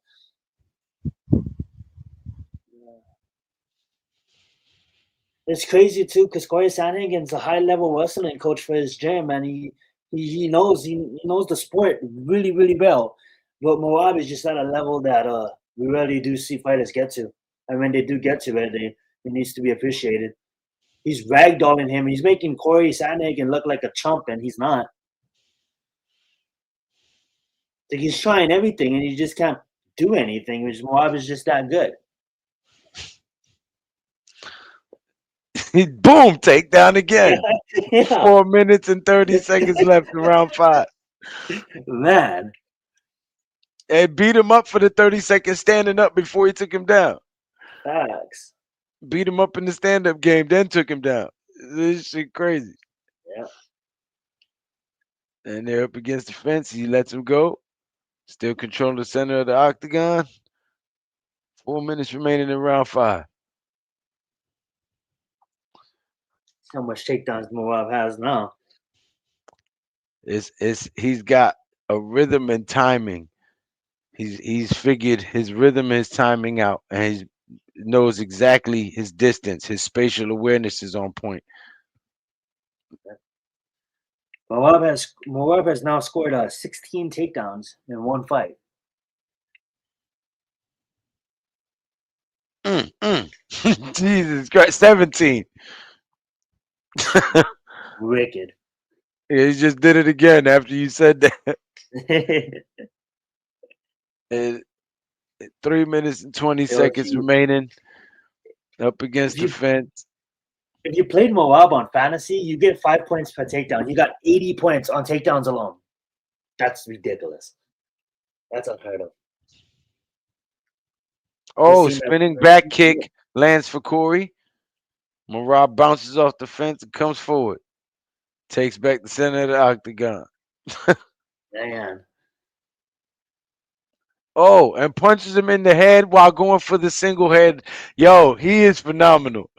It's crazy too because Corey Sandhagen's a high level wrestling coach for his gym, and he knows the sport really really well. But Moab is just at a level that we rarely do see fighters get to, and when they do get to it, it needs to be appreciated. He's ragdolling him. He's making Corey Sandhagen look like a chump, and he's not. Like he's trying everything, and he just can't do anything. Which Moab is just that good. Boom, takedown again. Yeah, 4 minutes and 30 seconds left in round 5. man. And beat him up for the 30 seconds standing up before he took him down. Facts. Beat him up in the stand up game, then took him down. This shit crazy. Yeah. And they're up against the fence. He lets him go. Still controlling the center of the octagon. 4 minutes remaining in round 5. How much takedowns Moab has now. It's he's got a rhythm and timing. He's figured his rhythm and his timing out, and he knows exactly his distance. His spatial awareness is on point. Moab has now scored 16 takedowns in one fight. Jesus Christ, 17. Wicked. Yeah, he just did it again after you said that. And 3 minutes and 20 Yo, seconds remaining. Up if against the you fence. if you played Moab on fantasy, you get 5 points per takedown. He got 80 points on takedowns alone. That's ridiculous. That's unheard of. This Oh, team has spinning back kick lands for Corey. Marab bounces off the fence and comes forward. Takes back the center of the octagon. man. Oh, and punches him in the head while going for the single head. Yo, he is phenomenal.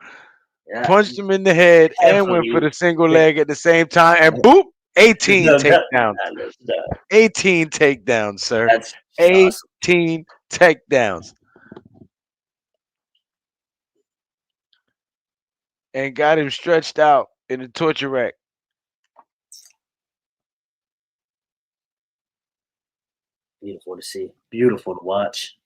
Yeah, Punched him in the head and went for heavily. the single leg at the same time. And boop, 18 No, takedowns. 18 takedowns, sir. that's awesome. 18 takedowns. And got him stretched out in the torture rack. Beautiful to see. Beautiful to watch.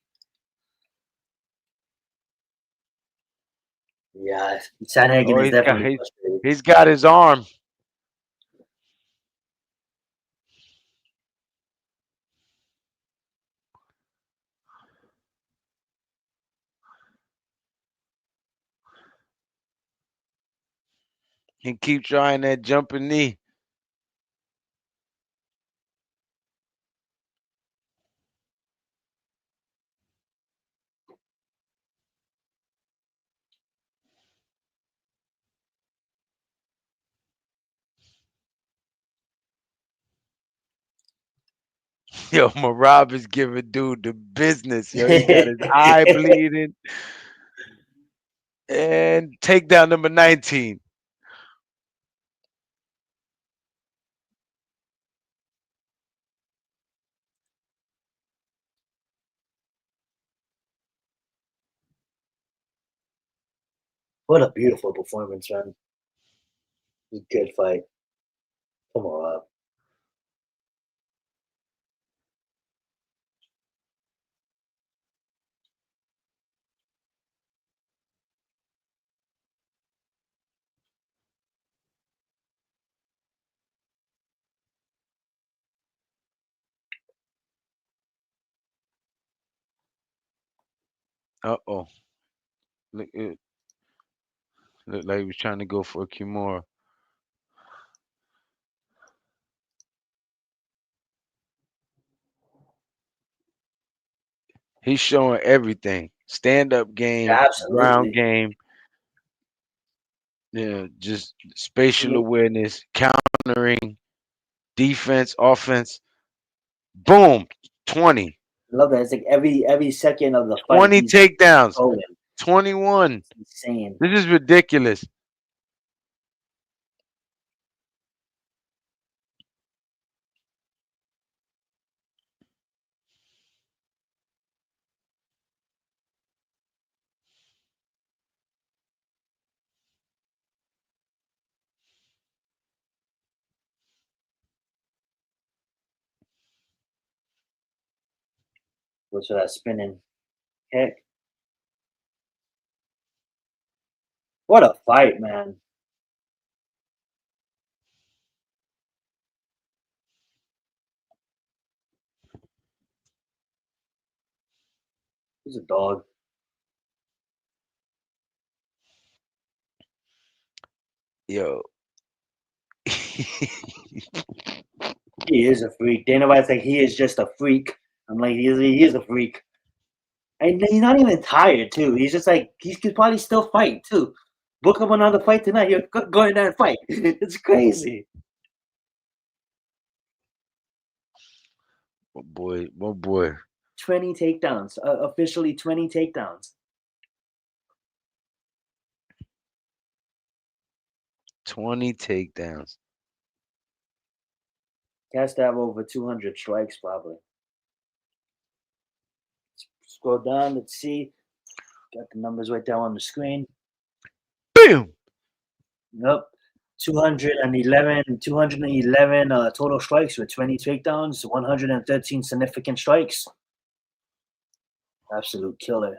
Yeah, Sandhagen Oh, is definitely frustrated. he's got his arm. He keep trying that jumping knee. Yo, Marab is giving dude the business. Yo, he got his eye bleeding. And takedown number 19. What a beautiful performance, man. Good fight. Come on. Uh-oh. Look, it looked like he was trying to go for a Kimura. He's showing everything. Stand-up game, ground Absolutely. game, just spatial I awareness, countering, defense, offense. Boom. 20. love that. It's like every second of the fight, 20 he's takedowns. going. 21. It's insane. This is ridiculous. Goes for that spinning kick. What a fight, man. He's a dog. Yo. He is a freak. Dana White's like, he is just a freak. I'm like, he is a freak. And he's not even tired, too. He's just like, he could probably still fight, too. Book him another fight tonight. You're going there and fight. It's crazy. Oh boy, oh boy. 20 takedowns. Officially 20 takedowns. 20 takedowns. He has to have over 200 strikes, probably. Scroll down. Let's see. Got the numbers right there on the screen. Boom. Nope. 211 total strikes with 20 takedowns, 113 significant strikes. Absolute killer.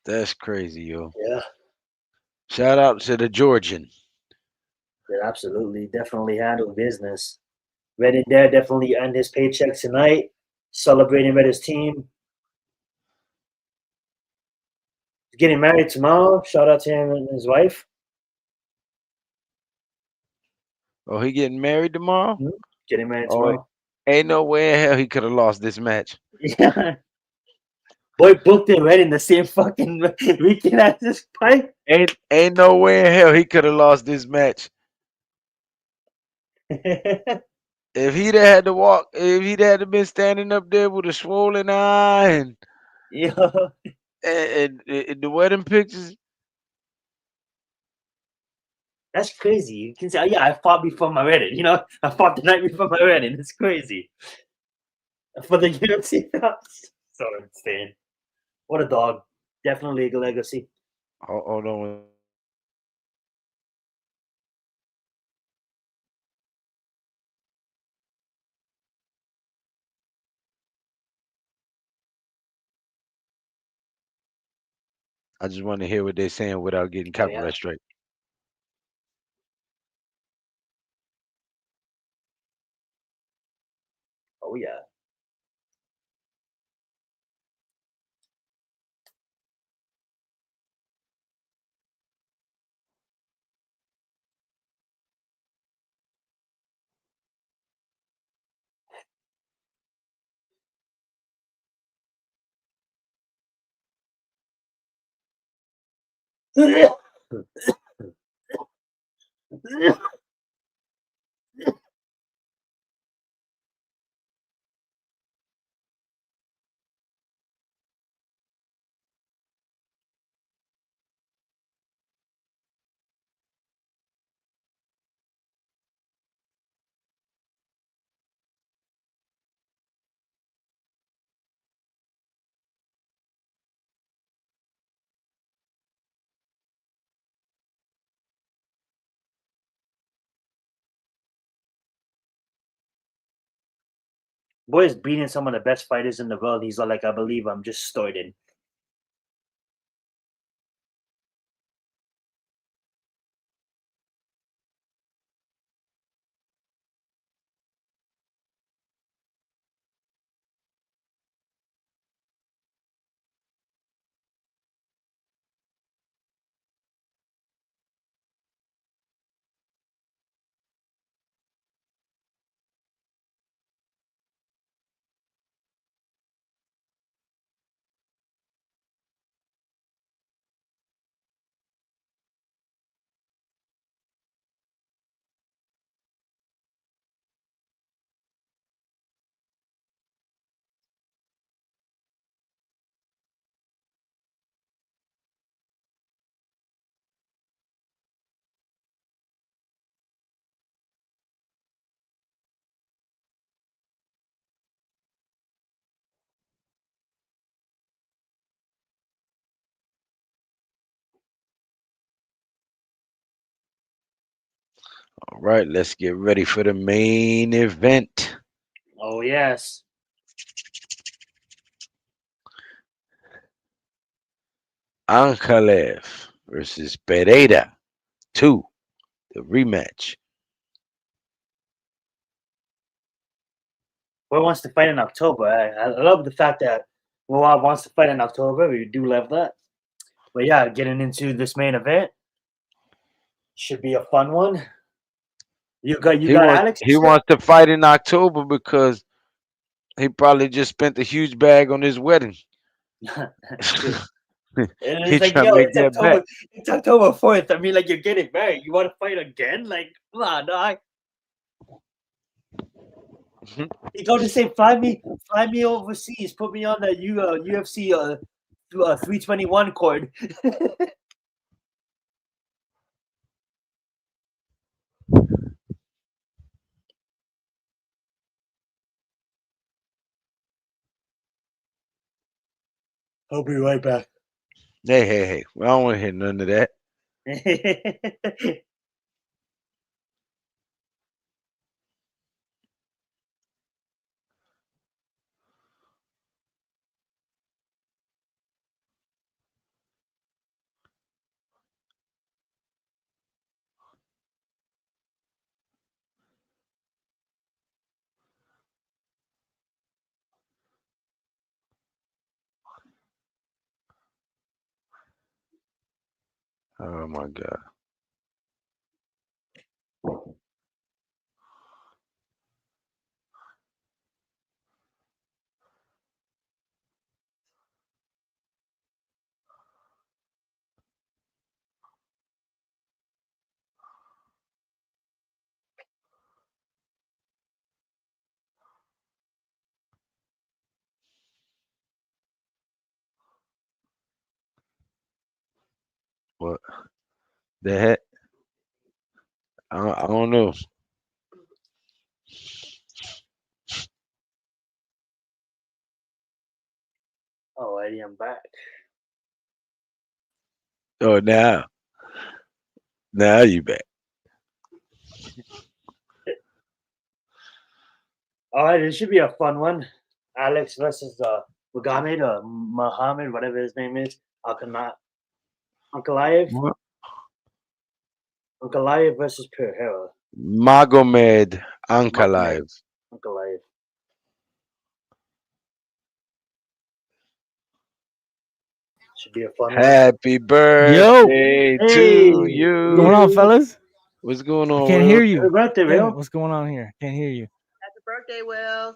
That's crazy, yo. Yeah, Shout out to the Georgian. absolutely. Definitely handled business. Red in there definitely earned his paycheck tonight. Celebrating with his team. He's getting married tomorrow. Shout out to him and his wife. Oh, he getting married tomorrow? Mhm. Getting married Oh, tomorrow. ain't no way in hell he could have lost this match. Yeah. Boy booked it right in the same fucking weekend as this fight. Ain't no way in hell he could have lost this match. If he'd have had to walk, if he'd had to been standing up there with a swollen eye Yo, and the wedding pictures, that's crazy. You can say, oh, yeah, I fought before my wedding. You know, I fought the night before my wedding. It's crazy. For the UFC, so insane. What a dog. Definitely a legacy. hold on. I just want to hear what they're saying without getting Oh yeah. copyright strike. Oh yeah. Boy is beating some of the best fighters in the world. He's like, I believe I'm just started. All right, let's get ready for the main event. Oh yes. Ankalaev versus Pereira II, the rematch. Boy wants to fight in October. I love the fact that Moab wants to fight in October. We do love that. But yeah, getting into this main event should be a fun one. You He got wants Alex, you he said? wants to fight in October because he probably just spent a huge bag on his wedding. True. And He it's like, trying to yo, make that bet. It's October 4th. I mean, like, you're getting married. You want to fight again? Like, come on, dog. You go to say, fly me overseas. Put me on the UFC 321 cord. I'll be right back. Hey. I don't want to hear none of that. Oh my God. What the heck? I don't know. Alrighty, I'm back. Oh, now you back. All right, it should be a fun one. Alex versus Muhammad or Muhammad, whatever his name is. Alkanat. Ankalaev. Ma- Ankalaev versus Pereira. Magomed Magomed. Ankalaev. Ankalaev. Should be a fun one. Happy Yo, birthday to Hey, what's going on, you. fellas? What's going I on, can't Will? hear happy you. birthday, Damn it, Will. what's going on here? Can't hear you. Happy birthday, Will.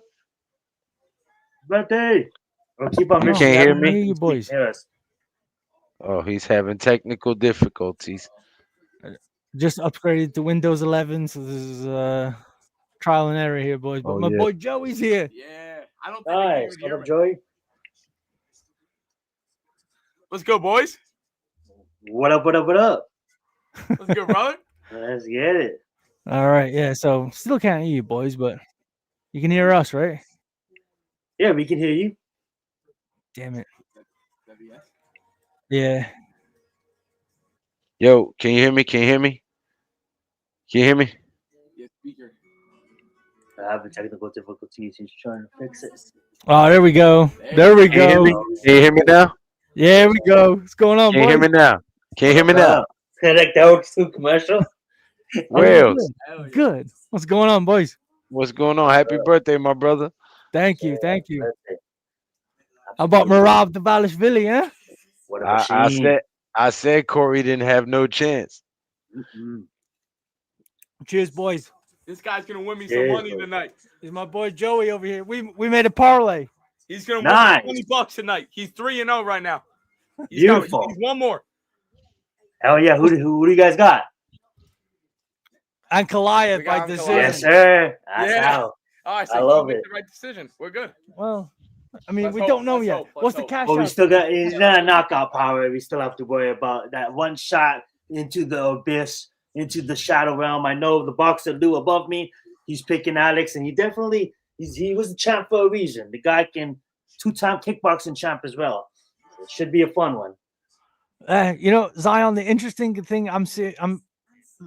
Birthday. We'll keep on You No, wishing can't you hear happy can't me? hear birthday you, so you boys. can hear us. Oh, he's having technical difficulties. Just upgraded to Windows 11, so this is trial and error here, boys. But Oh my yeah. boy Joey's here. Yeah, I don't think they can Nice. even What hear up, me. Joey? Let's go, boys. What up, what up, what up? Let's go, brother. Let's get it. All right, yeah. So still can't hear you, boys, but you can hear us, right? Yeah, we can hear you. Damn it. Yeah. Yo, can you hear me? Can you hear me? Can you hear me? Yeah, speaker. I have technical difficulties. He's trying to fix it. Oh, there we go. There we Can you hear go. me? Can you hear me now? Yeah, we go. What's going on, Can you hear boys? me now? Can you hear me What now? up? Like that works too commercial. I'm Wales, good. Good. What's going on, boys? what's going on? Happy birthday, my brother. Thank Yeah, you. Thank you. birthday. How about Absolutely. Marav Davalishvili, huh? What a I machine. said Corey didn't have no chance. Mm-mm. Cheers, boys. This guy's gonna win me some Cheers, money bro. tonight. This is my boy Joey over here. We made a parlay. He's gonna Nice. win me $20 tonight. He's 3-0 right now. He Beautiful. needs one more. Hell yeah. Who do you guys got? Ankalaev We by got Ankalaev. decision. Yes, sir. That's Yeah. how. All right, I so love you make it. the right decision. We're good. Well, I mean, Let's we hope, don't know let's yet. hope, let's What's the hope. cash But we out? still got he's not a knockout power. We still have to worry about that one shot into the abyss, into the shadow realm. I know the boxer Lou above me. He's picking Alex, and he was the champ for a reason. The guy can 2-time kickboxing champ as well. It should be a fun one. Zion. The interesting thing I'm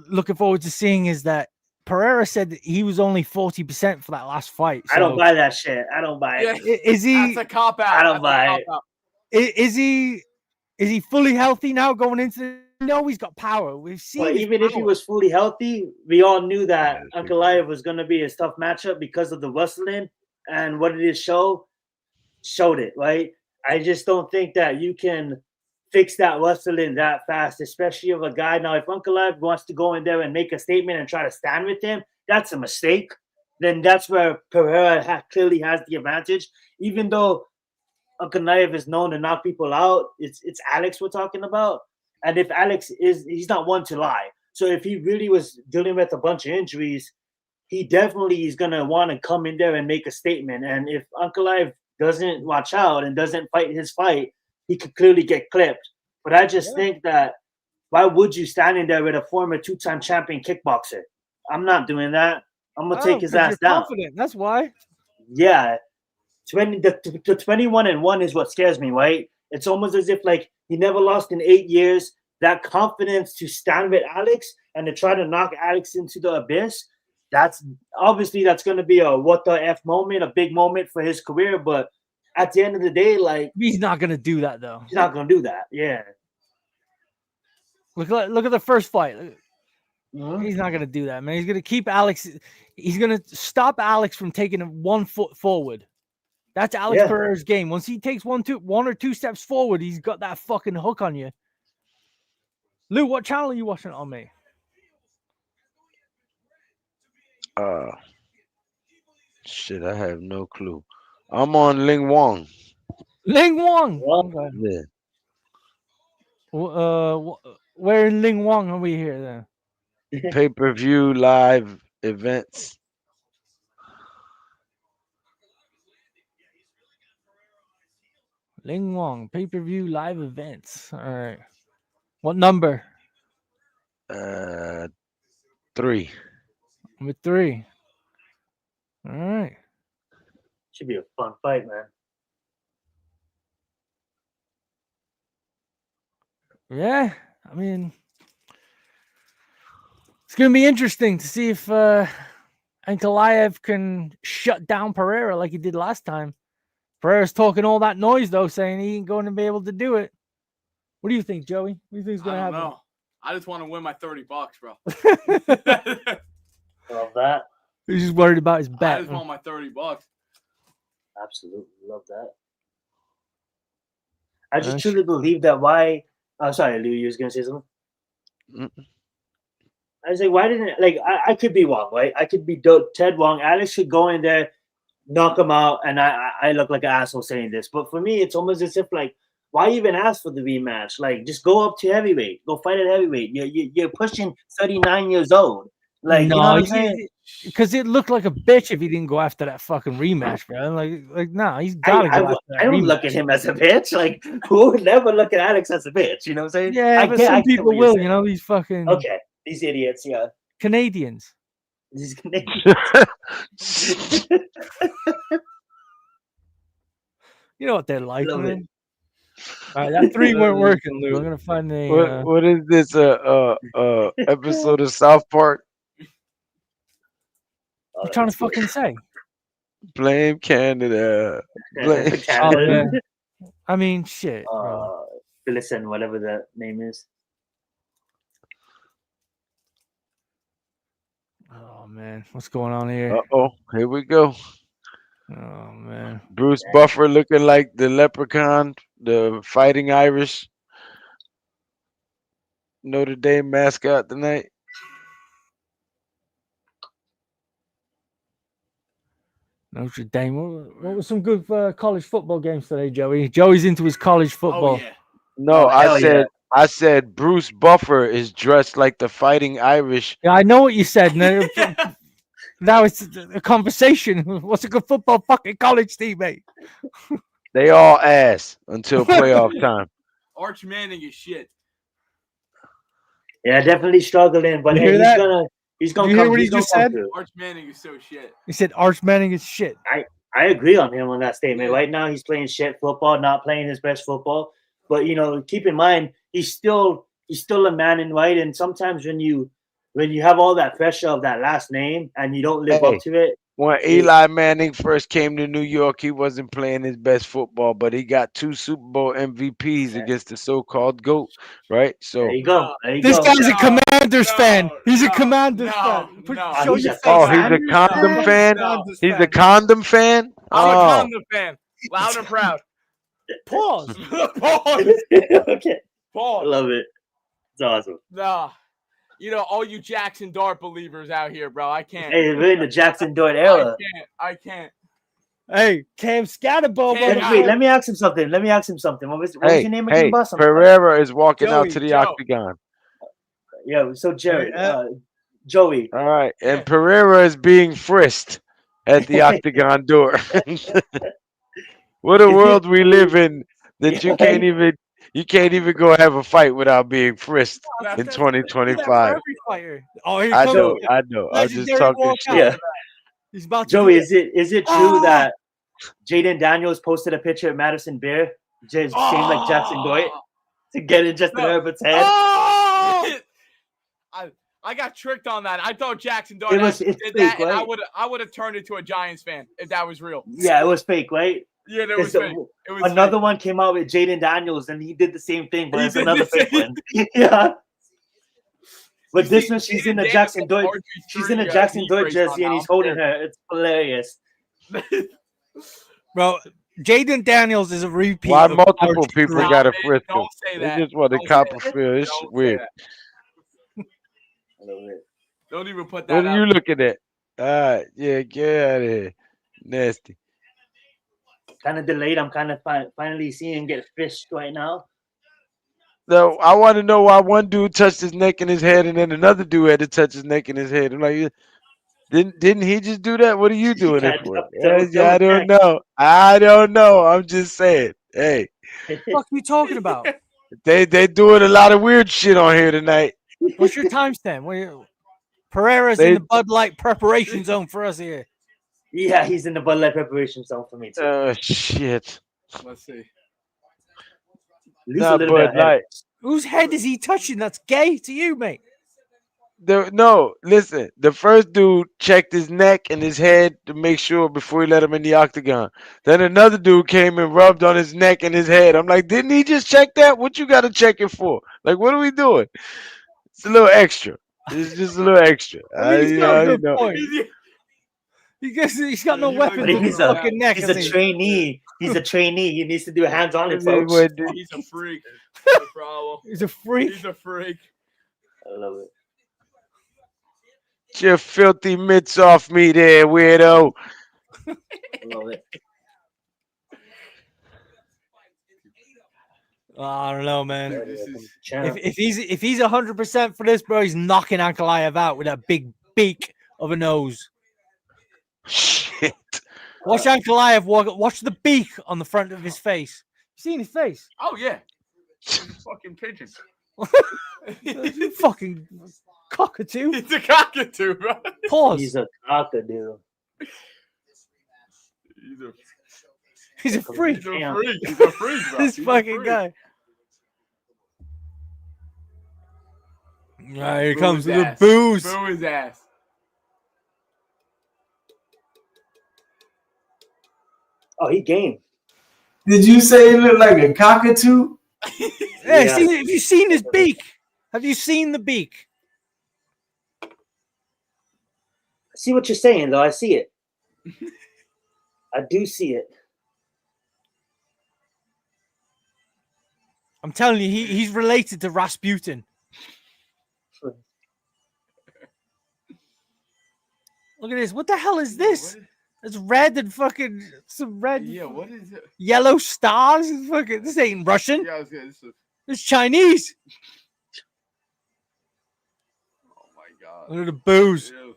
looking forward to seeing is that Pereira said that he was only 40% for that last fight. I don't So buy that shit. I don't buy it. Yeah, is he? that's a cop out. I don't That's a buy cop it. out. Is he? Is he fully healthy now going into? No, he's got power. We've seen. But his even if he power. was fully healthy, we all knew that Ankalaev was going to be a tough matchup because of the wrestling and what it is showed it, right? I just don't think that you can fix that wrestling that fast, especially of a guy. Now, if Ankalaev wants to go in there and make a statement and try to stand with him, that's a mistake. Then that's where Pereira clearly has the advantage. Even though Ankalaev is known to knock people out, it's Alex we're talking about. And if Alex he's not one to lie. So if he really was dealing with a bunch of injuries, he definitely is gonna want to come in there and make a statement. And if Ankalaev doesn't watch out and doesn't fight his fight, he could clearly get clipped. But I just think that why would you stand in there with a former 2-time champion kickboxer? I'm not doing that. I'm gonna take his 'Cause ass you're down. confident. That's why. Yeah, 21-1 is what scares me, right? It's almost as if like he never lost in 8 years. That confidence to stand with Alex and to try to knock Alex into the abyss. That's going to be a what the f moment, a big moment for his career. But at the end of the day, like He's not gonna do that though. he's not going to do that. Yeah. Look at the first fight. Mhm. He's not gonna do that, man. He's gonna keep Alex. He's gonna stop Alex from taking 1 foot forward. That's Alex Yeah. Pereira's game. Once he takes 1 or 2 steps forward, he's got that fucking hook on you. Lou, what channel are you watching on me? Uh, shit, I have no clue. I'm on Ling Wong. Ling Wong. Well, Okay. Yeah. Where in Ling Wong are we here then? Pay-per-view live events. Ling Wong pay-per-view live events. All right. What number? Uh, 3. Number 3. All right. should be a fun fight, man. Yeah. I mean, it's gonna be interesting to see if Ankalaev can shut down Pereira like he did last time. Pereira's talking all that noise though, saying he ain't going to be able to do it. What do you think, Joey? What do you think is I gonna don't happen? know. I just want to win my $30, bro. Love that. He's just worried about his I bet. just want my $30. Absolutely love that. I just Uh, truly believe that why. Oh, sorry, Lou, you was gonna say something. Mm. I was like, why didn't I could be wrong, right? I could be Ted Wong. Alex should go in there, knock him out, and I look like an asshole saying this, but for me, it's almost as if like, why even ask for the rematch? Like, just go up to heavyweight, go fight at heavyweight. You're pushing 39 years old. Like, you know no, what I'm saying? because it looked like a bitch if he didn't go after that fucking rematch, bro. Like, no, he's got to go after I that don't rematch. look at him as a bitch. Like, who would never look at Alex as a bitch? You know what I'm saying? Yeah, but some I get people what you're will. saying. You know, these fucking Okay, these idiots. Yeah, Canadians. these Canadians. You know what they're like, Love it. man. All right, that 3 weren't working, Lou. I'm gonna find the. What is this? Episode of South Park? Oh, I'm trying to that's good. fucking say. Blame Canada. Blame. Oh Canada. yeah. I mean, shit, bro. Listen, whatever the name is. Oh man, what's going on here? Uh-oh, here we go. Oh man. Bruce Buffer looking like the leprechaun, the fighting Irish Notre Dame mascot tonight. Notre Dame. What was some good college football games today, Joey? Joey's into his college football. Oh, yeah. No, Oh, hell yeah. I said Bruce Buffer is dressed like the fighting Irish. Yeah, I know what you said. Now it's a conversation. What's a good football fucking college team, mate? They all ass until playoff time. Arch Manning is shit. Yeah, definitely struggling, but You hey, hear that? he's Do gonna you hear come. what he He's gonna just come said? through. Arch Manning is so shit. He said Arch Manning is shit. I agree on him on that statement. Yeah. Right now, he's playing shit football, not playing his best football. But keep in mind, he's still a man in white. And sometimes when you have all that pressure of that last name and you don't live up Hey, to it, when Eli Manning first came to New York, he wasn't playing his best football, but he got 2 Super Bowl MVPs against the so-called GOAT, right? there So, you go. There you This go. guy's a Commanders fan. He's a Commanders no, fan. no. Show He's your a face. oh, he's a Commanders condom fan? fan. No. He's a condom fan. I'm a Oh, condom fan. Loud and proud. Pause. Pause. Okay, I Pause. love it. It's awesome. Nah. All you Jackson Dart believers out here, bro. I can't. Hey, we're in the Jackson Dort I era. can't. I can't. Hey, Cam Scatterball, Cam- Wait, let motherfucker. me ask him something. What was hey, your name again, hey, boss? I'm sorry. Pereira is walking out Joey, to the Joe. octagon. Yeah, so Jerry, Hey, Joey. All right, and Yeah. Pereira is being frisked at the octagon door. What a Is it world we live in that yeah, right? you can't even go have a fight without being frisked That's in it. do that for 2025. every fighter. Oh, here I comes know, Joey, I know. I'm just legendary talking walkout. shit. yeah. He's about to Joey, do is it true that Jaden Daniels posted a picture of Madison Beer, just same like Jackson Doyle, to get in Justin No. Herbert's head? Oh! I got tricked on that. I thought Jackson Dart It's did fake, that, and right? I would have turned into a Giants fan if that was real. Yeah, it was fake, right? Yeah, that was Because fake. It was another fake. one came out with Jaden Daniels, and he did the same thing, but He it's did another the fake same- one. Yeah. But You this see, one, she's Jaden in a Daniels Jackson has Doyle. RG3, She's in a Jackson knee Doyle brace jersey, on and now. he's holding I'm her. It's hilarious. scared. Bro, Jaden Daniels is a repeat Why of multiple people RG3. Nah, got a man, frisk him? don't say They that. just want to Don't say that. Copperfield. It's Don't say weird. that. I love it. Don't even put What that are out. you looking at? All right, yeah, get out of here. Nasty. Kind of delayed. I'm kind of finally seeing him get fished right now. No, I want to know why one dude touched his neck and his head, and then another dude had to touch his neck and his head. I'm like, didn't he just do that? What are you doing it Yeah, for? double I don't check. know. I don't know. I'm just saying. Hey, What the fuck are you talking about? they doing a lot of weird shit on here tonight. What's your timestamp? Pereira's in They the Bud Light preparation zone for us here. Yeah, he's in the Bud Light preparation zone for me too. shit. Let's see. Lose a Not little bit Bud ahead. Light. Whose head is he touching? That's gay to you, mate. No, listen. The first dude checked his neck and his head to make sure before he let him in the octagon. Then another dude came and rubbed on his neck and his head. I'm like, didn't he just check that? What you got to check it for? Like, what are we doing? It's a little extra. It's just a little extra. I mean, he's got a You good know. point. He's got no He looks weapons But in his he's a fucking neck. he's has a he? trainee. He's a trainee. He needs to do a hands-on It is approach. what it is. He's a freak. That's the problem. He's a freak. He's a freak. I love it. Get your filthy mitts off me there, weirdo. I love it. I don't know, man. This is Champ. If he's 100% for this, bro, he's knocking Ankalaev out with that big beak of a nose. Shit. Watch Ankalaev watch the beak on the front of his face. You seen his face? oh yeah. He's a fucking pigeon. Fucking cockatoo. He's a cockatoo, bro. Pause. He's a cockadoo. He's a He's a freak. He's a Damn. freak. He's a freak, bro. This He's a fucking freak. guy. All right, here Boo comes his the ass. booze. Boo his ass. Oh, he game. Did you say it looked like a cockatoo? Yeah, Yeah. have you seen his beak? Have you seen the beak? I see what you're saying, though. I see it. I do see it. I'm telling you, he's related to Rasputin. Look at this. What the hell is this? What is- It's red and fucking some red, Yeah, what is it? yellow stars. It's fucking, this ain't Russian. Yeah, I was gonna, this is, It's Chinese. oh my god. Look at the booze. Ew.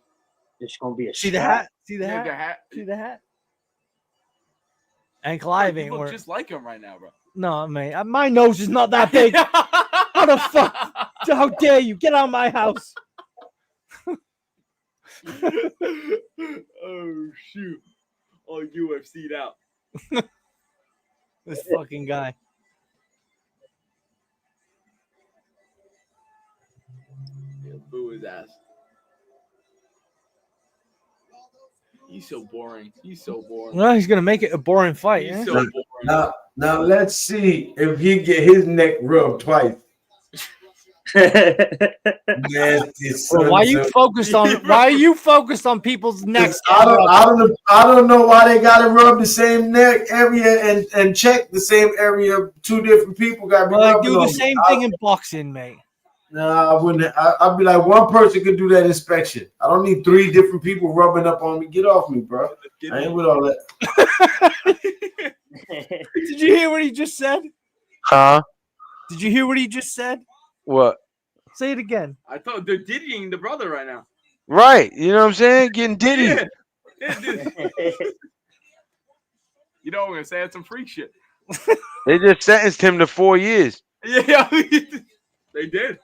It's gonna be a See the shot. hat? See the Yeah, hat? the hat. See the hat? Ankalaev You ain't look wearing. just like him right now, bro. No, mate. My nose is not that big. How the fuck? How dare you? Get out of my house. Oh shoot! All UFC'd out. This fucking guy. Yeah, boo his ass. He's so boring. He's so boring. Well, he's gonna make it a boring fight. He's Yeah? so boring. Now let's see if he get his neck rubbed twice. Nasty Well, why are you son. focused on? Why are you focused on people's necks? I don't know why they gotta rub the same neck area and check the same area. Two different people gotta be Well, rubbing do the on same me. thing in boxing, mate. Nah, I wouldn't. I'd be like, one person could do that inspection. I don't need three different people rubbing up on me. Get off me, bro. I ain't with all that. Did you hear what he just said? Huh? Did you hear what he just said? What? Say it again. I thought they're diddying the brother right now. Right. You know what I'm saying? Getting diddy. Yeah. Yeah, dude. You know, I'm gonna say that's some freak shit. They just sentenced him to 4 years. Yeah, they did.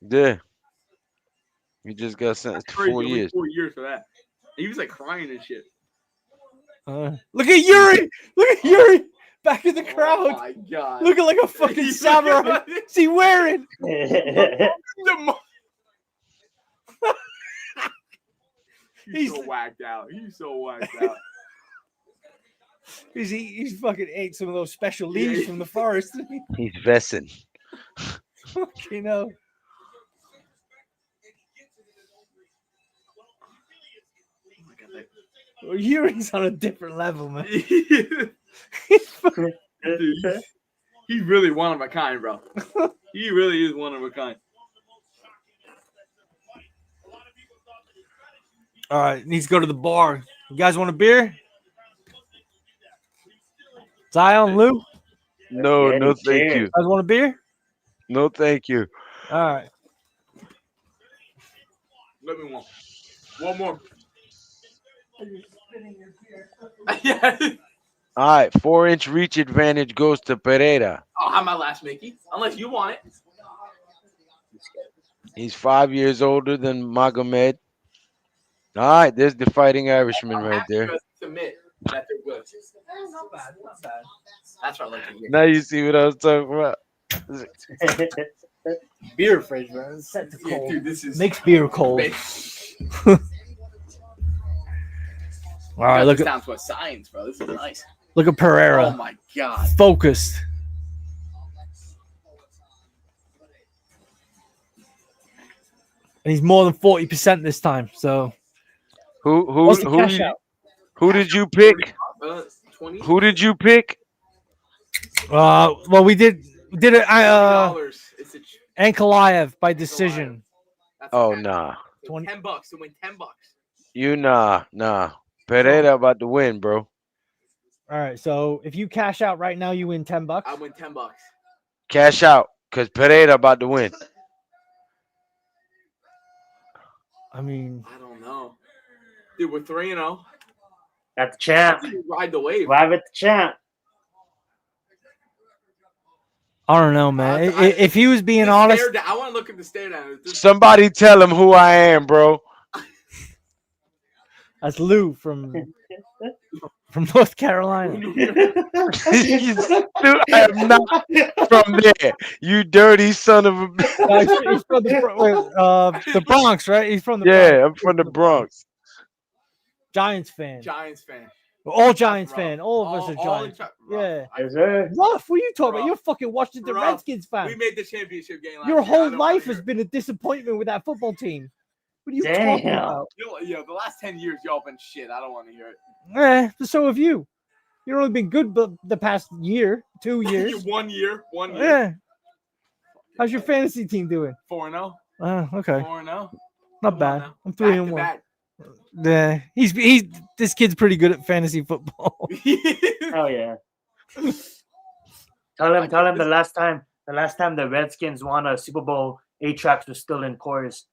Yeah. He just got sentenced to Crazy. 4 Only years. 4 years for that. He was like crying and shit. Look at Yuri. Look at Yuri back in the Oh crowd, my god. looking like a fucking samurai. What's he wearing? The mo- He's- He's so whacked out. He's so whacked out. He's fucking ate some of those special leaves from the forest. He's vessing. You know. Oh my god, Well, Yuri's on a different level, man. Dude, he's really one of a kind, bro. He really is one of a kind. All right, needs to go to the bar. You guys want a beer? Zion, Lou, you No, Yeah, no, cheers. thank you. guys want a beer? No, thank you. All right. Let me one more. Yeah. All right, 4-inch reach advantage goes to Pereira. I'll have my last Mickey, unless you want it. He's 5 years older than Magomed. All right, there's the fighting Irishman I'll right have to there. just submit that they're good. Not bad, not bad. That's what I like to hear. Now you see what I was talking about. Beer fridge, man. It's set to Yeah, cold. dude, this is Makes beer cold. All right, look this at down to a science, bro. This is nice. look at Pereira. Oh my god. Focused. And he's more than 40% this time. So what's the cash out? Who did you pick? 20. Who did you pick? Well, we did it. $20. It's a Ankalaev by decision. that's Oh $10. nah. So $10 to win $10. You nah. Pereira about to win, bro. All right. So if you cash out right now, you win $10. I win $10. Cash out, cause Pereira about to win. I mean, I don't know, dude. We're 3-0. Got the champ. Ride the wave. Ride with the champ. I don't know, man. If he was being honest, I want to look at the stare down. Somebody tell him who I am, bro. that's Lou from North Carolina. Dude, I am not from there. You dirty son of a bitch. No, he's from the Bronx, right? He's from the Bronx. Yeah, I'm from the Bronx. Giants fan. Giants fan. All Giants That's rough. fan. All of us are All Giants. rough. Yeah. Yes, sir. Rough. What are you talking about? Rough. You're fucking Washington Rough. Redskins fan. We made the championship game last Your year. I whole don't life wanna has hear been a disappointment with that football team. What are you Damn. talking about? it. The last 10 years, y'all been shit. I don't want to hear it. So have you. You've only been good the past year, 2 years. 1 year. Yeah. How's your fantasy team doing? 4-0. Okay. 4-0. Not bad. I'm 3-1. Yeah. He's this kid's pretty good at fantasy football. Hell yeah. Tell him the last time the Redskins won a Super Bowl, A-Trax was still in chorus.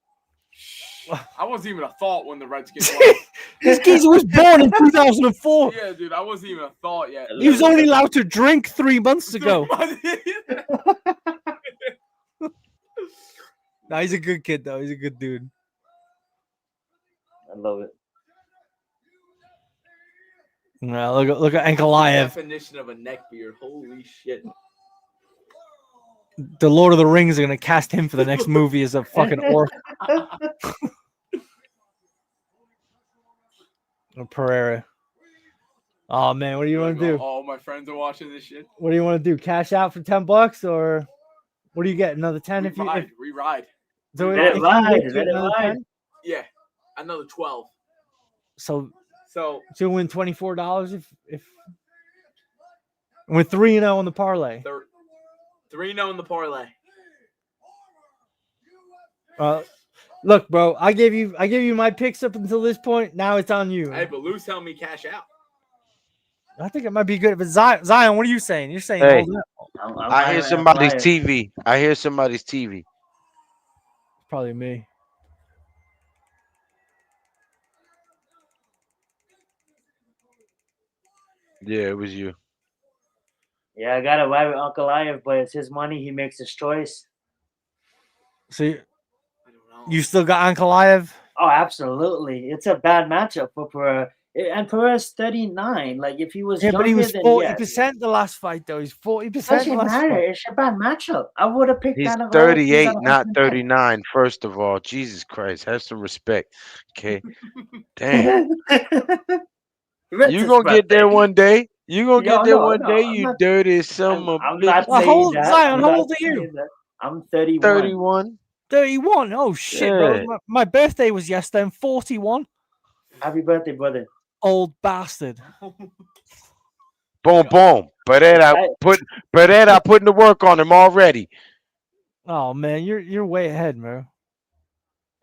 I wasn't even a thought when the Redskins won. This kid was born in 2004. Yeah, dude, I wasn't even a thought yet. He was only allowed to drink 3 months ago. Nah, he's a good kid though. He's a good dude. I love it. Nah, look at Ankalaev. Definition of a neck beard. Holy shit. The Lord of the Rings are gonna cast him for the next movie as a fucking orc. Pereira. Oh man, what do you want to do? All my friends are watching this shit. What do you want to do? Cash out for $10 or what do you get? Another 10 if you re-ride. So Let it ride. Yeah, another 12. So So you'll win $24 if we're 3-0 on the parlay. 3-0 in the parlay. Look, bro, I gave you my picks up until this point. Now it's on you. Hey, but Lou's telling me cash out. I think it might be good. But Zion, what are you saying? You're saying Hey. hold up. I hear somebody's TV. I hear somebody's TV. Probably me. Yeah, it was you. Yeah, I got to ride with Ankalaev, but it's his money. He makes his choice. So I don't know. you still got Ankalaev? Oh, absolutely. It's a bad matchup for Pereira. And Pereira's 39. Like, if he was Yeah, but he was then 40% the last fight, though. He's 40% doesn't last matter. fight. It's a bad matchup. I would have picked He's Ankalaev. 38, not 39. First of all, Jesus Christ, have some respect. Okay, damn. You gonna get there one day. You gonna get there one day. You dirty son of a I'm bitch. not Well, saying that. Zion, I'm how not old are you? saying that. I'm 31. 31. 31. Oh shit, Yeah. bro. My birthday was yesterday. I'm 41. Happy birthday, brother. Old bastard. Boom, boom. Pereira putting the work on him already. Oh man, you're way ahead, bro.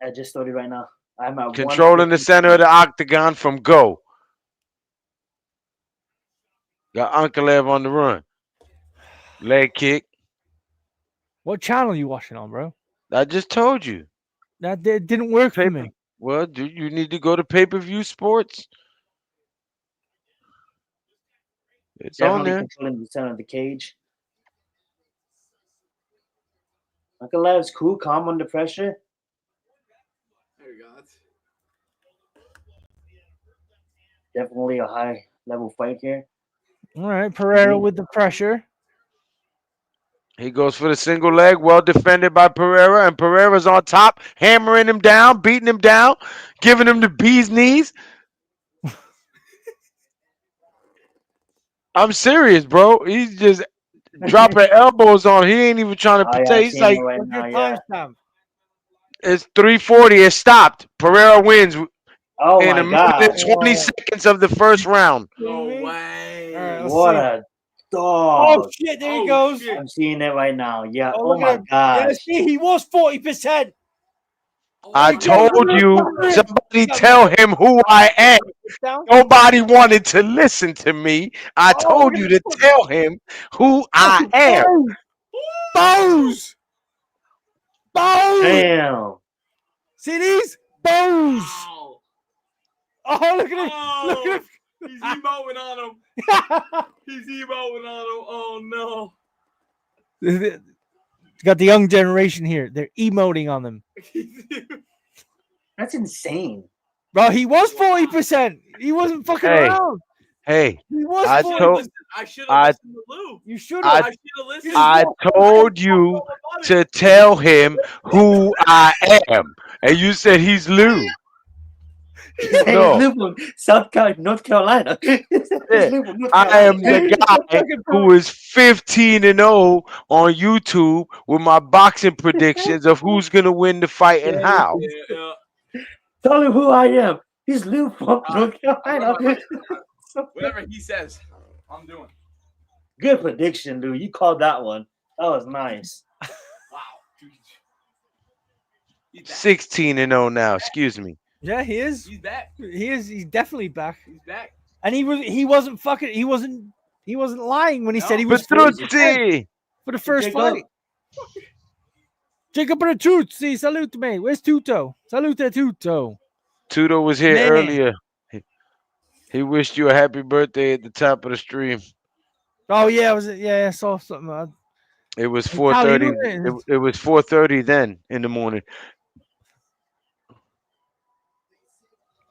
I just told you right now. I'm at Controlling the center of the octagon from go. Got Ankalaev on the run. Leg kick. What channel you watching on, bro? I just told you. That didn't work for me. Well, do you need to go to pay-per-view sports? It's Definitely on there. controlling the center of the cage. Ankalaev's cool, calm under pressure. There you go. Definitely a high level fight here. All right, Pereira with the pressure. He goes for the single leg, well defended by Pereira, and Pereira's on top, hammering him down, beating him down, giving him the bee's knees. I'm serious, bro. He's just dropping elbows on. He ain't even trying to Oh yeah, I'm protect. He's seeing it like, right What's now. your Yeah. timestamp? it's 3:40. It stopped. Pereira wins Oh in my a minute and God. 20 Oh, seconds of the first round. No kidding me? way. All right, let's What see. a Oh dog. shit! There he Oh, goes. shit. I'm seeing it right now. Yeah. Oh, Oh look at my him. Yeah, gosh. see, he was 40%. Oh, I There he my goes. Look told at God. him. you, Look at him. somebody Got tell him who I am. down. Nobody wanted to listen to me. I Oh, look told at you him. to tell him who I am. Bows. Bows. Damn. See these? Bows. Wow. Oh, look at him. Oh, Look at he's emoting on him. him. He's emoting on him. Oh, no. Got the young generation here. They're emoting on them. That's insane. Bro, he was 40%. He wasn't fucking Hey, around. hey, He was I 40%. told I should have I listened to Lou. You should I have. I should have listened. I told you to tell him who I am, and you said he's Lou. He said he's No, living from North Carolina. He said he's yeah, living from North I am Carolina. the guy who is 15-0 on YouTube with my boxing predictions of who's gonna win the fight and how. Yeah. Tell him who I am. He's Lou from Uh, North Carolina. Whatever he says, I'm doing. Good prediction, Lou. You called that one. That was nice. Wow. Dude. He's back. 16-0 now. Excuse me. Yeah, he is. He's back. He is. He's definitely back. He's back. And he wasn't fucking. He wasn't lying when he said he was Petrucci. for the first Jacob. fight. Jacob Petrucci, salute me. Where's Tuto? Salute Tuto. Tudo was here Man. earlier. He wished you a happy birthday at the top of the stream. Oh yeah, was it? Yeah, I saw something. It was Hey, Kyle, you 4:30. know- It was 4:30 then in the morning.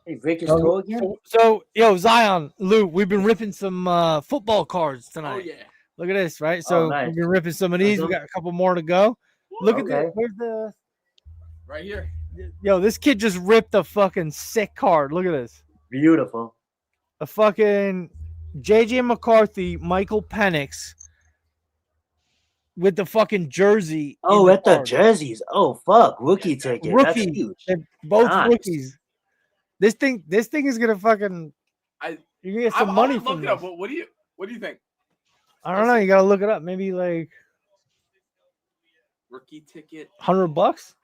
Hey, break his toe again? So, yo, Zion, Lou, we've been ripping some football cards tonight. Oh yeah. Look at this, right? So nice. we've been ripping some of these. We Okay. got a couple more to go. Look at Okay. this. Where's the? Right here. Yo, this kid just ripped a fucking sick card. Look at this. Beautiful. A fucking JJ McCarthy, Michael Penix with the fucking jersey. Oh, in at the card. jerseys. Oh, fuck. Rookie ticket. That's Rookie. huge. They're both Nice. rookies. This thing is gonna fucking. I- You're gonna get I some money look from it up. this. What do you think? I don't know. You gotta look it up. Maybe like Rookie ticket. $100.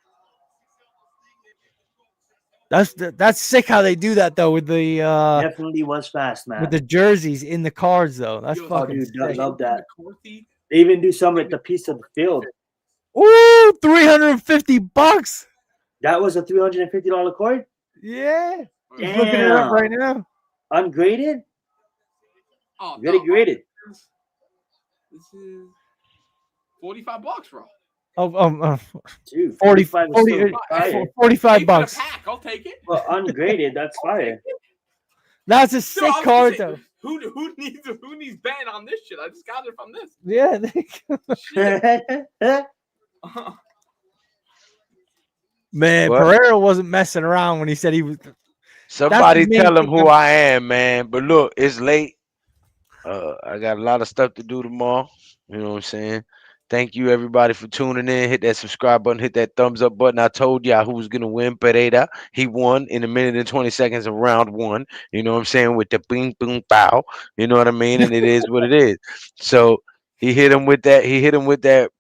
That's sick how they do that though with the Definitely was fast, man. with the jerseys in the cards though. That's Yo, fucking dude, I sick. love that. McCarthy. They even do some at the piece of the field. Ooh, $350. That was a $350 card? Yeah. He's looking it up Damn. right now. Ungraded? Oh, Get it graded. This is $45, bro. Oh, Dude, 45 is so fire. 45 Keep it a bucks. pack. I'll take it. Well, ungraded, that's fire. That's a Dude, sick I was gonna card say, though. Who needs betting on this shit? I just got it from this. Yeah. Shit. Man, What? Pereira wasn't messing around when he said he was. Somebody the main tell him thing who I am, man. But look, it's late. I got a lot of stuff to do tomorrow. You know what I'm saying? Thank you everybody for tuning in. Hit that subscribe button, hit that thumbs up button. I told y'all who was gonna win. Pereira. He won in a minute and 20 seconds of round one. You know what I'm saying? With the bing boom pow. You know what I mean? And it is what it is. So he hit him with that. He hit him with that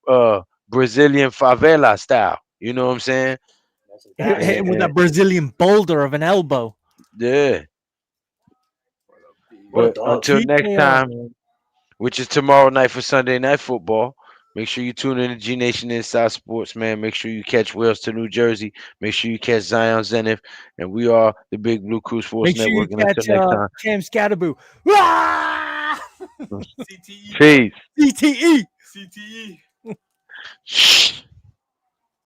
Brazilian favela style. You know what I'm saying? Hit him with that Brazilian boulder of an elbow. Yeah. What a But dog. until next TKO, time, man. which is tomorrow night for Sunday Night Football. Make sure you tune in to G Nation Inside Sports, man. Make sure you catch Wales to New Jersey. Make sure you catch Zion Zenith. And we are the Big Blue Crew Sports Make sure you Network. And catch until next time, Cham Scattaboo. Ah! CTE. peace. CTE. CTE. Shh.